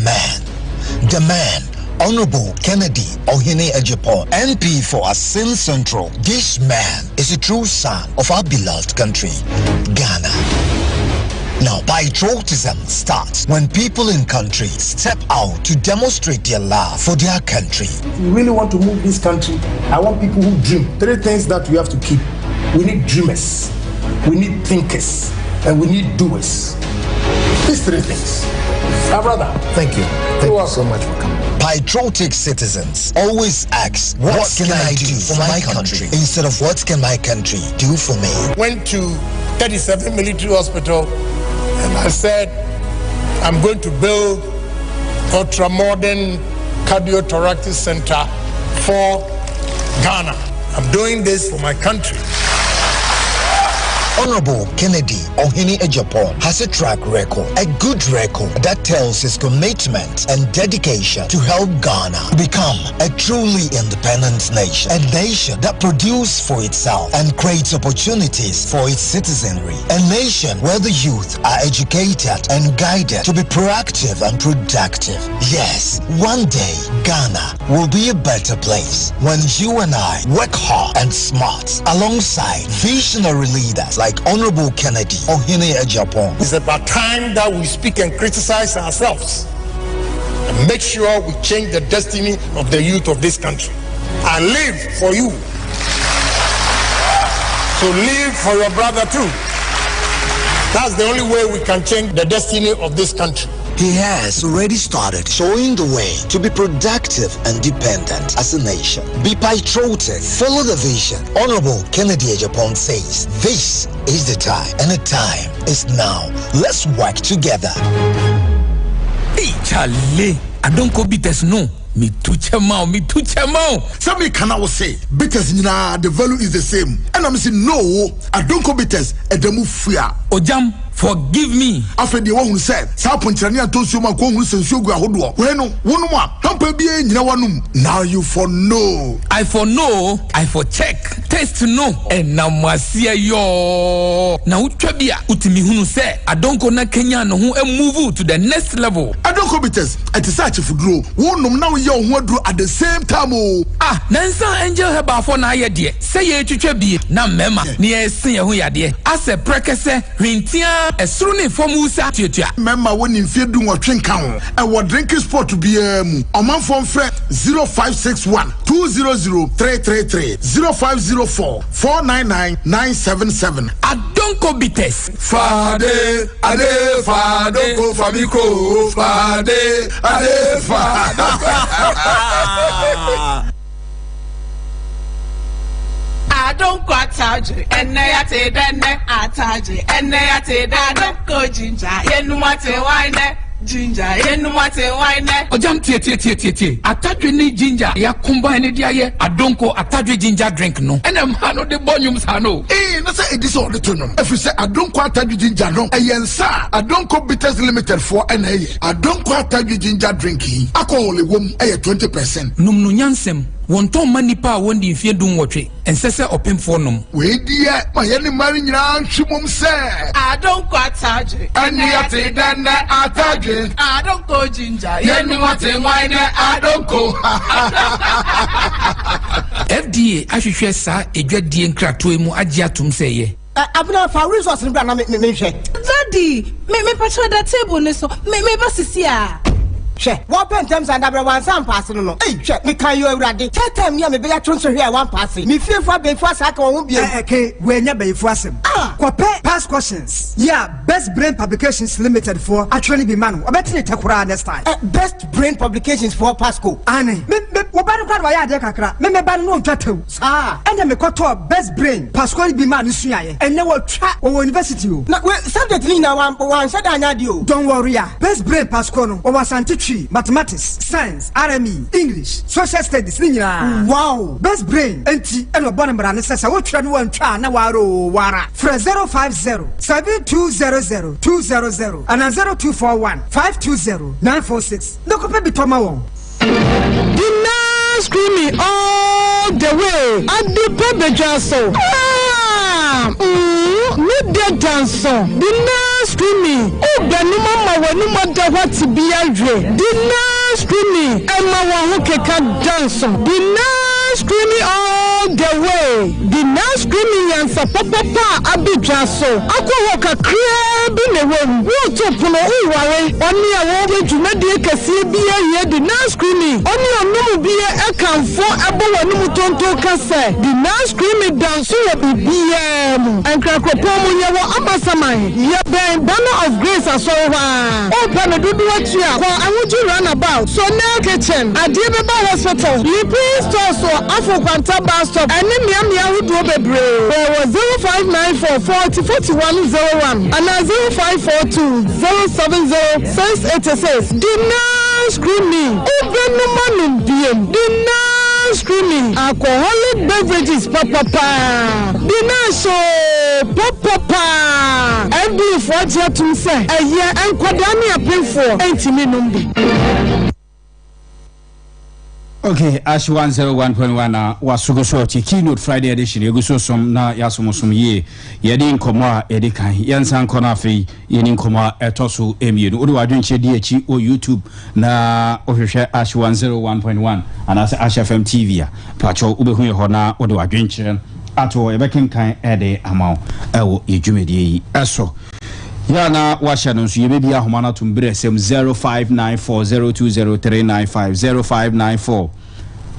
F: man, Honorable Kennedy Ohene Ejipo, MP for Asin Central. This man is a true son of our beloved country, Ghana. Now, patriotism starts when people in country step out to demonstrate their love for their country.
G: If we really want to move this country, I want people who dream. 3 things that we have to keep. We need dreamers, we need thinkers, and we need doers. These 3 things. My brother, thank you. Thank you so much for coming.
F: Patriotic citizens always ask, what can I do for my country? Instead of what can my country do for me?
G: Went to 37 military hospital and I said, I'm going to build ultra-modern cardiothoracic center for Ghana. I'm doing this for my country.
F: Honorable Kennedy Ohini Ejapon has a track record, a good record that tells his commitment and dedication to help Ghana become a truly independent nation, a nation that produces for itself and creates opportunities for its citizenry, a nation where the youth are educated and guided to be proactive and productive. Yes, one day Ghana will be a better place when you and I work hard and smart alongside visionary leaders like Honorable Kennedy Ohini Ejapon.
G: It's about time that we speak and criticize ourselves and make sure we change the destiny of the youth of this country. I live for you. So live for your brother too. That's the only way we can change the destiny of this country.
F: He has already started showing the way to be productive and dependent as a nation. Be patriotic, follow the vision. Honorable Kennedy Ejapon says, this is the time, and the time is now. Let's work together.
H: Hey, Charlie, I don't go bitters, no. Me too chamao.
I: Somebody can now say, bitters, the value is the same. And I'm saying, no, I don't go bitters, and the move free.
H: Ojam, forgive me.
I: After the one who said, Sapunchania told you my congress and sugar hoodwa. Bueno, one more, don't be in one. Now you for no.
H: I for no, I for check, test to know, and now Masia yo. Now Trabia, Utimi Hunu say, I don't go na Kenya no who move to the next level.
I: I don't go bitters, at the search for grow. One now you want to at the same time.
H: Ah, Nansa Angel Heba for na ye dear. Say ye to Trabi, na mema, near senior who ya dear. As a prekese, Rintia. A sruni for Musa Tia.
I: Remember when you feel doing what drink count and what drinking sport to be a man from friend 0561 200 333 0504 499 977.
H: I don't go bitters.
I: Fade, ade, fado, go famiko, fade, ade, fado.
J: I don't go attach, and I say then attach, and I say that I don't go ginger, and what a wine. Ginger, and what a wine.
H: Oh, jump tea. Attach any ginger, ya combine it. I don't go attach ginger drink, no. And I'm hano the volumes, hano.
I: Eh, no, say it is all the tune. If you say I don't go attach ginger, no. And sir, I don't go bitters limited for NA. I don't go attach ginger drinking. I call only 20%.
H: Num no yansem. Won ton manipa won di fie dum wotwe ensese opem for nom
I: we dia ma ye ni mari nyina ntwumom se
J: I don't go attach
I: and yate dan attach
J: I don't go ginger
I: ye ni what wine I don't go
H: FDA ahwehwe sa edwadie nkrato mu agye atum se ye
K: abuna for resource ni bra na me hwe
J: daddy me patch that table ne so me basisi a
K: she what pen terms and abra one sam pass no eh she me kan you awurade time ya me be ya tronso here one pass me feel for be for asa kan won bi
L: okay we nya be for asem kope past questions yeah best brain publications limited for actually be man obetine takura next time
K: best brain publications for pasco
L: ane me wo ba no kwa ya de kakra me ba no ntwatew ah ene me koto best brain pasco be man suaye ene wo twa wo university o
K: na subject ni na one said anya di o
L: don't worry ya best brain pasco no wo wasante mathematics, science, RME, English, social studies, wow, best brain, enti, eno bonambra nesesa, wo twa no wan twa na waro wara. Fra 050-7200-200 and 0241-520-946. No kope bitoma won.
M: Dinner screaming all the way at the baby jaso. Me dead dancer. Dinner screaming. Oh, Benuma, when you matter what to be a dream. Dinner screaming. Emma Wahukeka dancer. Dinner screaming all the way. Dinner screaming and Papa Abijaso. Aqua crab in the room. What to pull away? Only a woman to make a CBA. Dinner screaming. Only a no be a can for a boy and Mutonto Cassa. Dinner screaming dancer will be and Krakopomo Yawa Amasamai. Yaben banner of grace as well. Open a do what you are. I want you run about. So now kitchen at Diababa Hospital. You please also Afro Quanta bus stop and then Yamia do be brave. There was 0594 40 4101 and 0542 070 686. Dinner screaming. Open the man in DM. Dinner screaming. Alcoholic beverages, papa. Dinner show, papa. Maybe for you to say, a year and Quadami appeal for 80 minutes.
A: Okay, Ash 101.1 was so short. Keynote Friday edition. You go so some na yasum ye. Yedin koma edikan. Yansan konafi yenin koma etosu emu. Odu adwenche DH o YouTube na ohwehwe Ash 101.1 and as Ash FM TV a. Pacho ubehu ye hona odu adwenche ato ebekin kan ede amao ewo yedwumedie eso. Yana washa no so yebebi ahomana tumbre sem 0594020395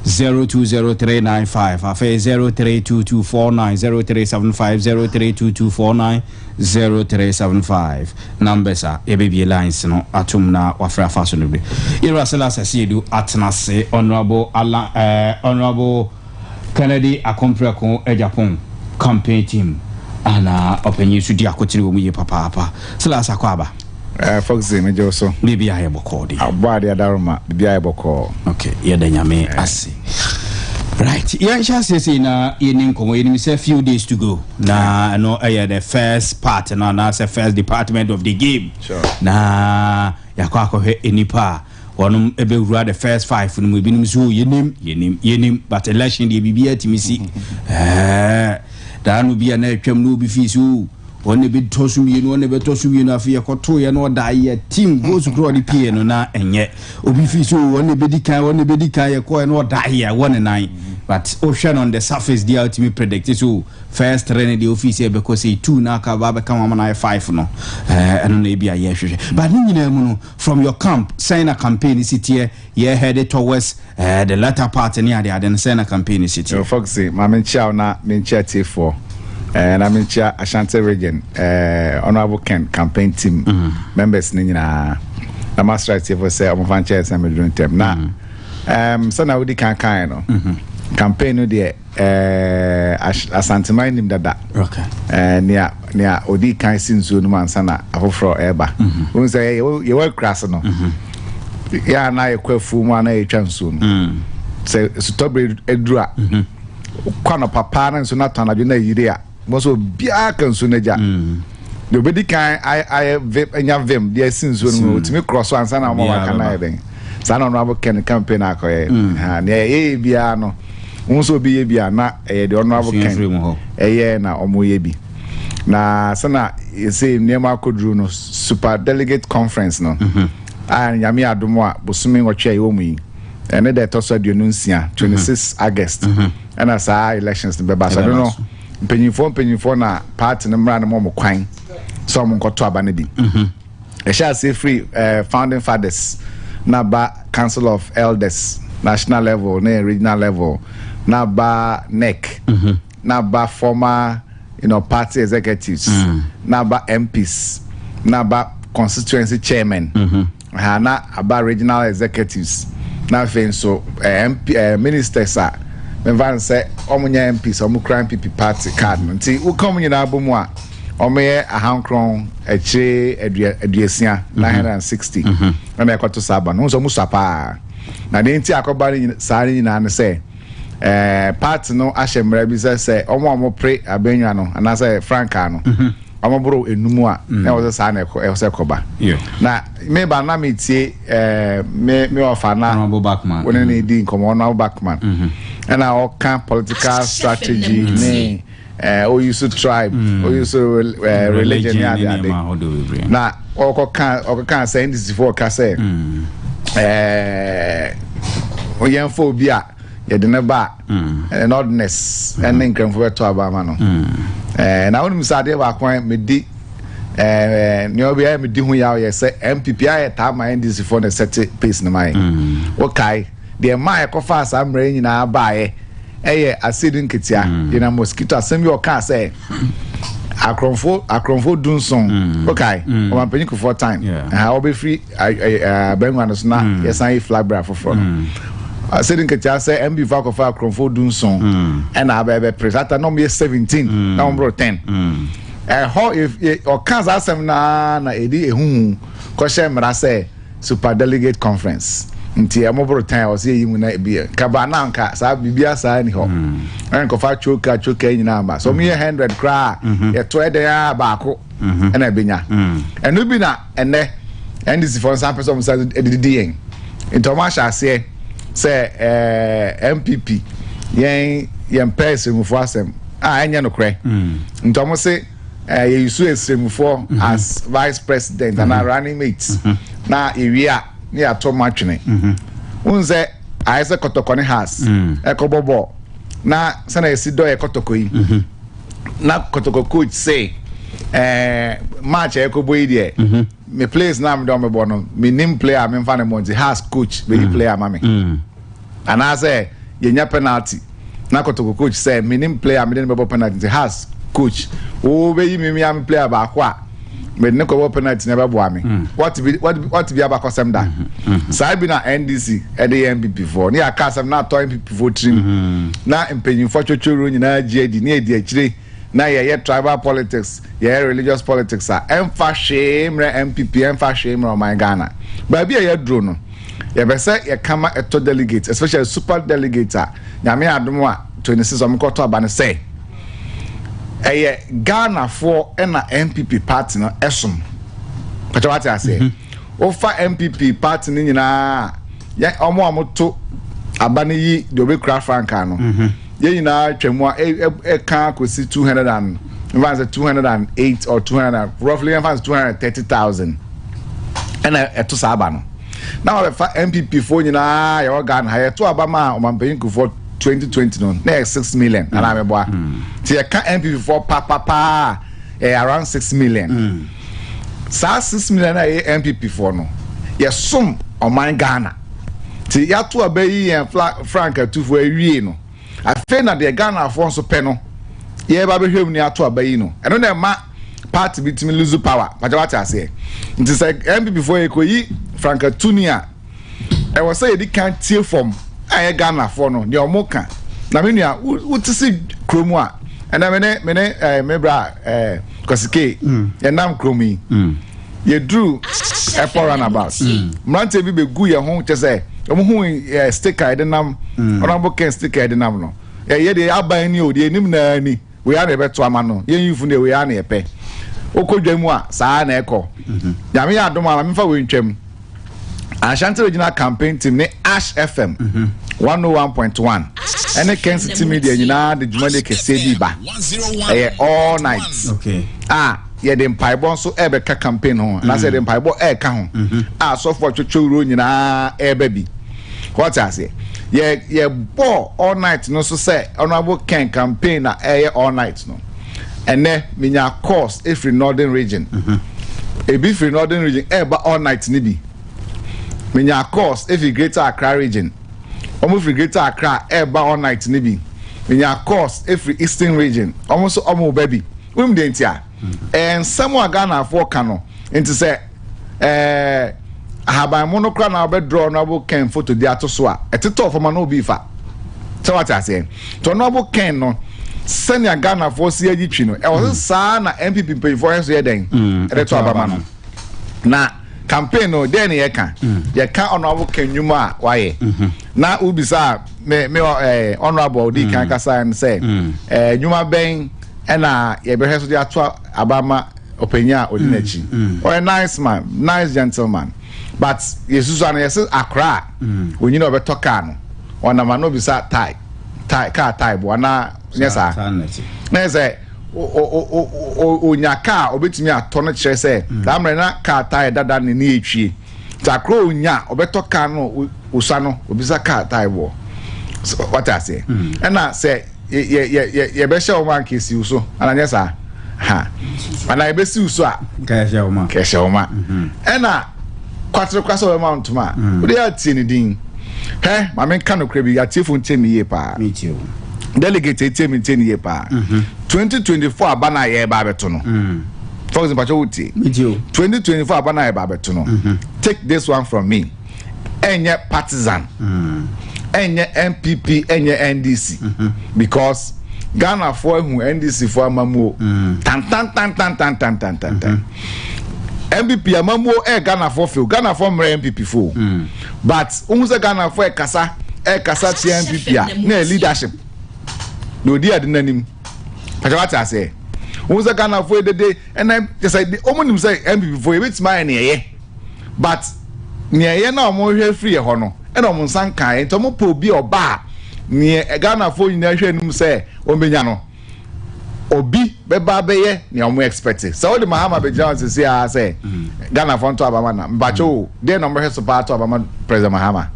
A: 0594020395 afa 032249 0375 numbers are yebebi lines no atum na wafra faso no be irasela sasiedu atnase honorable Kennedy Akompreko Ejapon campaign team ana openyi sudi akotiri wo muye papa sala sakwaba
N: FOXZY me joso
A: bibi aye bokodi
N: abade adaroma bibi aye boko
A: okay yedanyame ase right yan say na yenin komo yenim say few days to go na no the first part na say first department of the game
N: sure
A: na yakwa akohwe enipa wonum ebewura the first 5 no ebinum so yenim but election dey bibi atimisi danu bia na atwam no bi fi so wonne bi tosumi no wonne be tosumi no afia koto ye no da ye team goes grow the pie no na enye obi fi so wonne be di kan ye ko no da ye wonne nan but ocean on the surface the ultimate predict so first train the office e be ko say 2 na ka ba be kan na 5 no eno na bia ye hwehwe but ni nyina mu no from your camp sign a campaign city ye headed towards the latter part ni ade then sign a campaign city
N: FOXZY ma menchia na menchia T4 na menchia Ashanti region honorable Ken campaign team members ni nyina na master T4 say omofanche say me doing tem na so na wodi kan no campaign no de Asante nim dada
A: okay
N: nia odi kan sinzo no mansa na afofro eba won say ye work class no ya na ekwafu mu na etwa nso no say strawberry edura kwano papa na nso na tanadwe na yire a mo so bia kan so na ja do bedi kan I nya vim de sinzo no utimi cross ansa na mo waka na eden sa na no aboken campaign akoye ha na ye bia no unso bi ye bia na de honorable Ken na omoye bi na sana say niema akodru no super delegate conference no nyame adomo a bosumi nwotwe ye omu yi ene de to so aduonu nsia 26 August and as elections be ba so no penyifo na party no mra no mo kwan so mo nkoto aba na bi e sha say free founding fathers na ba council of elders national level na regional level na ba NEC na ba former party executives na ba MPs na ba constituency chairman na about regional executives na fen so ministers are when say omunya MPs omukran PP party card nti wo come nyina abomu a omoye ahankron eche aduasia 960 na ekoto saba no so musapa na de nti akoba ni sare nyina ne say party no ahemra bi say omo pre abenwa no na say franka no amabro enumu a na wo say na e koba na me ba na metie me ofa na
A: honorable Backman
N: wona ne di nkomo honorable Backman and our political strategy ne o use tribe o use religion na okokan say this for ka say o yanfo bi a ye de ne ba an oddness and nkramfo to abama no na wonu misade ba kwan me di ne obi a me di hu ya ye say MPP a ta ma NDC for the set pace na mai okay the mai kofa asamre nyina baaye eye asidin ketia na mosquito asem yo ka say akronfo dunson okay o man penny for time ha obi free benwan so na yesan flag bra for asidin ketia say MB va kofa akronfo dunson and abebe presenter no me 17 na number 10 how if o kan asem na edi ehun ko she mra say super delegate conference nti amobro time o say yimu na bia kabana nka sa bibia sa ni ho en ko fa choka nyina ba so me 100 kra ye to e de ya ba ko and I benya and we be na ene NDC for some person say edidien into masha say MPP yen person mu for asem enya no kre into mo say you use esem for as vice president and running mate na ewia ni ato matwene unze aise kotokone has ekobobo na sana esido ekotoko yi na kotoko coach say match ekobo yi de me players na me do me bono me nim player me mfa ne monti has coach be player mame and I say yenya penalty na kotoko coach say me nim player me dem be penalty has coach o be yi me am player ba kwa me ne ko penalty na be bo ame what be abakosem da sai bi na NDC and the MPP for ne akasem na to MPP for trim na empenyin for chochoro nyina GD ne edi akire na ye tribal politics ye religious politics emfa shame MPP emfa shame o my Ghana ba bi ye dro no ye be say ye kama eto delegate especially super delegate nyame adom a 26 am ko to abane say Ghana for na MPP party no esum pacha what I say ofa MPP party ni nyina ya omo amoto abane yi de obe kra franka no ye nyina twemu e kan kosi 200 and 208 or 200 roughly 230,000 and eto saba no now we fa MPP for nyina ya Ghana ha eto abama o mampanyin for 2020 no na 6 million and I'm boy ti e ka MPP for pa around 6 million sa 6 million na MPP for no ye sum o man Ghana ti ya to abayi en frank atufo awie no afi na de Ghana for so pe no ye ba be hwem ni ato abayi no eno na ma party bitimi lose power paja what I say nti say MPP for e koyi frank atunia e was say di kan tie from aye Ghana for no de omoka na me nua utisi kromu a ena me mebra kosike enam kromu ye drew a for runabout mrante bi be gu ye ho chese omo hu sticker de nam honorable ken sticker de nam no ye de aban ni o de enim na ni we ya na be to ama no ye yifu ne we ya na epe okodwam a saa na eko ya me ya adom ala me fa we ntwam Ashanti Regional Campaign Team ne Ash FM 101.1 and the Kansas City Media nyina de jumade kese bi ba all night ye de mpaibon so ebe ka campaign ho na say de mpaibon ka ho so for chochoro nyina ebe bi what I say ye ball all night no so say honorable Ken campaign na all night no and then minya course every northern region e be free northern region eba all night ni bi minya course every greater Accra region almost free greater Accra eba all night ni bi minya course every eastern region almost omo baby wim de ntia and someone Ghana for kano into say haban monokra na be draw na bo Ken photo di atoso a etito for ma no bi fa so what I say to no bo Ken no senior Ghana for si agitwi no e was sa na MPP pay for so ye den e to abama no na campaign no den ye kan honorable Kenyuma waye na ubisa me honorable di kan kasa and say nyuma ben na ye be heso di ato abama openya odinachi or a nice man nice gentleman but yesusu an yes Accra when you know be talk no ona ma no bisa tie bo na nyesa na say o nyaka obetimi atono kire say da mre na ka tie dada ne ne etwie takro onya obetoka no usano obisa ka tie bo what I say and I say ye be show man kesi uso ananya sa ha ana be si uso a ka show ma ena kwatro kwaso we mount ma we dey atie ni din he ma men kan okra bi ya tie fun temi ye pa me tie o delegate temi teni ye pa 2024 abana ye ba beto no for example uti me tie o 2024 abana ye ba beto no take this one from me enye partisan enye MPP enye NDC because Ghana for who NDC for amamu tan MPP amamu Ghana for feel Ghana for MPP for but unse Ghana for kasa ti MPP na leadership no dia de nanim pacha what I say who say Ghana for the day and then just say the omonim say MPP for it's my near but near na mo hwe free ho no e na mo nsan kan to mo po bi oba near Ghana for you na hwe num say o menya no obi beba beye ne omo expect so the Mahama be Jones say Ghana for to abama na mbacho dey no mo hwe support to abama President Mahama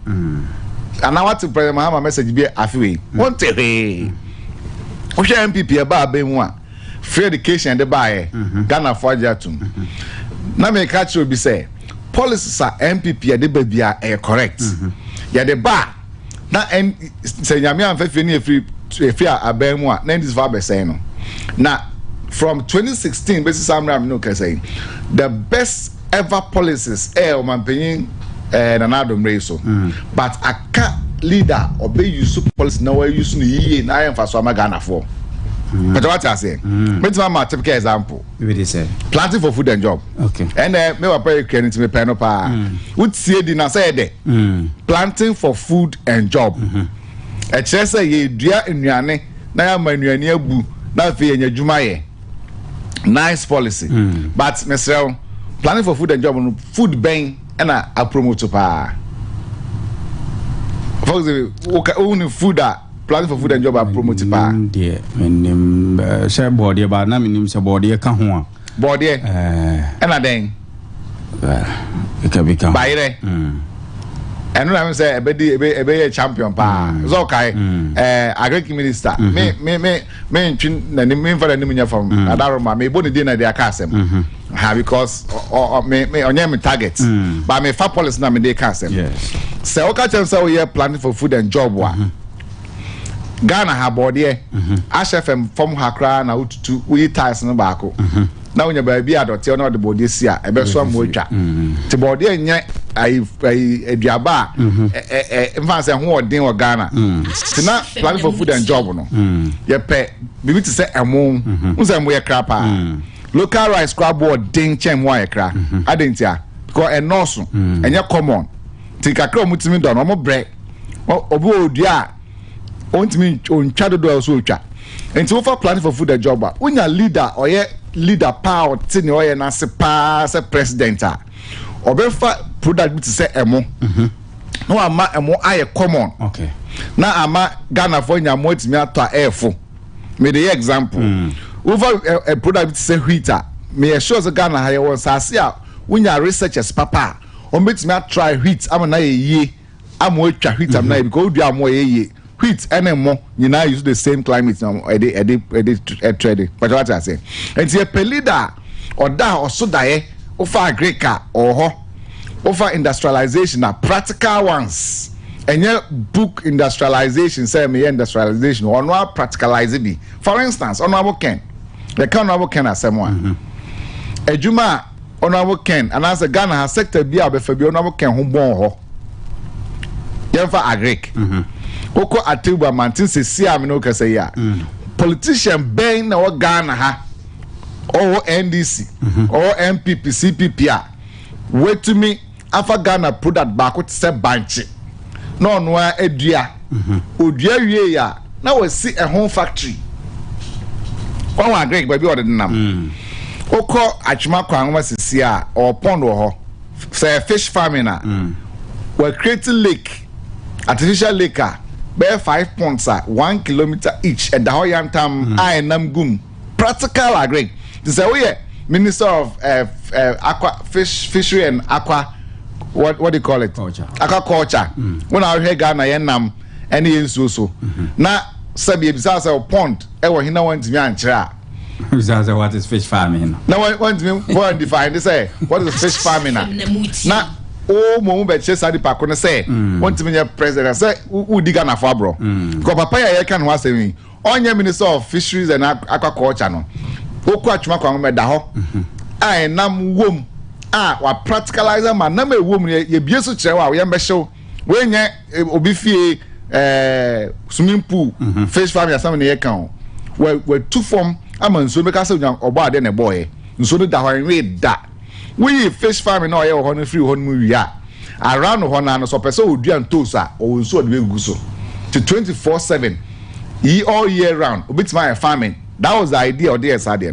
N: and now what President Mahama message be afiwe won te o hwe MPP e ba be mu a free education de ba Ghana for ajatum na me catch obi say policies are MPP de ba bia correct ya de ba na say nyame amfefe ni efi aban mu a 95% no na from 2016 basis amram no can say the best ever policies o manpenyin na adom reso but aka leader obey use policy na we use no yiye na am faso Ghana for but what I say me my typical example
A: we dey say
N: planting for food and job
A: okay
N: and me wa pay credit me pen pa what see di na say dey planting for food and job e chere say ye dua nnuane na ya manuane abu na fe nya dwuma ye nice policy but mesrel planting for food and job food ben na a promote pa FOXZY own food planning for food and job are promoted pa
A: dear when share body ba na minim se body ka ho a
N: body na den
A: e ka bi ka
N: bayre enu na me say ebe champion pa so kai agric minister me ntwin na me mfa na nim nya from adaroma me bo ne dey na dey aka asem because me onye me target but me fa policy na me dey aka asem
A: yes
N: say o ka chem say we planning for food and job wa Ghana ha body HFM from Hakra na ututu we ties no baako na onya ba bi adote na the body si a ebe so am otwa te body enye ai aduaba mfa say ho odin o Ghana te na planning for food and job no ye pe bibi te say emo unse mo ye kra pa local rice crab board din chem wa ye kra adentia because enoso enye common te kakra omutimi do no mo bre obi odua ontimi ontwa do so otwa enti wo for planning for food and job unya leader oye leader power ti ne oye na se pa se president a obefa product bi say emo no ama emo aye common
A: okay
N: na ama Ghana for nya mo timi ato airfo me the example over a product bi say wheat me sure say Ghana ha won sase a unya researchers papa o metimi a try wheat ama na ye amo atwa wheat am na because do amo ye wheat and mo nyina use the same climate now trading but what I say and a leader or da or so dae over agriculture or over industrialization na practical ones and your book industrialization say me industrialization or no practicalize it be for instance honorable Ken the honorable Ken as someone ejuma honorable Ken and as a Ghana has sector bi abefa bi honorable Ken ho bon ho yemfa agric oko atiba mantin se sia me no kase ya politician ben na o Ghana ha o NDC o MPP CPP a wetumi afa Ghana product back to se banchi no no adua odua wie ya na we see a home factory kwa agric ba bi o de nam oko achima kwan ma sisia o pond wo ho say fish farming na we create lake artificial lake bear 5 ponds 1 kilometer each at the Hoyantam I nam gum practical agri this is we minister of aqua fishery and aqua what do you call it aquaculture when I hear Ghana yenam any so na sabi ebisa say pond e wo hina want me anchira
A: Zaza, what is fish farming?
N: Now want me go define this say what is fish farming na oh mo be che sadi pa kono say want me your president say who diga na for bro ko papa ya kan ho asemi onye minister of fisheries and aquaculture no oku atwuma kwa me da ho ai nam wom wa practicalizer man na me wom ye bie so kire wa ye mbehyew we nye obi fie swimming pool fish farm ya sam ne ye kan we two form amanso be ka say obo ade ne boy nso do da ho we da we fish farming no ye ho no free ho no wi a around ho na no so person odua ntosa o nso de be guso to 24/7 all year round obitima farming that was the idea of the SRD.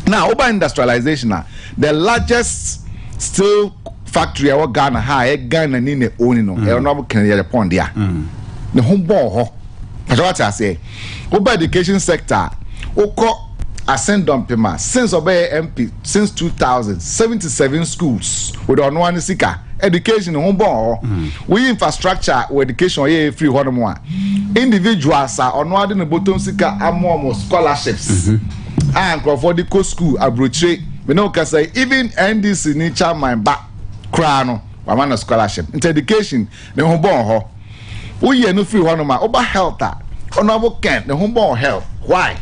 N: Now, over industrialization, the largest steel factory I Ghana high Ghana in the owning no Canada pond there. The home ball, what I say, over education sector, Oko ascend dumpima since obey MP since 2000, 77 schools with on one sika education home ball. We infrastructure with education yeah free one more. Individuals are on one the bottom sika more scholarships. And for the co school abroche we know can say even NDC nature my back crown or man scholarship into education the home ball we no free one more over health honorable Kent the home ball health why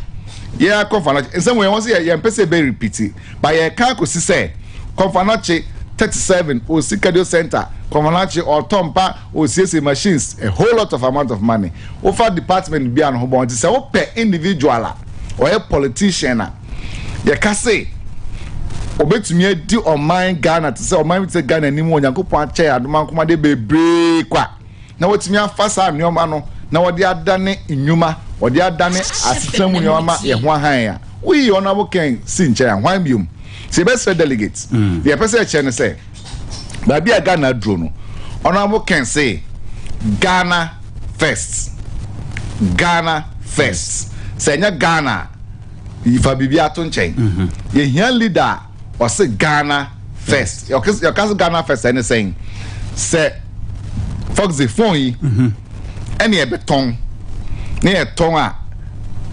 N: yeah confanache in some way once yeah pese be repeat but yeah can go say confanache 37 or Sikadio Center confanache or Tompa or CSA machines a whole lot of amount of money over department be an home ball say per individual or a politician ya ka say obetumi adi on mind Ghana to say on mind say Ghana ni mo Nyankopon ache adoma nkoma de bebre kwa na wotumi afasa nneoma no na wode adane nnwuma wode adane asetsam nneoma ye ho han ya we honorable ken sinche hwan biom say best delegates the person che say ba bia Ghana dro no honorable ken say Ghana first Senya Ghana ifa bibia to nchen ye hian leader or say Ghana first your case Ghana first any saying say FOXZY phone yi any e beton na ye ton a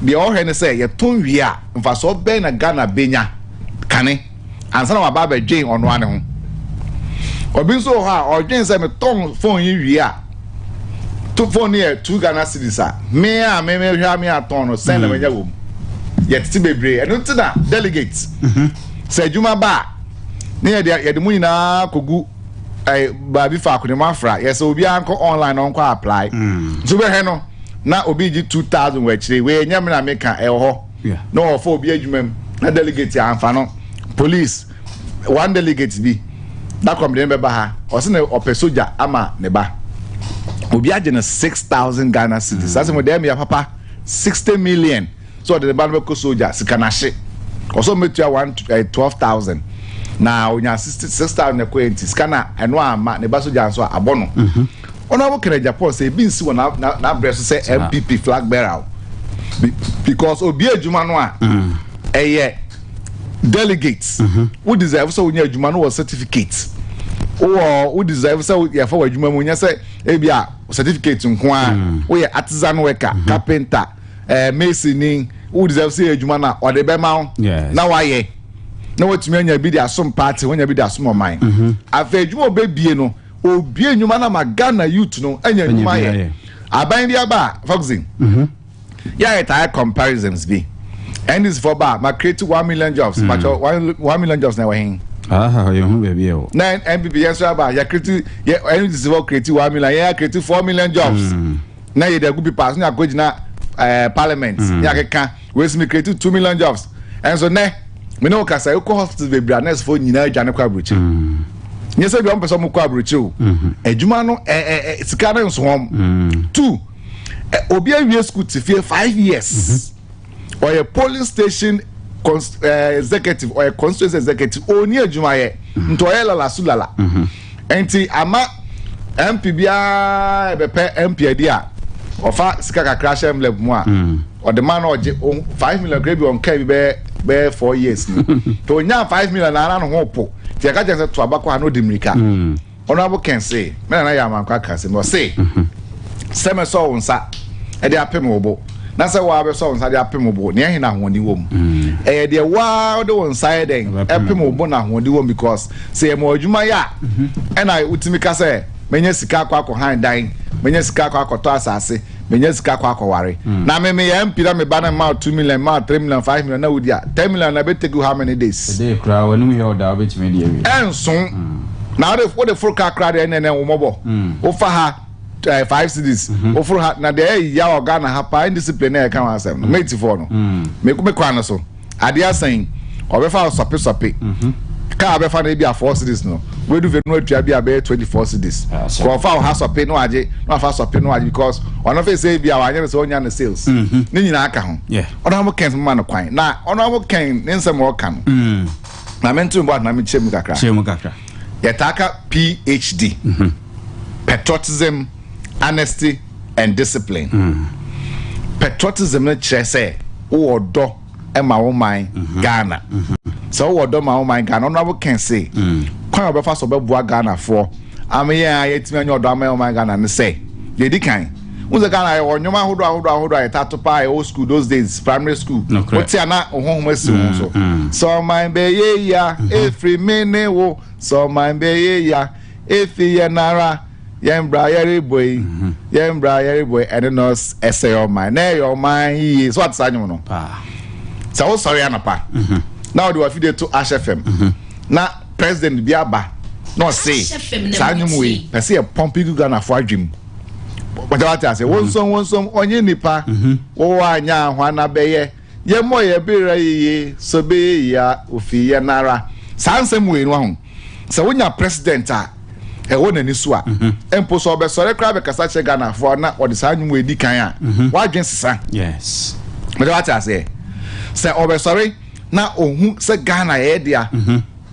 N: the all hen say ye ton wi a mfa so be na Ghana benya kane ansa na ba ba dwen ono ane ho obi so ha o dwen say me ton phone yi wi a to phone here 2 Ghana cedis a me hwa me aton no send na menya wo yet ti bebre eno ti na delegates say juma ba na ye de mu nyina kogu ba bi fa akoni mafra yes obi anko online onko apply so be he no na obi ji 2000 we chire we nyam na meka ho no for obi adwumam na delegate anfa no police one delegate bi that come dem be ba ha o se na opesoja ama ne ba obi agena 6000 Ghana cedis as mo dem ya papa 60 million so the ban be soldier sikanashi also metu 12,000 na onya 66,000 equity skana eno ama ne ba soldier so abono ono wo kere Japan say bi nsi na breast say MPP flag bearer because obi adwuma no a delegates who deserve so onya adwuma no certificate who deserve so ya for adwuma mu nya say e bia certificate nko a we artisan worker carpenter masoning who deserve say adwuma na o de be ma na waye na watumi anya bi di asom party wonya bi di asom oman afa adwuma obebie no obi enwuma na Ghana youth no anya adwuma ye aban dia ba FOXZY yeah it high comparisons be and this for ba ma create 1 million jobs but 1 million jobs na we hin you hu baby e na MPP yes ba ya create yeah and this for create 1 million yeah create 4 million jobs na ye dey go be pass na go gina parliament ya keka we see create 2 million jobs and so ne me no ka say ko hospital be branes for nyina adwane kwa abrochi nye se bi on person kwa abrochi o adwuma no sika na nso hom 2 obi awie school tifie 5 years or a polling station executive or a constituency executive oni adwuma ye ntoyela la sulala enti ama MP bia bepe MP dia ofa sika kakra shem level mu a or the man oje 5 million grade on kai be 4 years ni to nya 5 million na no hopo ti aka jense to abako ano dimrika honorable can say me na ya amankwa ka say no say seme so unsa e de apem obo na say wa be so unsa de apem obo ne ehina honi wom de wa de unsa den apem obo na honi wom because say mo adwuma ya e na utimi ka say menye sika akwa han dan menye sika akwa to asase menye sika akwa ware na me ya mpira me bana ma 2 million ma 3 million 5 million na wodia 10 million na be take how many days dey kra wonu here oda obetime dey wi enson na what the full car kra dey na wo mobo wo fa ha 5 cities wo full ha na dey ya Ghana ha pa indiscipline na kan asem no mate for no me kwa no so ade asan obefa sope ka abefa na bia 4 cities no we do no to be about 24 cities. Ko fa house of pay no aje, no fa so pay no aje because one of say be our anya so nya na sales. Ni nyina aka ho. Yeah. Ono mo ken man kwan. Na ono mo ken nsem wo ka no. Na mentu mbo na me chemu kakra.
A: Chemu kakra.
N: Yataka PhD. Patriotism, honesty and discipline. Patriotism na kire say wo odo e ma wo man Ghana. So wo odo ma wo man Ghana ono ken say kwan obefa so be bua Ghana for ameye ayetimi anyo odo ma wo man Ghana ne say ye di kan Uza Ghana onyoma hodo ayetato pa old school those days primary school what ya na ohonhom asi so my be ye ya every minute wo so my be ye ya efi ye nara yembra yeri boy and no essay on my na your mind is what sanyo no so sorry anapa now do afide to Ash FM na president biaba no say sanyo mu we person e pump you Ghana for adwim but what I say one song onye nipa wo anya ahwa na beye ye mo ye bere ye so be ya ofi ye nara sansem we no ho so wonya president a e wona ni so a empo so be sore kra be kasa che Ghana for na odi sanyu we di kan a wadwen sesa
A: yes
N: but what I say obe sore na ohun se Ghana ye dia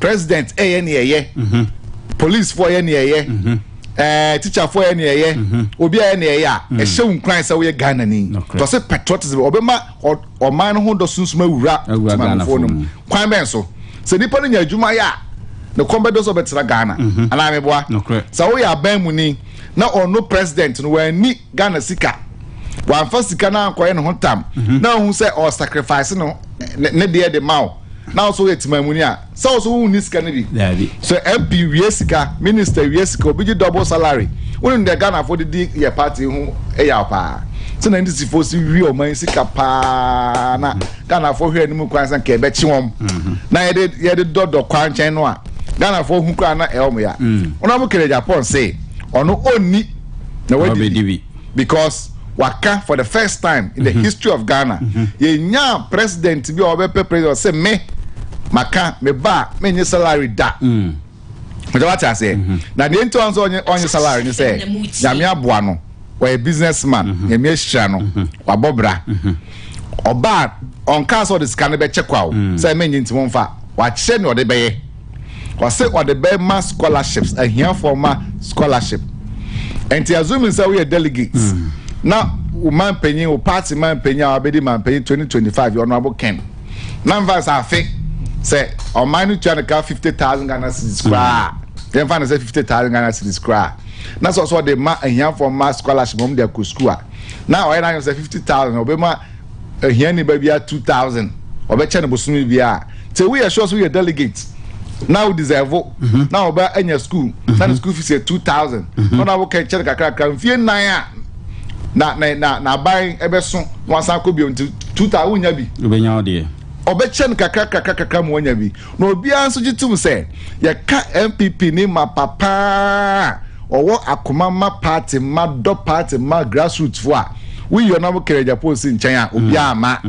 N: president e ye ne ye police for ye ne ye teacher for any year obi any year e shew nkran say we Ghana ni to say patriotism obema o man ho do sunsuma wura Ghana for no kwan ben so se nipa no nya adwuma ya ne kombedo so betra Ghana ana me boa so we aban mu ni na ono president no wa ni Ghana sika wa fa sika na ankoye ne ho tam na hu say o sacrifice no ne de maw now so it's my money so who needs can be so MP wiesika minister wiesika obi double salary when the Ghana for the year party who ya pa so na ndisi for si wi o man sika pa na Ghana for hwe ni mu kwan san ke be chi wom na ye de dodo kwan chen no a Ghana for hu kwan na e o ya ona mo kere Japan say ono oni na we because waka for the first time in the history of Ghana ye nya president bi obe president say me maka me ba me nye salary da but what I say na the into on salary ni say ya me aboa no or a businessman ye me hira no wa bobra oba on cast all this can be check out say me nti won fa wa che no de beye wa say or the be mass scholarships and here for ma scholarship and to assume say we are delegates now man penny o party man penny abedi man penny 2025 your honorable Ken numbers are fake say on mine to an 50,000 Ghana cedis cra then find say 50,000 Ghana cedis cra that's also the man here for mass scholarship from their school now I now say 50,000 obema here ni baby 2,000 obe chen bosumi bia say we are sure we are delegates now deserve now oba enya school now the school fees say 2,000 no na we can check kakra fie nan na buy ebeso wansan ko bi 2,000 unya bi
A: obenya ode
N: obechen kakra mo nya bi no obi anso gitum say ye ka MPP ni ma papa owo akomama party ma do party ma grassroots fo a we yo na mo kere Japan si nchen a obi ama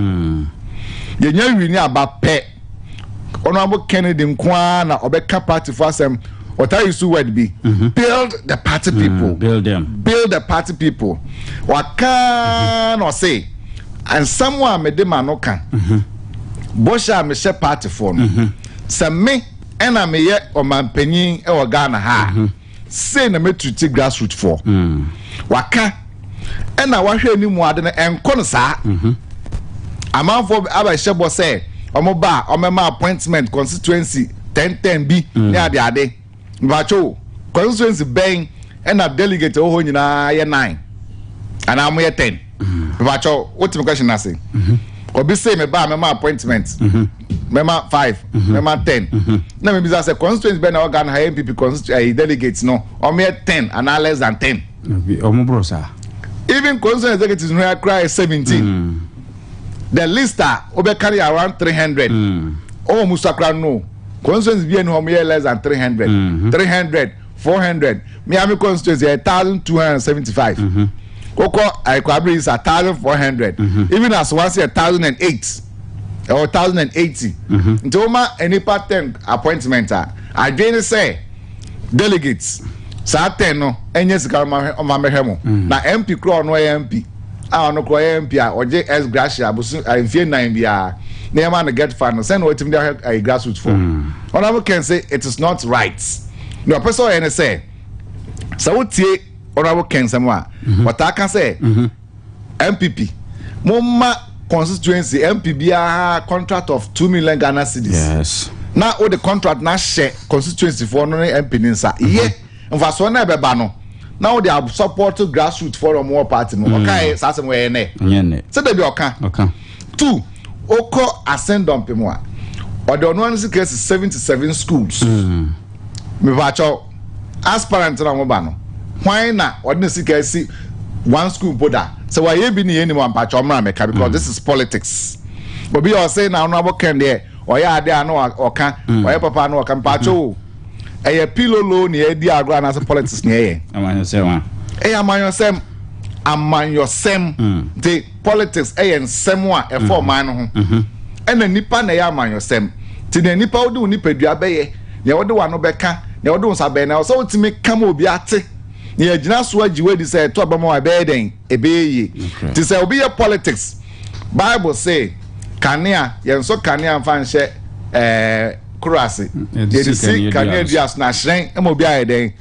N: ye nya wi ni aba pe ono abo Kennedy nkwa na obeka party for asem what I used to word be build the party people
A: build
N: the party people waka no say and someone me de manoka Bosha me she party for no se me ena me ye o mampanyin e wo Ghana ha say na me treat grassroots for waka ena wa hwe ni mu ade na enko no saa amanfo aba she bo say omoba omema appointment constituency 10 bi ne ade Bacho constituency ben ena delegate ho nyina ye 9 and am ye 10 bacho what question na say obi say me ba me ma appointment me ma 5 me ma 10 na me bisa say constituency ben organ high MPP constituency delegates no o me 10 and less than 10
A: omo bro sir
N: even constituency executives no cry 17 the list obe carry around 300 o musakra no constituency be no me less than 300 300 400 me am constituency 1275 Koko I could is 1,400 even as once 1,008 or 1,080 until ma any part 10 appointment I didn't say delegates saa 10 no enye sika ma mehemo na MP kro no MP a no kro MP a oje S Gracia abusu enfie 9 bia na ma no get fan send what him there a grassroots for honorable can say it is not right no person ene say so tie honorable can say what I can say MPP mumma constituency MP bia contract of 2 million Ghana cedis
A: yes
N: now all the contract na share constituency for no MP ninsa ye mfaso na beba no now they are support to grassroots for more party no okay sasem we ne
A: nyene
N: say dey be oka 2 oko ascendum pemo a odo no an case 77 schools me bacho aspirant na mo ba no why na odo case one school boda so why you be ni any one bacho mra meka because this is politics but be you say na no ken there oya ade ano oka oya papa no oka bacho eye pilolo ni edi agro na politics ni eye
A: amanyosem
N: amanyosem the politics eye nsem a e for man ho ena nipa na ya amanyosem ti na nipa wode wo nipa dua beye na wode wa no beka na wode wo sabe na so utimi kama obi ate na agina so agiwe di say to abama wa beye den ebeye ti say obi ye politics bible say kania ye nso kania mfa nhye kurasi ye si kania dias na hyen em obi aye den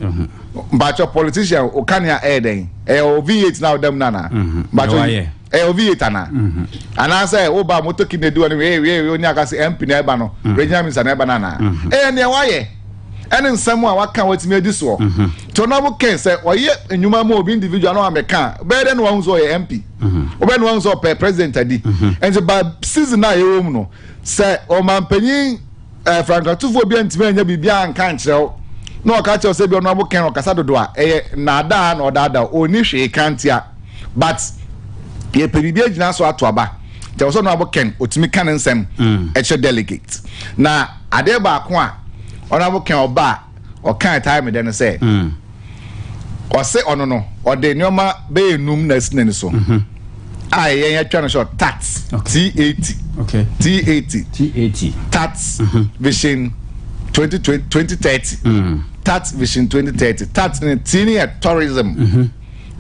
N: bacho politician o kania aye den o V8 now dem nana bacho o V8 ana ana say o ba moto kinedu ani we oni aka say MP na eba no regional minister na eba nana ne waye ene nsem a waka watimi adi so to na bo ken say oye enwuma ma obi individual no ameka be de no wanzo ye MP obe no wanzo president adi and ba season na ye wom no say o mampanyin frankatufo bi antime anya bibia nka nkyerɛw na oka kyerɛw say bi no bo ken okasa dodo a na ada na odada oni hwe kantia but ye pebibia gina so ato aba te so no abo ken otimi kan nsem eche delegate na ade ba ko a honorable ken oba o kan time den say o say ono no o de nyoma be enum na sinani so ai yen twa no short tax T80
A: okay
N: T80 tax vision 2030 tax vision 2030 tax in senior tourism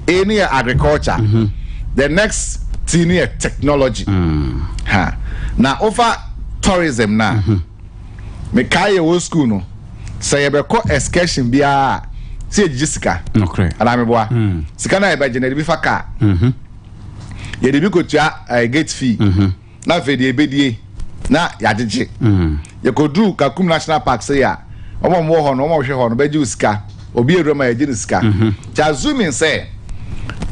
N: any agriculture the next senior technology ha na over tourism na me kai wo school no say be ko excursion bia say Jessica
A: okay
N: ana me boa sika na e ba generate bi faka ye de bi ko tua gate fee na fe de ebedie na yajeje ye ko dru Kakum National Park say ya omo mo ho no omo hwe ho no be ji sika obi edu ma ye ji sika ja zooming say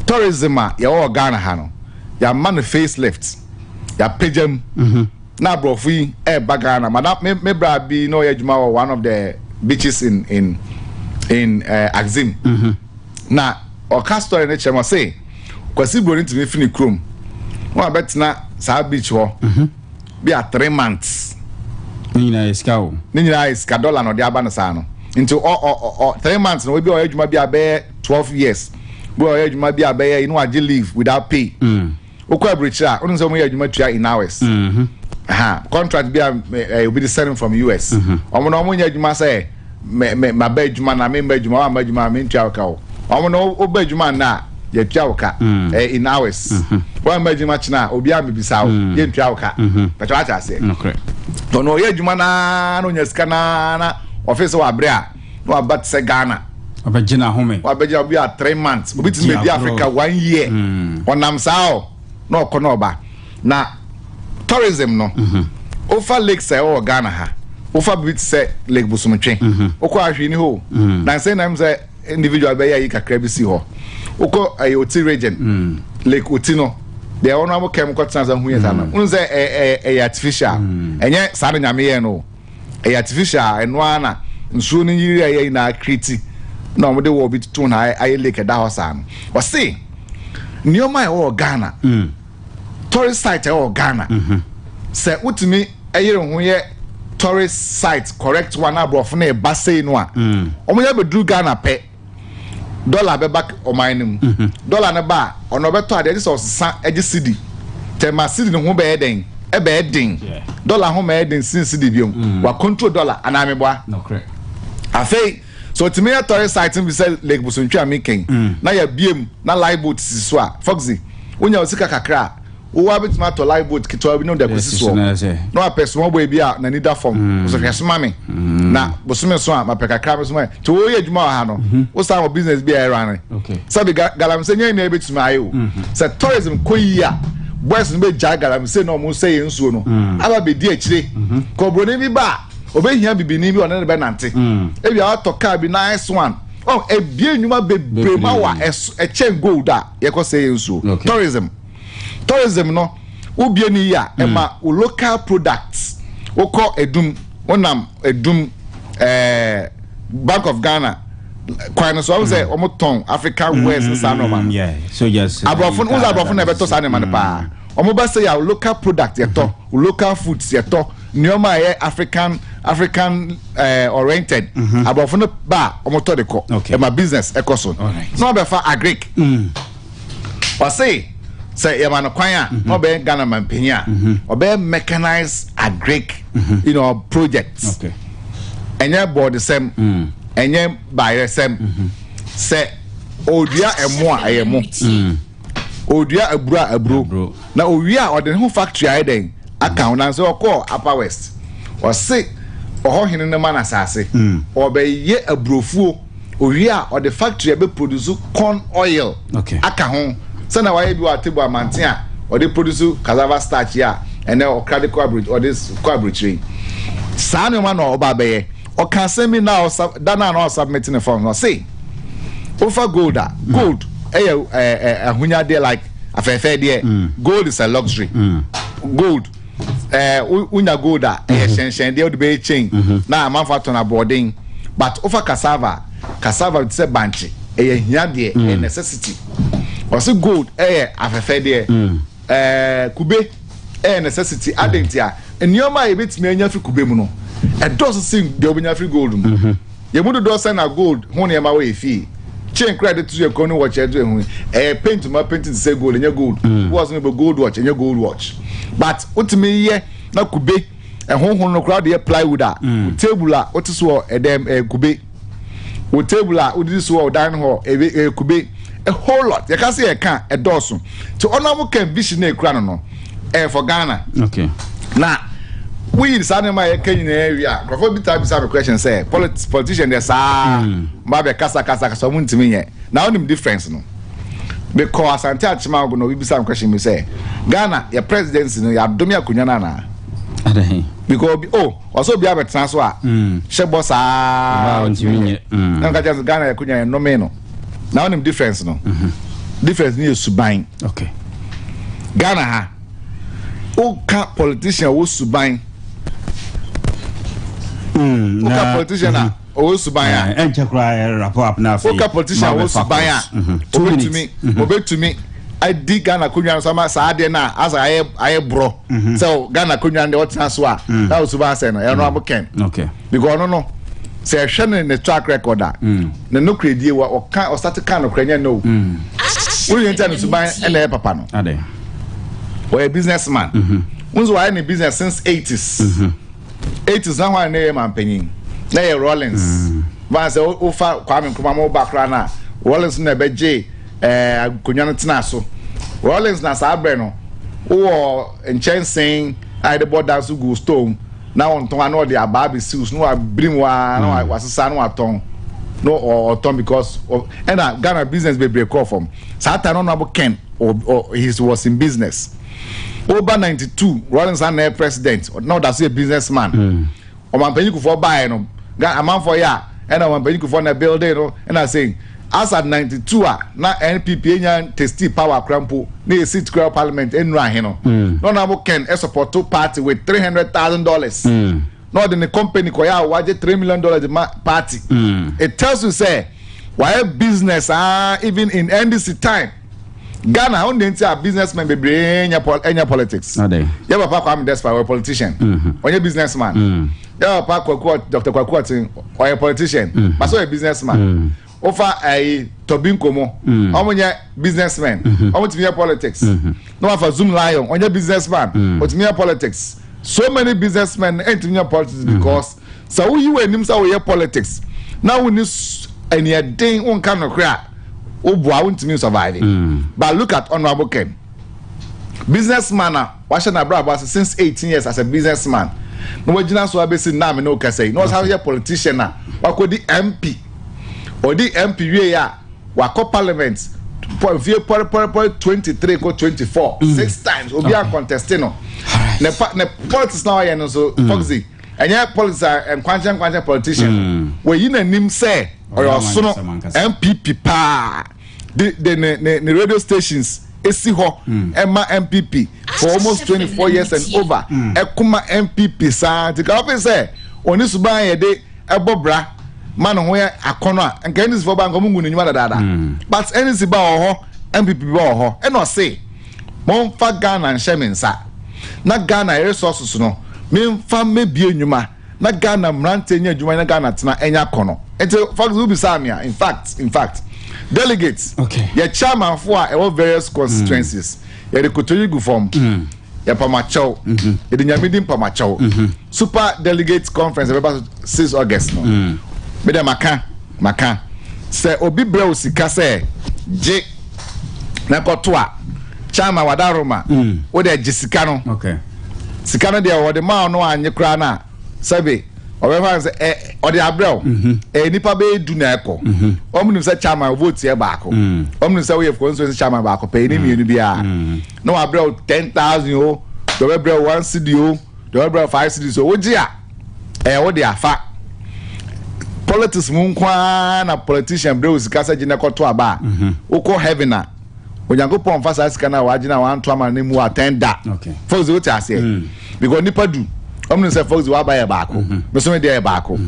N: tourism ya o Ghana ha no ya man facelift ya pejam na brofi Bagana madam me bra bi no ya juma one of the beaches in Axim na o castor na chema say kwasi bro ni timi fini chrome wa betina sa beach ho be a 3 months
A: ni na iska dollar no de aba na sa no into 3 months no we be o juma bi abe 12 years we o juma bi abe you know age leave without pay okwa breacher onu so mo ya juma tua in hours contract be will be sending from US omo no mo nya juma say me ba juma na me ba juma wa ma juma me tua ka o omo no o ba juma na ye tua ka in hours wa ma juma china obi a me bisa o ye tua ka but what I say okay
N: to no ye juma na no nya sika na office wa bre a no about se Ghana
A: abagina home
N: abagina obi a 3 months obi ti me di Africa 1 year onam sao no kono ba na tourism no ofa lake say o Ghana ha ofa bit say lake Busumtwe okwa ahwe ni ho na say na say individual be ya kakra bi si ho okọ Oti region lake Oti no the honorable kem ko transa hu yeta na un say artificial enye sa nyame ye no artificial eno ana nsuo ni yiri ayi na kriti na omde wo bi to na ayi lake da hosa no o say nioma o Ghana tourist site o Ghana say utimi ayire ho ye tourist site correct one abrof na e ba say no a omo ya be dru Ghana pe dollar be back o mine dollar na ba ono be to ade so sa ege cedi tema cedi no ho be eden e be eden dollar ho me eden sin cedi biom wa control dollar ana me boa
A: no correct
N: afei so to me a tourist site be say Lake Busuntwa making na ya biem na live boat so a FOXZY wonya osika kakra wo wa betima to live boat kitwa bi no da kwesi so no a person boy bi a na nida form so hwesema me na bosome so a mapeka kakra me so me to wo ye adwuma ha no wo sa business bi a run okay so be galam se nya na betima ayo so tourism koyi a boys no be jagalam se no mo say ensuo no aba be di akire ko broni bi ba obehia bibini bi ona ne be nante e bi a to car bi nice one oh e bie nyuma bebre ma wa e chen gold a ye ko say ensuo tourism no ubie ni ya e ma local products wo ko edum wonam edum Bank of Ghana kwano so say omoton African West sanoma
A: yeah so yes
N: abrofun na beto sanoma ne pa omo ba say ya local product yeto local foods yeto nioma ye African oriented abrofun ba omoto de ko e ma business ekoso no be fa agric o say ya man kwan a no be Ghana man penya o be mechanized agric projects okay enye board sem enye buy sem say odua emo a ayemo odua aburo na owia o de ho factory ai den account na so call Upper West o say o hene ne man asase o be ye aburofuo owia o de factory be produce corn oil
A: okay
N: aka ho say na why bi wa table amanten a o de produce cassava starch ya ene o credit coverage or this coverage sa no man o ba be o can send me now dana no submitting the form no say over gold ahunya dey like afefe dey gold is a luxury gold unya gold shen dey be chain na amanfa to na boarding but over cassava it's a banchi hia dey a necessity was gold afefe dey kube necessity adentia enioma e betimi anya fi kube mu no e does sing de obinya free gold mu ye mu do say na gold hu ne ma we fi chain credit to your corner watch e do hu paint ma paint say gold enya gold was no be gold watch enya gold watch but utimi ye na kube e hu no crowd dey plywood a table a otiso e dem kube o table a odiso o dining hall e kube a whole lot you can see e kan e doso to onamu kan vision e kura no for Ghana
A: okay
N: now we in Sanema Kenya area before be time some question say politician there sa ma be kasa so muntimi ye now nim difference no because Asante Achima go no we be some question me say Ghana your presidency no ya domi akonya na because also be abetan so a shebo sa muntimi ye na ka just Ghana akonya no me no now nim difference no difference ni suban
A: okay
N: Ghana ha oka politician wo suban oka politician a wo suban a
A: enche kra rapport na fa
N: oka politician wo suban a obetumi adi Ghana kunyan sama sa de na asa aye bro so Ghana kunyan de otan so a na wo suban say no e no aboken
A: okay
N: because no say hwe ne track record a ne no credit wa o start kan no kranya no wo yenta no suban e na papa no
A: ade
N: or a businessman. Unzo wa any business since 80s. 80s na wa na man penyin. Na ye Rollins. Ba say o fa Kwame Nkrumah mo bakra na. Rollins na beje akonya no tena so. Rollins na sa abre no. O enchanting I the board dance go stone. Na on ton na the ababi seals no abrim wa na wasesa no aton. No or ton because of and Ghana business be break off from. Satan no abo Ken or he was in business. Over 92 Rollins and president now that's a businessman o man penny for buy no a man for ya and man penny for na building no and I saying as at 92 na NPP nya testy power crampo na seat crowd parliament enra he no no na Ken support to party with $300,000 no the company ko ya waje $3 million party it tells you say why business even in NDC time Ghana on the businessman be bring enya politics. Yeah, papa Kwame Despa or politician. Or a businessman. Yeah, papa Dr. Kwakwati or a politician. But so a businessman. Offer a Tobinkomo. Omonya businessman. Omo to politics. No for Zoom Lion on your businessman. But me politics. So many businessmen enter politics because so you and him say politics. Now we need any a day one kind of crap. Oh, boy, I want me surviving. But look at Honorable Ken. Businessman, watching abroad since 18 years as a businessman. No, we're just so basically now, no, can say, no, how a politician now. What could the MP or the MP, yeah, what parliament 23 go 24, 6 times, will be a contesting. The politics now, and also FOXZY. And yet, politics and quantum politician. Where you name say, or your son MPP pa the radio stations Emma MPP for almost 24 years and over. Ekuma MPP sa the government say oni suban ye de ebobra man ho akona and can this for bank omungu nyuma dada. But any siba ho MPP ba ho e no say mon fa Ghana and shemensa na Ghana resources no me fa mebie nyuma na Ghana mrante nya adwuma na Ghana tena enya kono. Enti FOXZY will be samia in fact delegates your chairman for various constituencies your Kotoyigu form your Pamacho your Nyamidin Pamacho super delegates conference about 6 August no me dem maka say obi bre osika say je na kotwa chairman wadaroma wo de jisika no sika no de wo de ma no anye kra na sabe Obefa say odi abrel nipa be du na eko omnu say chairman vote e baako omnu say we constituency chairman baako pay ni mienu bia no abrel 10,000 o do abrel 1 cedi o do abrel 5 cedi so woji a wo de afa politics mu kwa na politician bre osika say gine koto aba uko heaven na onyankopon fa sa sika na wa gina wa anto ama na mu attenda FOXZY wote ase because nipa du omnu say FOXZY wa ba ye baako beso me de ye baako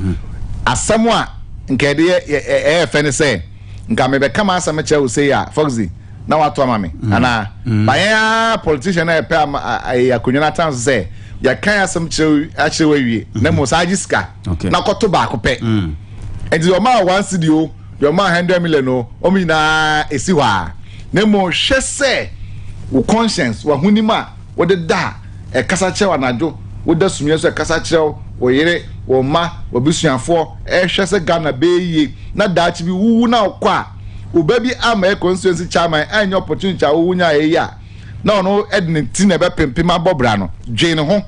N: asamo a nke de fene say nka me be kama asame che wo say ya FOXZY na wa to ama me ana ba ya politician na pe akonyo na tan say ya kan asam che ache wa wie na mo sa agiska na koto baako pe enti o ma 1 cedi o yo ma 100 million o omi na esi wa na mo hwe say wo conscience wa hunima wo de da e kasa che wa najo wo da sumye so kasa kyerɛw wo yere wo ma wo bisuafo hwɛ se Ghana beye na daachi bi wu na okwa wo ba bi ama constituency chairman anyo opportunity wo nya eya na ono ednity na be pempem abobra no dwe ne ho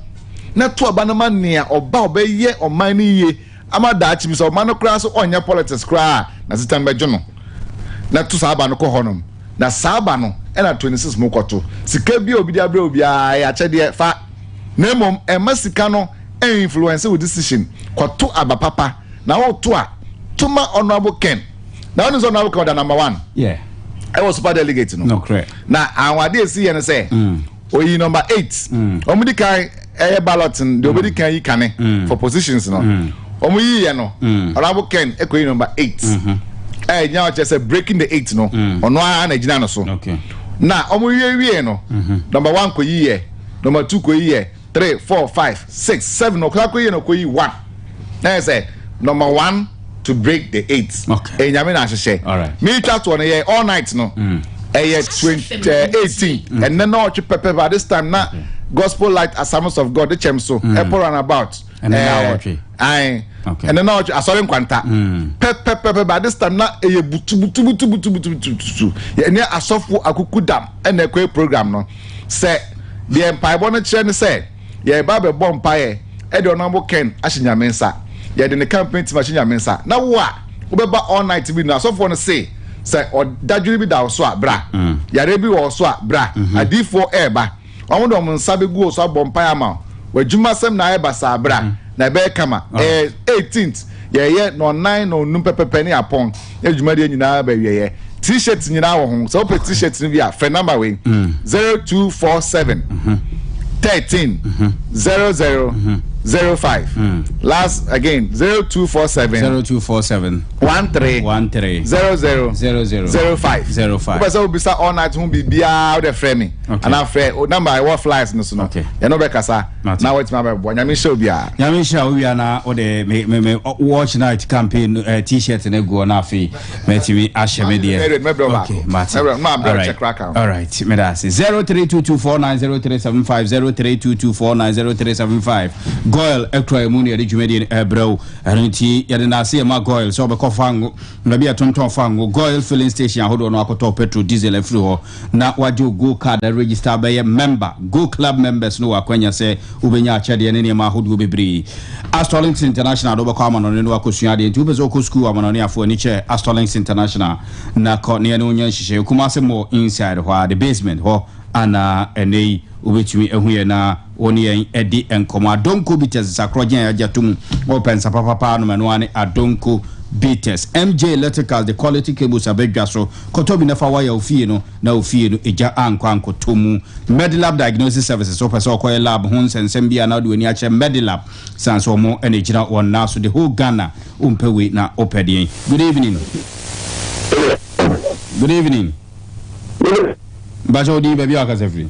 N: na to aba no ma nea oba obeye oman ni ye ama daachi bi so oman no kra so onya politics kra na sitan bejo no na to sa aba no ko honom na sa aba no na 26 mo kwoto sika bi obi dia bre obi a ya kyede fa Nemo emasika no influence with decision kwato abapapa na wo to a tuma Honorable Ken na one is Honorable Ken number 1 I was super delegate no correct na awade esi ye no say oyi number 8 omudi kan balloting the obedi kan yi kane for positions no omuyi ye no Honorable Ken ekoyi number 8 nya o say breaking the 8 no ono a na gina no so na omuyi wie no number 1 koyi ye number 2 koyi ye 3, 4, 5, 6, 7 o'clock we no koyi 1. Now I say number 1 to break the 8. Okay. Nyame na hye. All right. Me chat one here all night no. 18 and then no pepper by this time na gospel light assemblies of God the chem so airport and about. And then okay. And then now asori kwanta. Pepper by this time na butu. Ya ne asofo akuku dam and the program no. Say the empire bonnet chen say ye babe bompaye e de Honorable Ken ashinyamensa ye de ne campaign team ashinyamensa na wo a wo beba all night bi na so for no say odadwiri bi da so a bra yare bi wo so a bra adifo eba omo do mo nsa be gu so bompaye ama wadwuma sem na eba sa bra na be kama 18th ye no 9 no num pepepe ni apon adwuma de nyina ba wiye t-shirt nyina wo ho so pe t-shirt ni bi a fe number we 0247 13 0005 last again 0247 13 0005 05 because we be all night who be bia the frame and after number I was flies no so okay you know bekasa now what's my boy nyame show bia
A: we are na o de me watch night campaign t-shirt na go na afi metimi ahye me de okay all right me da say 0322490375 goil ekra mu ne de dwumedi ebrew anti ye de na say ma goil so be kofango na bia tonton fango goil filling station ahodo no akoto petrol diesel afri ho na wajo go card register by a member go club members no akwanya say ubenya achede ne ma ahodo bebre Astrolink International do be kwa ma no ne akosua de nti ubezo ko school ama no ne afo ni che Astrolink International na ko ne onyan hihye kuma se mo inside ho the basement ho ana enei ubetumi ehuye na oni en edi enkomo adonko bites sakrogen ajatum open sapapa no menwane adonko bites MJ Electrical the quality cables abedwaso kotobi na fa wire ofie no na ofie no eja ankwanko tomu Medilab diagnosis services officer okoye lab hun sensem bia na do ani ache Medilab sans omo enejira on na so the whole Ghana umpewe na opedien. Good evening. Good evening. Bajo di baby akasefri.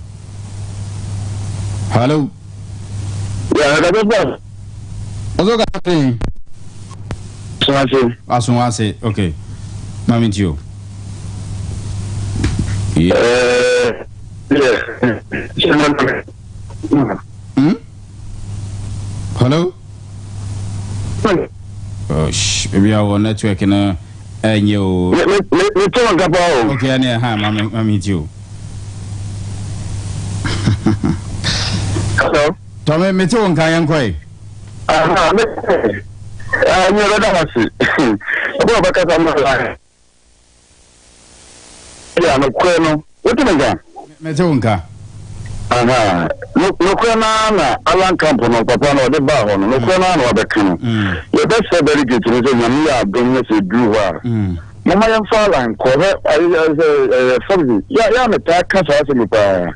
A: Hello.
O: Yeah, that's good.
A: Ozo kapten. Asunwase. Okay. Mami tio.
O: Yeah.
A: Hello. Oh, maybe our network na enyo.
O: Me to ngapa o.
A: Okay, ane ha mami tio.
O: Hello.
A: Tome me to nkan yankoi.
O: Me. You know that was about because I'm not lying. Yeah, no kweno. What do you mean?
A: Me to nka.
O: No kwena na alan camp no papa no de ba ho no kwena na obekino. You best say very good to say you are going to do war. Mama yan falan ko FOXZY. Yeah, me ta ka sa me pa.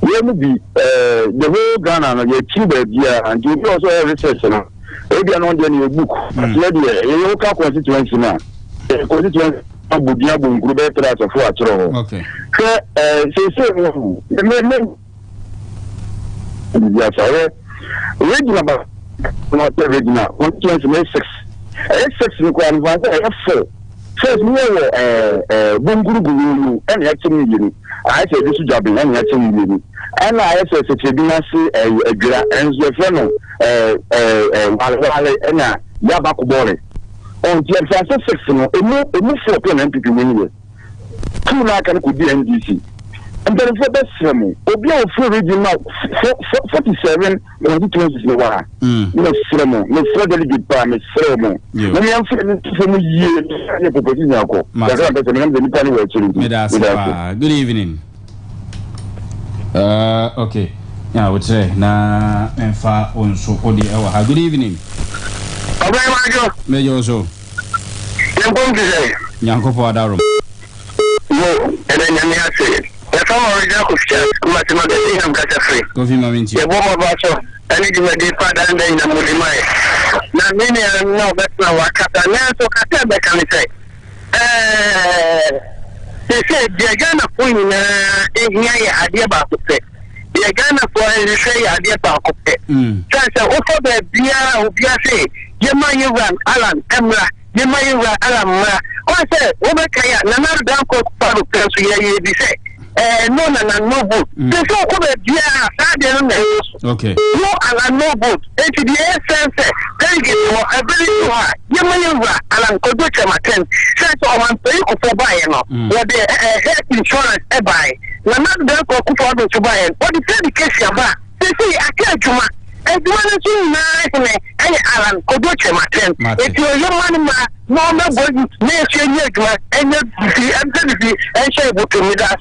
O: You me be the whole Ghana no you keep there and you also have research no. Ebi anon de ni book. Le de e yo ka constituency na. Constituency abudia bunguru be tra so fo atro ho.
A: Okay.
O: Se me ya sawe. Regional ba no te regional. Constituency me 6. 6 ni kwa advance F4. First me bunguru gulu en ya chimi yiri. I say this job en ya chimi yiri. And I say se bi na si adwira enzo fe no wale ena ya ba ko bore on the advance 6 no emu for plan MPP win two na kan ko di NDC and then for best frame obi o for regional 47 2020 no wa no frame no for delegate pa me frame no me am for me ye proposition akọ that's why I'm the people who are
A: good evening. Okay. Yeah, I would say na enfa onso odi ewa. Good evening.
O: Okay, Majo.
A: Mejo so. Nyankopo adaro.
O: No, ene nyame ase. E fama original Christian, kuma timo de him gata free.
A: Kofi maminti.
O: E bomo ba so. Ani di me de father and na mulimai. Na mini na obetna wakata na so kata be kan say. Se de Ghana for na ehia ya ade ba ko se. The Ghana for a say idea about it. So, also the Bia say, you run Alan Emra, you may run Alan. I said, over Kaya, Nana Danko Paru Pensu, you say, no, no boat. So, over Bia,
A: okay.
O: No, Alan no boat. And to the essence, thank you for a very hard. You may run Alan Koducha Maten. So, I'm paying for buying, what the health insurance buy. Na not the for to buy it. What the case about? They say I can't do my and any Alan Kodoche Maten. If you're young man, no body, nation, and share book with us.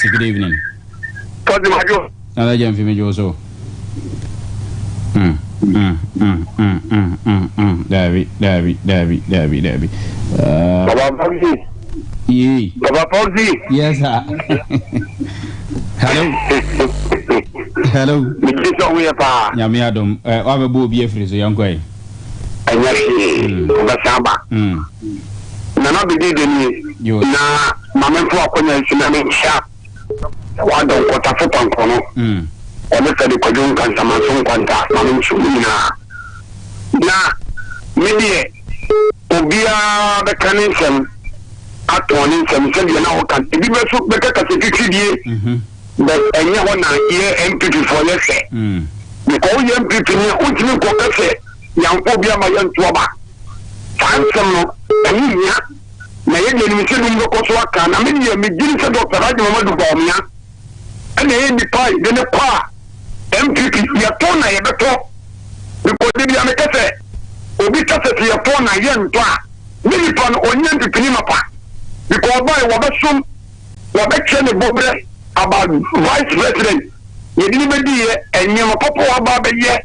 A: Good evening.
O: Another
A: young female also. Debbie.
O: Baba FOXZY.
A: Yes, sir. Hello. Nyame adom. Wa be bo bi afiri so yankoi.
O: Anyasi. Basamba. Na na bi de ni. Na mama fo akonya nsina me sha. wa don ko ta futan kono wani sadi ko jun kan sama sun kwanta mamin shugina na midiye obia da kanin sam atoni sam sai na o kan ibi be so be ka se kikidie da enya wana ye MPP for lese because ye MPP ni o timi ko kase yanko bia ma yanto ba fansam no anya na ye ni mi se dum ko so aka na me ye mi giri se Dr. Haji Mamadu Bawumia ana ye ni pai de ne kwa MPP ya to na ye beto because de bia me kase obi kase ti ya to na ye nto a ni pa no onye MPP ni mapa because boy wo besum wo be chene bobre about vice president ye dini be di ye enyem popo aba be ye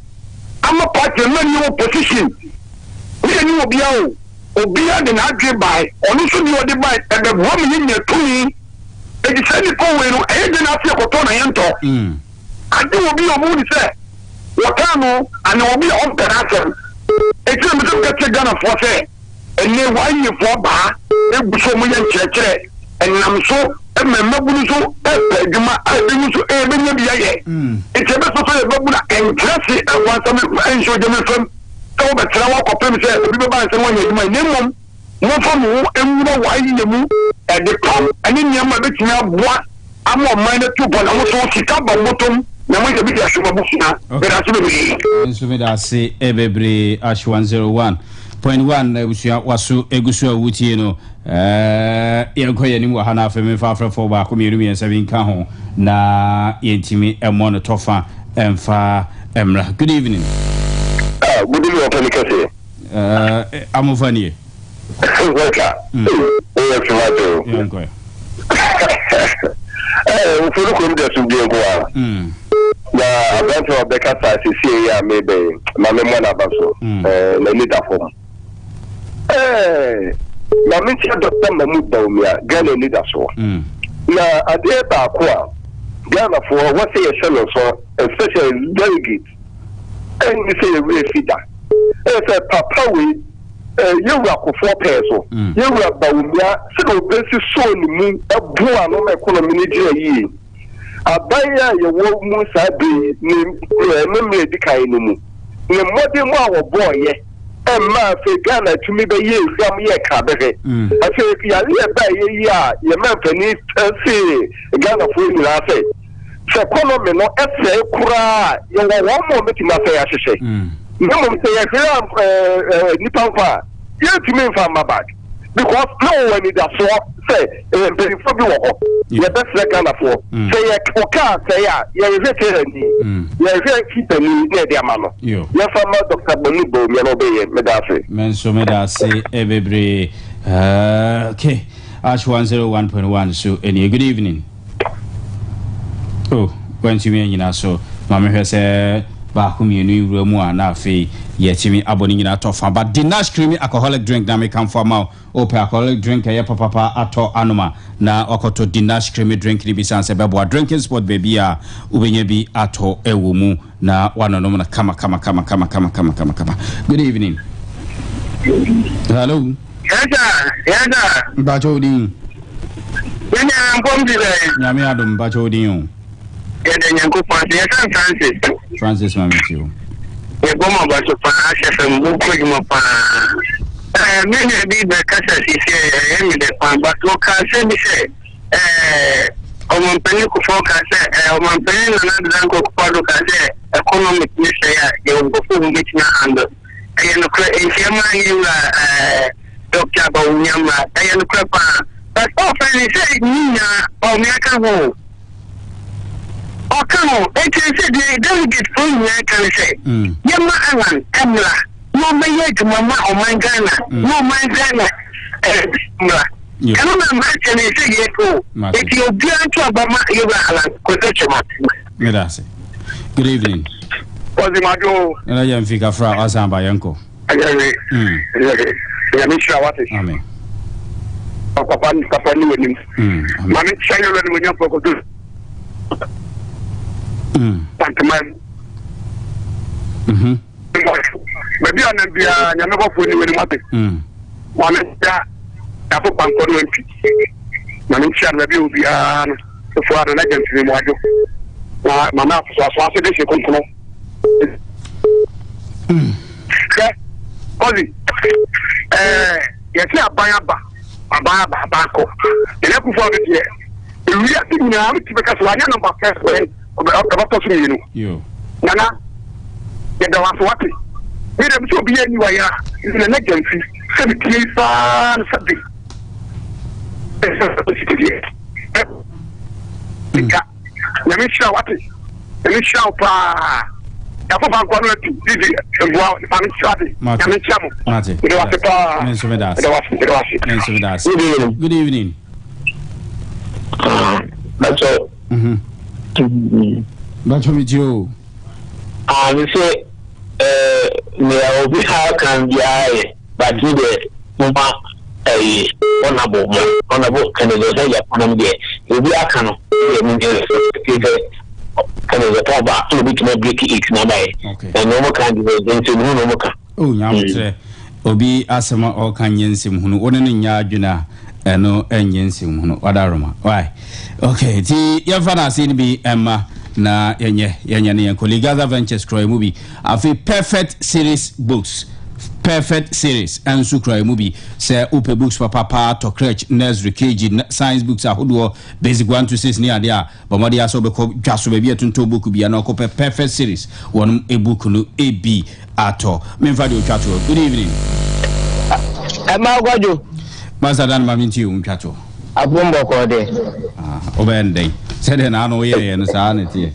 O: ama party man you opposition we ni obia de na adwe bai onu so di odi bai e be bo me nya tumi e di sani ko we no e de na afi ko na yento ade obi o mu ni se wakano ana obi on perasem e ti me so ka Ghana for se ene wa yi fo ba e guso mu ye nkyekere enam so emema bunu so eduma adinu so ebenya bia ye etebe so ye babuna entrasi awansame enjo de me fam to be tra wa kopem se obi be ba nse won eduma nemom mo fam wo enwura wa yi nemu e de kom ani nyama be tia boa ama man na tubo na mo so sika ba motom na mo je bi ya shuma busina be da so be
A: nso me da se ebebre ash 101.1 ebusia waso egusu awutie no yenkoye ni wa na afeme fa afrefo ba ko miru mi 7 ka ho na yentimi emo no tofa emfa emra. Good evening.
O: Good evening, Openikase.
A: Amufanie.
O: Welcome. Yes, Mato.
A: Yenkoye.
O: Ufuru ko mde su bi enko na abantu obeka sa sisi ya mebe mame mwana baso na leader form na minti Dr. Mamadu Bawumia Ghana leader so na ade ba ko a Ghana for what say yeshelo so especially delegate and you say we feeder say papa we you were ko for peso you were Bawumia so besi so ni mu ebu ano me economy ni je abaya ye wo mu sabe ni me medikai ni mu ni mode mu awo boy ye ma fe Ghana tumi be ye fiam ye ka bebe afi ya ye ba ye ya ye ma fani se Ghana fo ni la se se economy no ese kura ye wo mo meti ma fe ya hwehwe ni mo se ye fiam ni pampa ye tumi fa ma back because no one is so say very for wo ye best Ghana for say ye oka say ya ye veteran ni ye ve keep ni ne dia ma no ye fa ma Dr. Mamadu Bawumia no be ye medase
A: menso medase ebebre okay ash 101.1 so any good evening when you mean na so mama hwe say ba ko mienu iwura mu ana afi ye chimi aboni nyina tofa but did not scream alcoholic drink na me come for ma open alcoholic drink ya papa ato anoma na okoto did not scream drink ni bisanse bebo drinking sport baby a ubenye bi ato ewo mu na wanonom na kama good evening hello
O: yes
A: bacho din
O: yenya mbomdile
A: nyame adom bacho din o
O: yenya nyanko pante ya
A: Francis Mamitio
O: e boma ba so pa chef mbu ko juma pa mene bi be kasa si se mi de pa ba to ka se mi se o mon peni ko fo ka se o mon peni na dan ko pa do ka se economic ni se ya e o ko fu mi tina ando e no ko e se ma ni la Dr. Bawumia ma e no ko pa but o fa ni se ni na o mi aka ho Okano, it is a delegate from your country. Yama Alan, Emla, no mayor to Mama or my Ghana, no my Ghana. Cannot imagine a say, if you be to Obama, you are Alan,
A: good evening.
O: What's the matter?
A: And I am Fika Fra Asamba Yanko.
O: I am sure what is.
A: Amen.
O: Papa, knew him. Mammy, China, when you're for good. Pantomime. Maybe I never for you any one ya ya for Panko MP. Manisha maybe will be for an agency in Wadu. Mama, so I said, this is control. Ozzy, yes, I buy a backo. The level for it here. We are thinking now because I am not first way about you. Nana, get the one for what? We have to be anywhere in an agency. 70 something. Let me show what it. Let me show Good
A: evening.
O: That's all.
A: That's with you.
O: We say, how can be I, but you the honorable candidate, you'll be a canon. Can the top back to be break it now by a normal candidate into Nunoka.
A: Oh, Yamse Obi Asama or Kanyensim, who wouldn't in Yajuna and no Enyensim, Wadaroma. Why? Okay, the Yavana seen be Emma na Yanyani and Collegaza Ventures Croy movie. I feel perfect series books. Perfect series and Sukra movie say Upe books for Papa to Crutch nursery KG science books are who basic 1 to 6 near there but Madia so just maybe to book be an perfect series one a book no AB at all. Memfadio Chato. Good evening.
O: Amangwajo.
A: Master Dan Maminti Chato.
O: Abumbo Code.
A: Obende. Said an anno ye and sanity.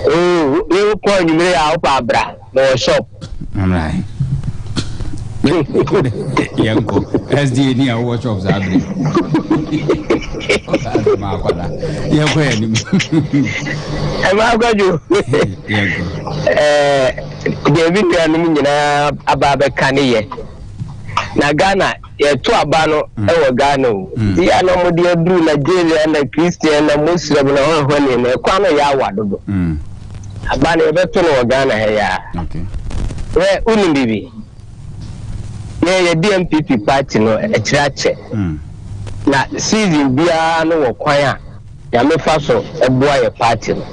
O: Oh, you point me out, Barbara. No shop.
A: I'm right. Yanko SD ni awo shops adri yanko yani
O: Amangwajo
A: yanko
O: David anu nyina ababe kaniye na Ghana ye to abano e wo Ghana o ya no mo de adru Nigeria na Christian na Muslim na hwani na kwa no ya wadodo abana e beto no Ghana he ya
A: okay
O: we unu bibi yeah, DMPP party no echirache na season bia no wo kwan ya mefa so eboa ye party no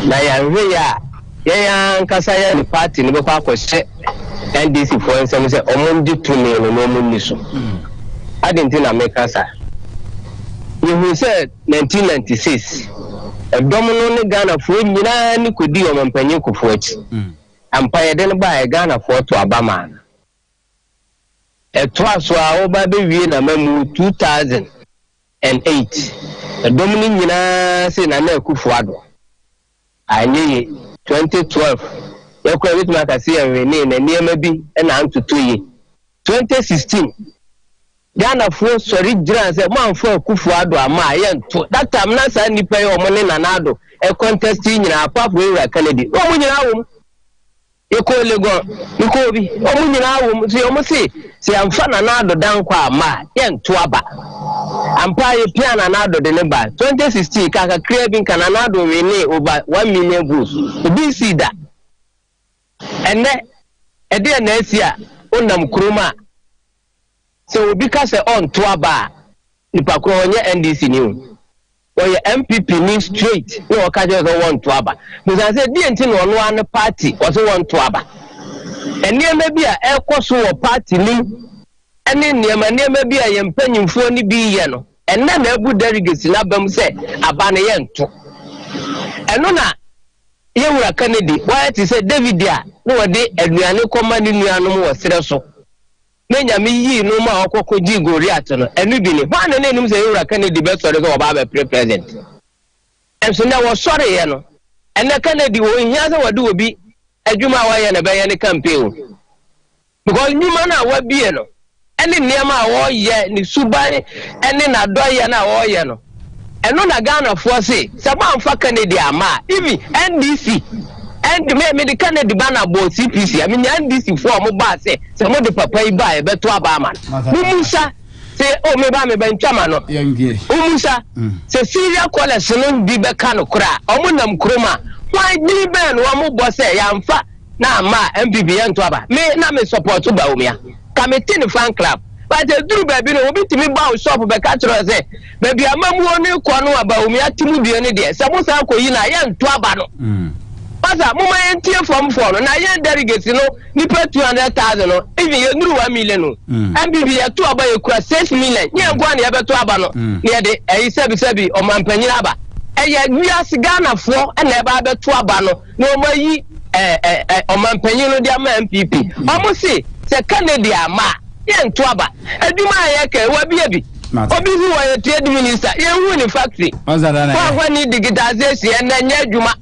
O: na ya hwe ya nkasa ya party no be kwa kwose NDC for nsem se omundi tumi no no munni so adenti na mekasa you said 1996 edom no ne Ghana fo nyina ni kodi o mampanyin kofo achi ampaye de no ba Ghana fo to abama etwaso a oba be wie na mamu 2008 edomni nyina se na na akufuado anye 2012 yakwa bit makasi enwe na niema bi na antutu yi 2016 Ghana fo sori gira se manfo akufuado ama ye nto that time na sa nipa ye omone na nado e contest nyina apart from Kennedy o mu nyina wo eko legon eko bi o mu nyina wo se o mu se amfa na nado dan kwa ama ye nto aba ampa ye piana nado de ne ba 2016 kaka craving kana nado we ne over 1 million votes obi si da ene ede na asia onam kroma so obi ka se on to aba nipa kro onye NDC ni o ye MPP ni straight no ka je so want to aba mo say die nti no ono an party o so want to aba eniema bi a ekoso wo party ni ene niema bi a ye mpanyimfo ni bi ye no enne na abu delegates na bam se aba ne ye nto eno na ye wura Kennedy why ti say David a no wode aduane koma ni nuanom wo sere so menya mi yi no ma okoko ji Goliath no enu bi ni hwan na enum se ye wura Kennedy be sore go ba be president enso na wo sore ye no enne Kennedy wo hia se wode obi adwuma wa ye na be ye ne campaign because nyuma na wa bie no ene niema wo ye ni suban ene na do ye na wo ye no eno na Ghana fo se amfa Kennedy ama even NDC and me the Kennedy bana bo CPC I mean NDC fo mo ba se mo de papa yi ba e beto aba man musa se o me ba me ban twama no musa se serial callers no bi be ka no kra o mo nam kroma why ni ben wo mo bo se ya mfa na ama MPP ya nto aba me na me support ba o me ya committee fan club
P: but the do baby no be to me bow shop be catch us say baby amamu oni ko no aba omi atimu bi ani de se mo san ko yi na ye nto aba no pasa mo ma entie from for no na ye delegate no nipa 200,000 no even ye nuru 1 million no MBB ye to aba ye kura 6 million ye ngwa na ye be to aba no ne de e sebi o mampanyina aba e ye wiase Ghana fo e na e ba be to aba no no ma yi o mampanyino dia ma MPP o si se Canada ma ye nto aba aduma ye ke wa bi obi hu wa trade minister ye hu ni factory kwa ni digitization na nya aduma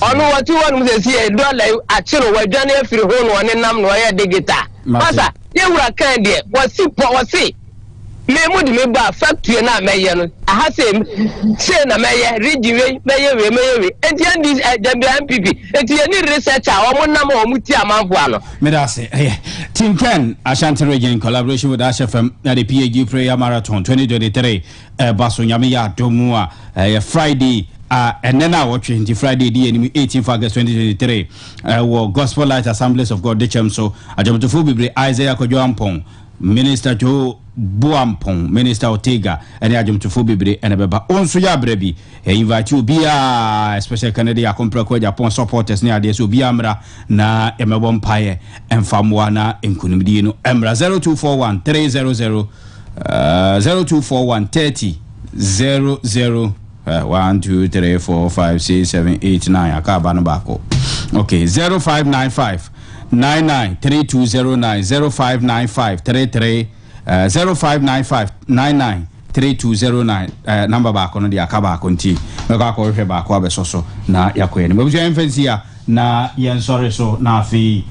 P: onu wati wonu se si dollar achiro wa dwane afiri ho no ne nam no ye digital masa ye wura kan de wasi me mudi me ba factory na meye no aha se na meye rigiwe meye enti andi MPP enti ni researcher o mo nam o muti amanfo ano
A: me da say Team Ken Ashanti region in collaboration with Ash FM at the PAG Prayer Marathon 2023 Baso Nyame ya domu a Friday and then I watch the Friday the 18th August 2023 Gospel Light Assemblies of God Dechem so ajamutufu bibre Isaiah Kojoampong Minister Joe Buampong, Minister Otega, and Ajumtufu Bibre and Beba. Also, ya brebi, invite you be a special Canadian compra Japan supporters near this will be Amra na Emabon Paye and Famwana in Kunimdino Emra 0241 300 0241 30 00 1 2 3 4 5 6 7 8 9 Akabanabako. Okay, 0595 993209 0595 33 0595 993209 number back on the akaba konti meka ko hwe ba ko abesoso na yakoye ne mebuja emfensia na yen sorry so na afi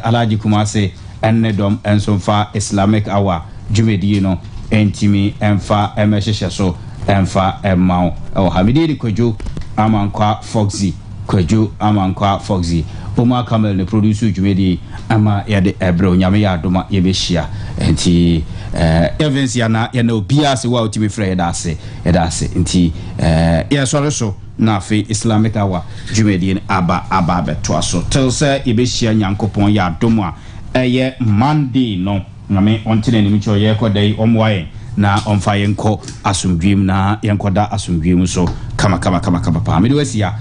A: Alaji Kumase ennedom ensonfa Islamic hour jumedi no entimi emfa emehehye so emfa emma o hamidi kojo amankwa FOXZY kojo amankwa FOXZY Oma Kamel ne produce jumedi ama ya de ebro nyame ya adoma ye behia enti events ya na obia se wa otimi frɛ edase enti ya so na fe Islamic hour jumedi aba beto aso tel se ye behia nyankopon ya adoma eye Monday no nyame ontene ni micho ye kodai omwae na onfa yenko asumdwim na yenkoda asumdwim so kama pa me de wasia